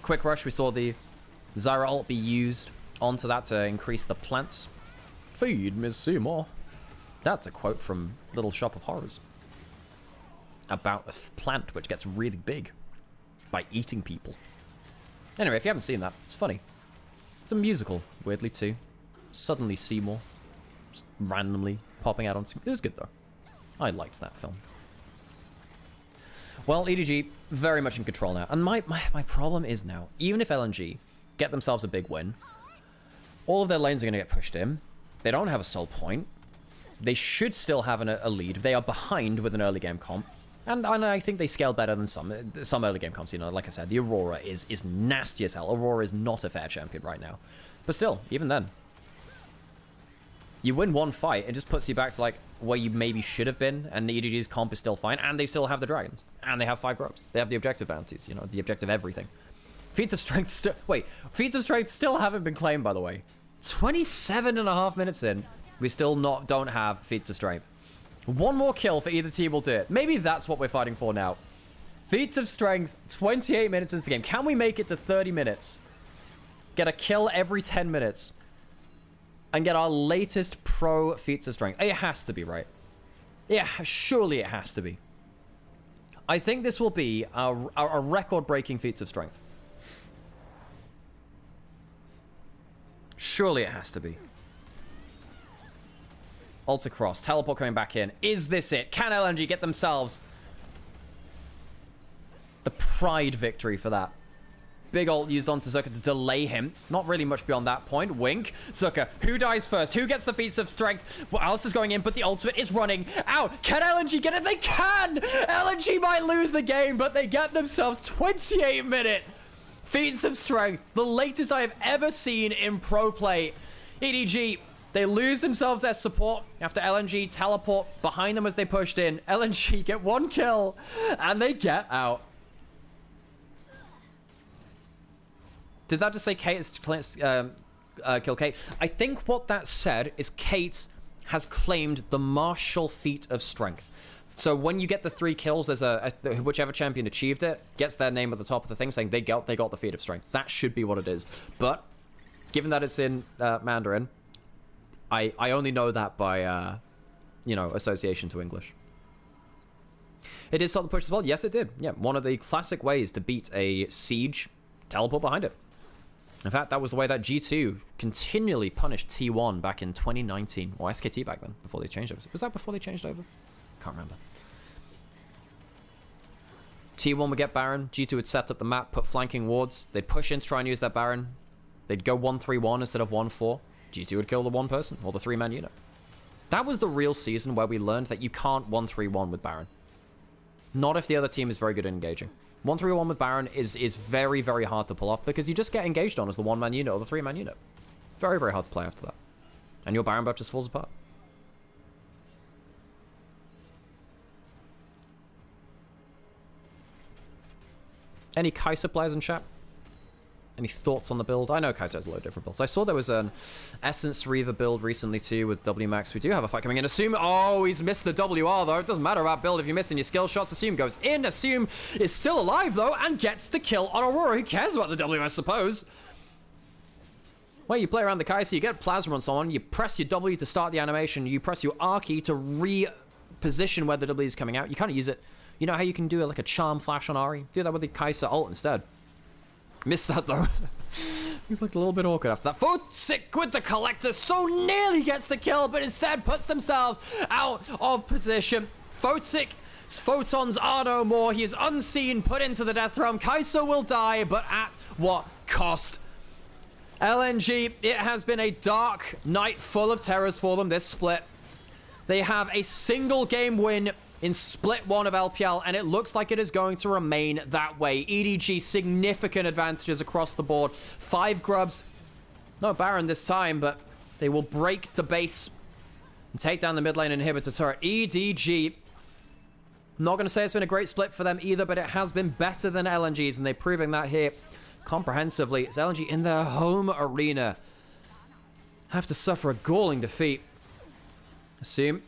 Quick rush, we saw the Zyra ult be used onto that to increase the plants. Feed Miss Seymour. That's a quote from Little Shop of Horrors. About a plant which gets really big by eating people. Anyway, if you haven't seen that, it's funny. It's a musical, weirdly too. Suddenly Seymour, just randomly popping out on screen. It was good though. I liked that film. Well, EDG very much in control now. And my problem is now, even if LNG get themselves a big win, all of their lanes are going to get pushed in. They don't have a soul point. They should still have a lead. They are behind with an early game comp. And I think they scale better than some early game comps. You know, like I said, the Aurora is nasty as hell. Aurora is not a fair champion right now. But still, even then, you win one fight, it just puts you back to like where you maybe should have been, and the EDG's comp is still fine, and they still have the dragons, and they have 5 grubs. They have the objective bounties, you know, the objective everything. Feats of strength Feats of strength still haven't been claimed, by the way. 27.5 minutes in, we still don't have feats of strength. One more kill for either team will do it. Maybe that's what we're fighting for now. Feats of strength, 28 minutes into the game. Can we make it to 30 minutes? Get a kill every 10 minutes. And get our latest pro feats of strength. It has to be, right? Yeah, surely it has to be. I think this will be our record-breaking feats of strength. Surely it has to be. Ult across. Teleport coming back in. Is this it? Can LNG get themselves the pride victory for that? Big ult used onto Zika to delay him. Not really much beyond that point. Wink. Zika. Who dies first? Who gets the feats of strength? Well, Alice is going in, but the ultimate is running out. Can LNG get it? They can! LNG might lose the game, but they get themselves 28-minute feats of strength. The latest I have ever seen in pro play. EDG, they lose themselves their support after LNG teleport behind them as they pushed in. LNG get 1 kill, and they get out. Did that just say Kate is kill Kate? I think what that said is Kate has claimed the martial feat of strength. So when you get the 3 kills, there's whichever champion achieved it gets their name at the top of the thing saying they got the feat of strength. That should be what it is. But given that it's in Mandarin, I only know that by you know, association to English. It did start the push as well. Yes, it did. Yeah, one of the classic ways to beat a siege, teleport behind it. In fact, that was the way that G2 continually punished T1 back in 2019. Or SKT back then, before they changed over. Was that before they changed over? Can't remember. T1 would get Baron. G2 would set up the map, put flanking wards. They'd push in to try and use that Baron. They'd go 1-3-1 instead of 1-4. G2 would kill the one person, or the 3-man unit. That was the real season where we learned that you can't 1-3-1 with Baron. Not if the other team is very good at engaging. 1-3-1 with Baron is very, very hard to pull off because you just get engaged on as the 1-man unit or the 3-man unit. Very, very hard to play after that. And your Baron buff just falls apart. Any Kai'Sa players in chat? Any thoughts on the build? I know Kai'Sa has a lot of different builds. I saw there was an Essence Reaver build recently too with WMAX. We do have a fight coming in. Assume, oh, he's missed the WR though. It doesn't matter about build if you're missing your skill shots. Assume goes in. Assume is still alive though and gets the kill on Aurora. Who cares about the W, I suppose? Well, you play around the Kai'Sa, you get Plasma on someone, you press your W to start the animation, you press your R key to reposition where the W is coming out. You kind of use it. You know how you can do like a charm flash on Ahri? Do that with the Kai'Sa ult instead. Missed that though. He's looked a little bit awkward after that. Footzik with the Collector so nearly gets the kill, but instead puts themselves out of position. Fotzik's photons are no more. He is unseen, put into the death realm. Kai'Sa will die, but at what cost? LNG, it has been a dark night full of terrors for them this split. They have a single game win in split 1 of LPL, and it looks like it is going to remain that way. EDG, significant advantages across the board. 5 grubs. No Baron this time, but they will break the base and take down the mid lane inhibitor turret. EDG, I'm not going to say it's been a great split for them either, but it has been better than LNG's, and they're proving that here comprehensively. It's LNG in their home arena have to suffer a galling defeat. Assume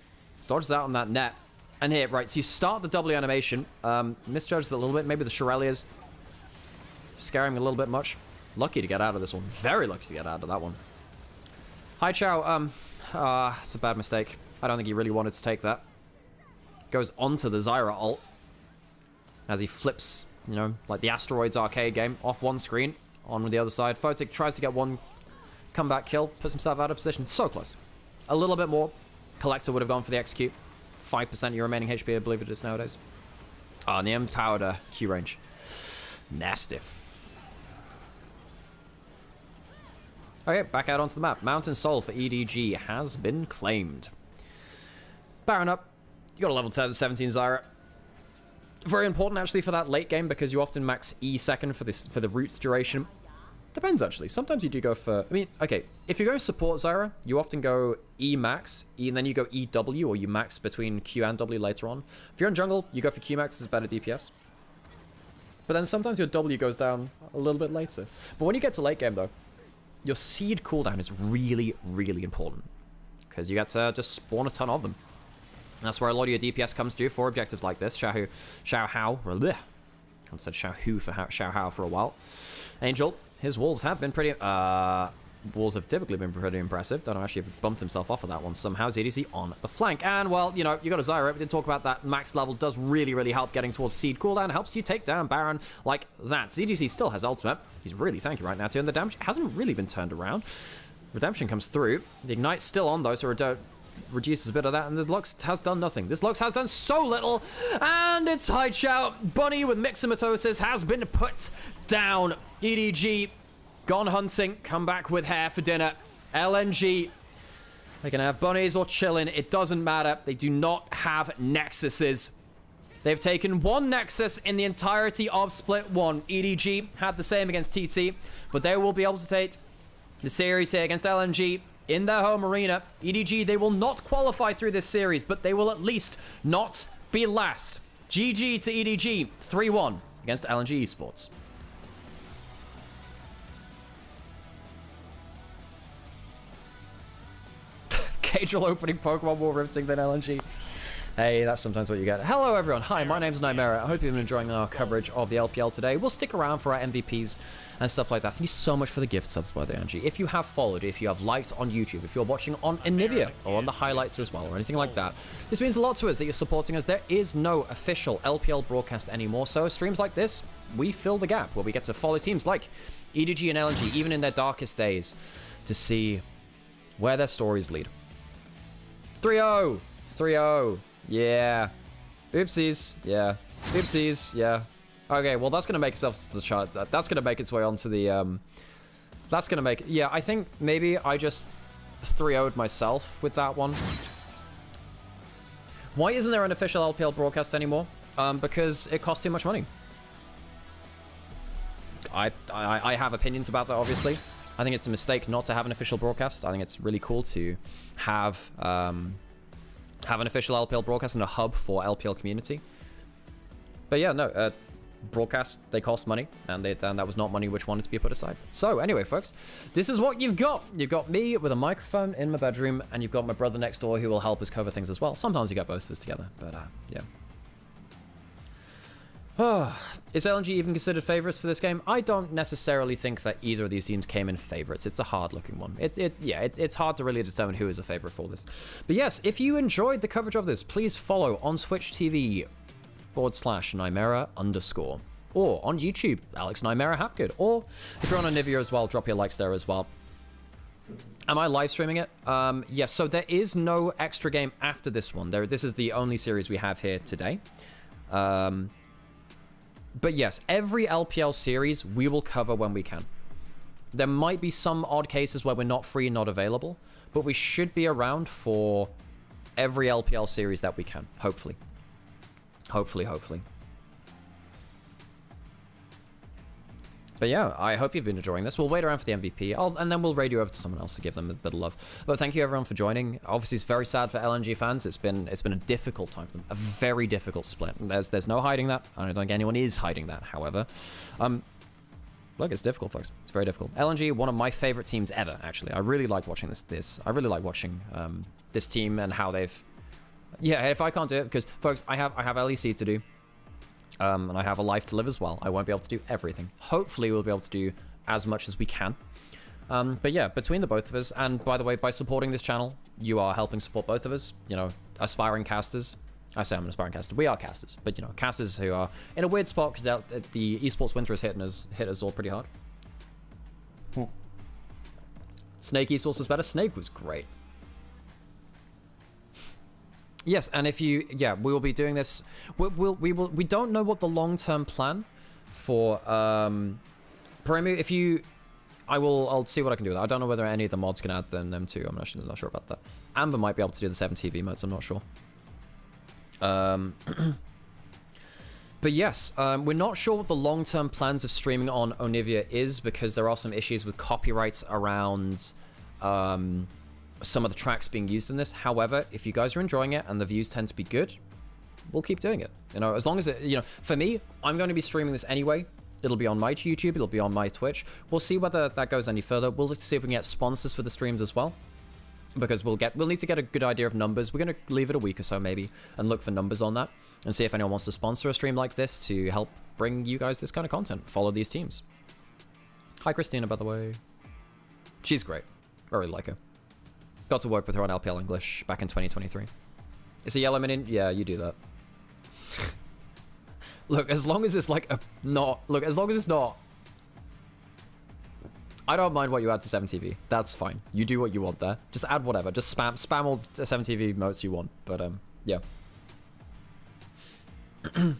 dodges out on that net. And here, right, so you start the W animation. Misjudges it a little bit. Maybe the Shirelia's scaring me a little bit much. Lucky to get out of this one. Very lucky to get out of that one. Hi, Chow. It's a bad mistake. I don't think he really wanted to take that. Goes onto the Zyra ult. As he flips, you know, like the Asteroids arcade game. Off one screen. On the other side. Photic tries to get one comeback kill. Puts himself out of position. So close. A little bit more. Collector would have gone for the execute. 5% of your remaining HP, I believe it is nowadays. Oh, and the empowered Q range. Nasty. Okay, back out onto the map. Mountain Soul for EDG has been claimed. Baron up. You got a level 17 Zyra. Very important actually for that late game because you often max E second for the root duration. Depends actually. Sometimes you do go for, I mean, okay, if you're going support Zyra, you often go E max, E, and then you go EW, or you max between Q and W later on. If you're in jungle, you go for Q max, it's better DPS. But then sometimes your W goes down a little bit later. But when you get to late game though, your seed cooldown is really, really important. Because you get to just spawn a ton of them. And that's where a lot of your DPS comes to for objectives like this. Xiao Hao, I haven't said Xiao Hao for a while. Angel. His walls have been pretty... walls have typically been pretty impressive. Don't know, actually, if he bumped himself off of that one somehow. ZDC on the flank. And, well, you know, you got a Zyra. We didn't talk about that. Max level does really, really help getting towards seed cooldown. Helps you take down Baron like that. ZDC still has ultimate. He's really tanky right now, too. And the damage hasn't really been turned around. Redemption comes through. The Ignite's still on, though, so reduces a bit of that. And the Lux has done nothing. This Lux has done so little. And it's Haichao. Bunny with myxomatosis has been put down. EDG gone hunting, come back with hair for dinner. LNG, they can have bunnies or chillin', it doesn't matter. They do not have nexuses. They've taken one nexus in the entirety of split 1. EDG had the same against TT, but they will be able to take the series here against LNG in their home arena. EDG, they will not qualify through this series, but they will at least not be last. GG to EDG, 3-1 against LNG Esports. Cageral opening Pokemon more riveting than LNG. Hey, that's sometimes what you get. Hello, everyone. Hi, my name's Nymaera. I hope you've been enjoying our coverage of the LPL today. We'll stick around for our MVPs and stuff like that. Thank you so much for the gift subs, by the way, If you have followed, if you have liked on YouTube, if you're watching on Anivia or on the highlights as well, or anything like that, this means a lot to us that you're supporting us. There is no official LPL broadcast anymore, so streams like this, we fill the gap where we get to follow teams like EDG and LNG, even in their darkest days, to see where their stories lead. 3-0. 3-0. Yeah. Oopsies. Yeah. Oopsies. Yeah. Okay, well, that's going to make itself to the chart. That's going to make its way onto the... That's going to make... Yeah, I think maybe I just 3-0'd myself with that one. Why isn't there an official LPL broadcast anymore? Because it costs too much money. I have opinions about that, obviously. I think it's a mistake not to have an official broadcast. I think it's really cool to have an official LPL broadcast and a hub for LPL community. But yeah, no, broadcasts, they cost money, and that was not money which wanted to be put aside. So anyway, folks, this is what you've got. You've got me with a microphone in my bedroom, and you've got my brother next door who will help us cover things as well. Sometimes you get both of us together, but yeah. Is LNG even considered favorites for this game? I don't necessarily think that either of these teams came in favorites. It's a hard-looking one. It's hard to really determine who is a favorite for this. But yes, if you enjoyed the coverage of this, please follow on Twitch TV /Nymaera_, or on YouTube, Alex Nymaera Hapgood, or if you're on Onivia as well, drop your likes there as well. Am I live streaming it? Yes, so there is no extra game after this one. This is the only series we have here today. But yes, every LPL series we will cover when we can. There might be some odd cases where we're not free, not available, but we should be around for every LPL series that we can, hopefully. Hopefully. But yeah, I hope you've been enjoying this. We'll wait around for the MVP, and then we'll raid you over to someone else to give them a bit of love. But thank you everyone for joining. Obviously, it's very sad for LNG fans. It's been a difficult time for them, a very difficult split. There's no hiding that. I don't think anyone is hiding that. However, look, it's difficult, folks. It's very difficult. LNG, one of my favorite teams ever. Actually, I really like watching this. I really like watching this team and how they've. Yeah, if I can't do it, because folks, I have LEC to do. And I have a life to live as well. I won't be able to do everything. Hopefully, we'll be able to do as much as we can. But yeah, between the both of us, and by the way, by supporting this channel, you are helping support both of us. You know, aspiring casters. I say I'm an aspiring caster. We are casters, but you know, casters who are in a weird spot because the esports winter has hit us all pretty hard. Snake esports is better. Snake was great. Yes, and if you, yeah, we will be doing this. We don't know what the long-term plan for Premium. If you, I'll see what I can do with that. I don't know whether any of the mods can add them too. I'm actually not sure about that. Amber might be able to do the 7 TV modes. I'm not sure. But yes, we're not sure what the long-term plans of streaming on Onivia is because there are some issues with copyrights around some of the tracks being used in this. However, if you guys are enjoying it and the views tend to be good, we'll keep doing it. You know, as long as it, you know, for me, I'm going to be streaming this anyway. It'll be on my YouTube. It'll be on my Twitch. We'll see whether that goes any further. We'll see if we can get sponsors for the streams as well, because we'll need to get a good idea of numbers. We're going to leave it a week or so maybe and look for numbers on that and see if anyone wants to sponsor a stream like this to help bring you guys this kind of content. Follow these teams. Hi, Christina, by the way. She's great. I really like her. Got to work with her on LPL English back in 2023. Is a yellow minion? Yeah, you do that. Look, as long as it's like a not... Look, as long as it's not... I don't mind what you add to 7TV. That's fine. You do what you want there. Just add whatever. Just spam all the 7TV emotes you want. But, yeah. And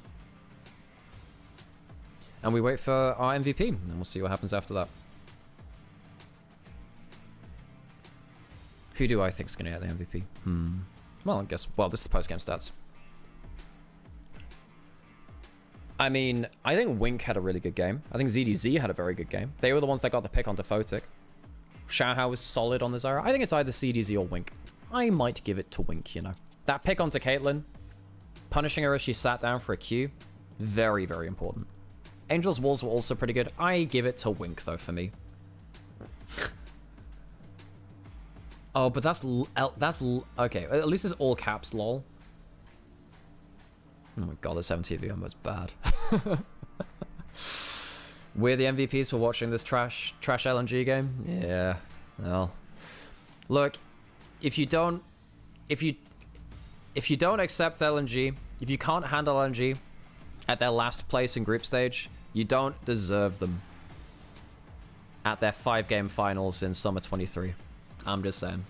we wait for our MVP. And we'll see what happens after that. Who do I think is going to get the MVP? Well, I guess... Well, this is the post-game stats. I mean, I think Wink had a really good game. I think ZDZ had a very good game. They were the ones that got the pick onto Photic. Xiaohao was solid on the Zyra. I think it's either CDZ or Wink. I might give it to Wink, you know. That pick onto Caitlyn, punishing her as she sat down for a Q, very, very important. Angel's walls were also pretty good. I give it to Wink, though, for me. Oh, but that's okay. At least it's all caps, lol. Oh my god, the 7TV almost bad. We're the MVPs for watching this trash LNG game. Yeah. Well, look, if you don't accept LNG, if you can't handle LNG at their last place in group stage, you don't deserve them at their 5-game finals in summer 23. I'm just saying.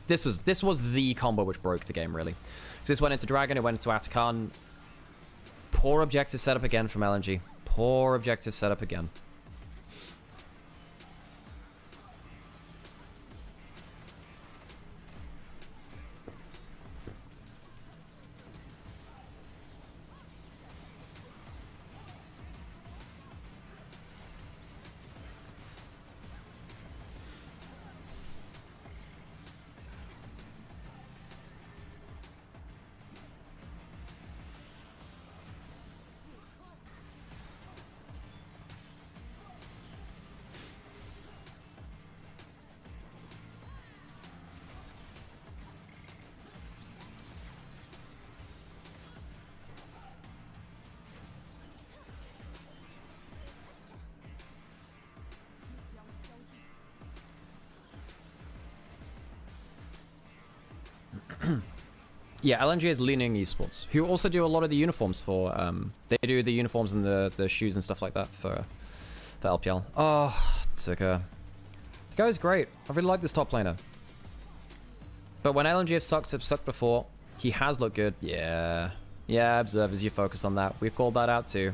this was the combo which broke the game, really. Because this went into Dragon, it went into Atakan. Poor objective setup again from LNG. Poor objective setup again. Yeah, LNG is leaning esports, who also do a lot of the uniforms for, they do the uniforms and the shoes and stuff like that for LPL. Oh, Zika. The guy's great. I really like this top laner. But when LNG have sucked before, he has looked good. Yeah. Yeah, observers, you focus on that. We've called that out too.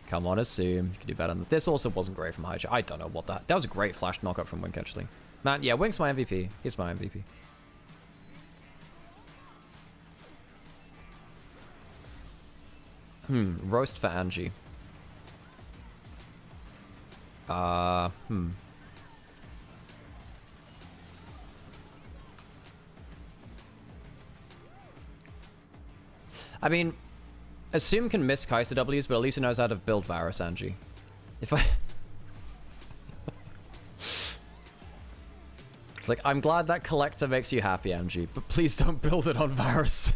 Come on, assume. You can do better than that. This also wasn't great from Hydra. I don't know what that... That was a great flash knockup from Wink, actually. Man, yeah, Wink's my MVP. He's my MVP. Roast for Angie. I mean, Assume can miss Kai'Sa W's, but at least he knows how to build Varus Angie. If I... It's like, I'm glad that Collector makes you happy, Angie, but please don't build it on Varus.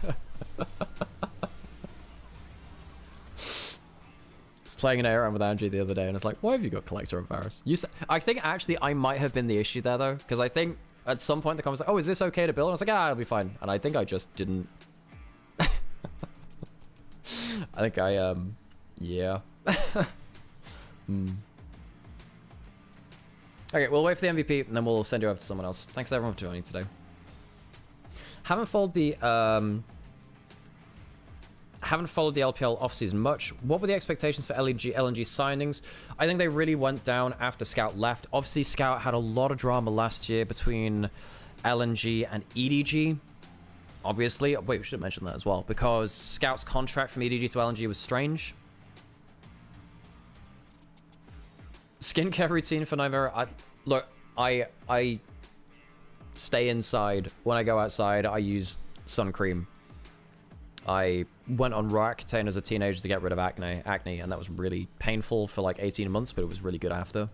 Playing an ARM with Angie the other day, and it's like, why have you got Collector and Varus? I think actually I might have been the issue there though, because I think at some point the comment was like, oh, is this okay to build? And I was like, ah, it'll be fine. And I think I just didn't. I think I yeah. Okay, we'll wait for the MVP and then we'll send you over to someone else. Thanks everyone for joining today. Haven't followed the LPL offseason much. What were the expectations for LNG signings? I think they really went down after Scout left. Obviously, Scout had a lot of drama last year between LNG and EDG. Obviously, wait, we should have mentioned that as well, because Scout's contract from EDG to LNG was strange. Skincare routine for Nymaera. Look, I stay inside. When I go outside, I use sun cream. I went on Roaccutane as a teenager to get rid of acne, and that was really painful for like 18 months, but it was really good after.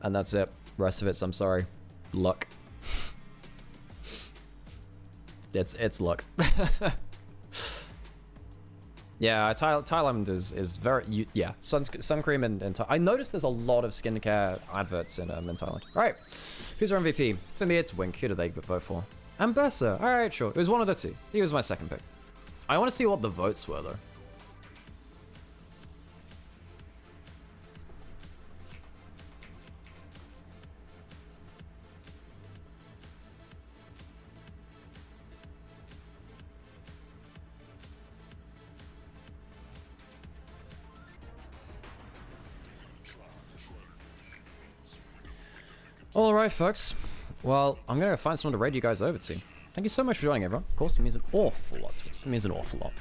And that's it. Rest of it's, I'm sorry, luck. It's luck. Yeah, Thailand is very... Yeah, sun cream and I noticed there's a lot of skincare adverts in Thailand. Alright, who's our MVP? For me, it's Wink. Who did they vote for? And Berser. Alright, sure. It was one of the two. He was my second pick. I want to see what the votes were, though. Alright, folks. Well, I'm going to find someone to raid you guys over to. Thank you so much for joining, everyone. Of course, it means an awful lot to us. It means an awful lot.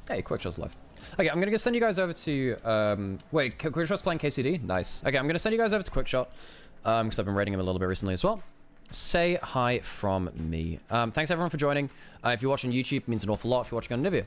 Hey, Quickshot's live. Okay, I'm going to send you guys over to... wait, Quickshot's playing KCD? Nice. Okay, I'm going to send you guys over to Quickshot, because I've been raiding him a little bit recently as well. Say hi from me. Thanks everyone for joining. If you're watching YouTube, it means an awful lot. If you're watching on Nivea,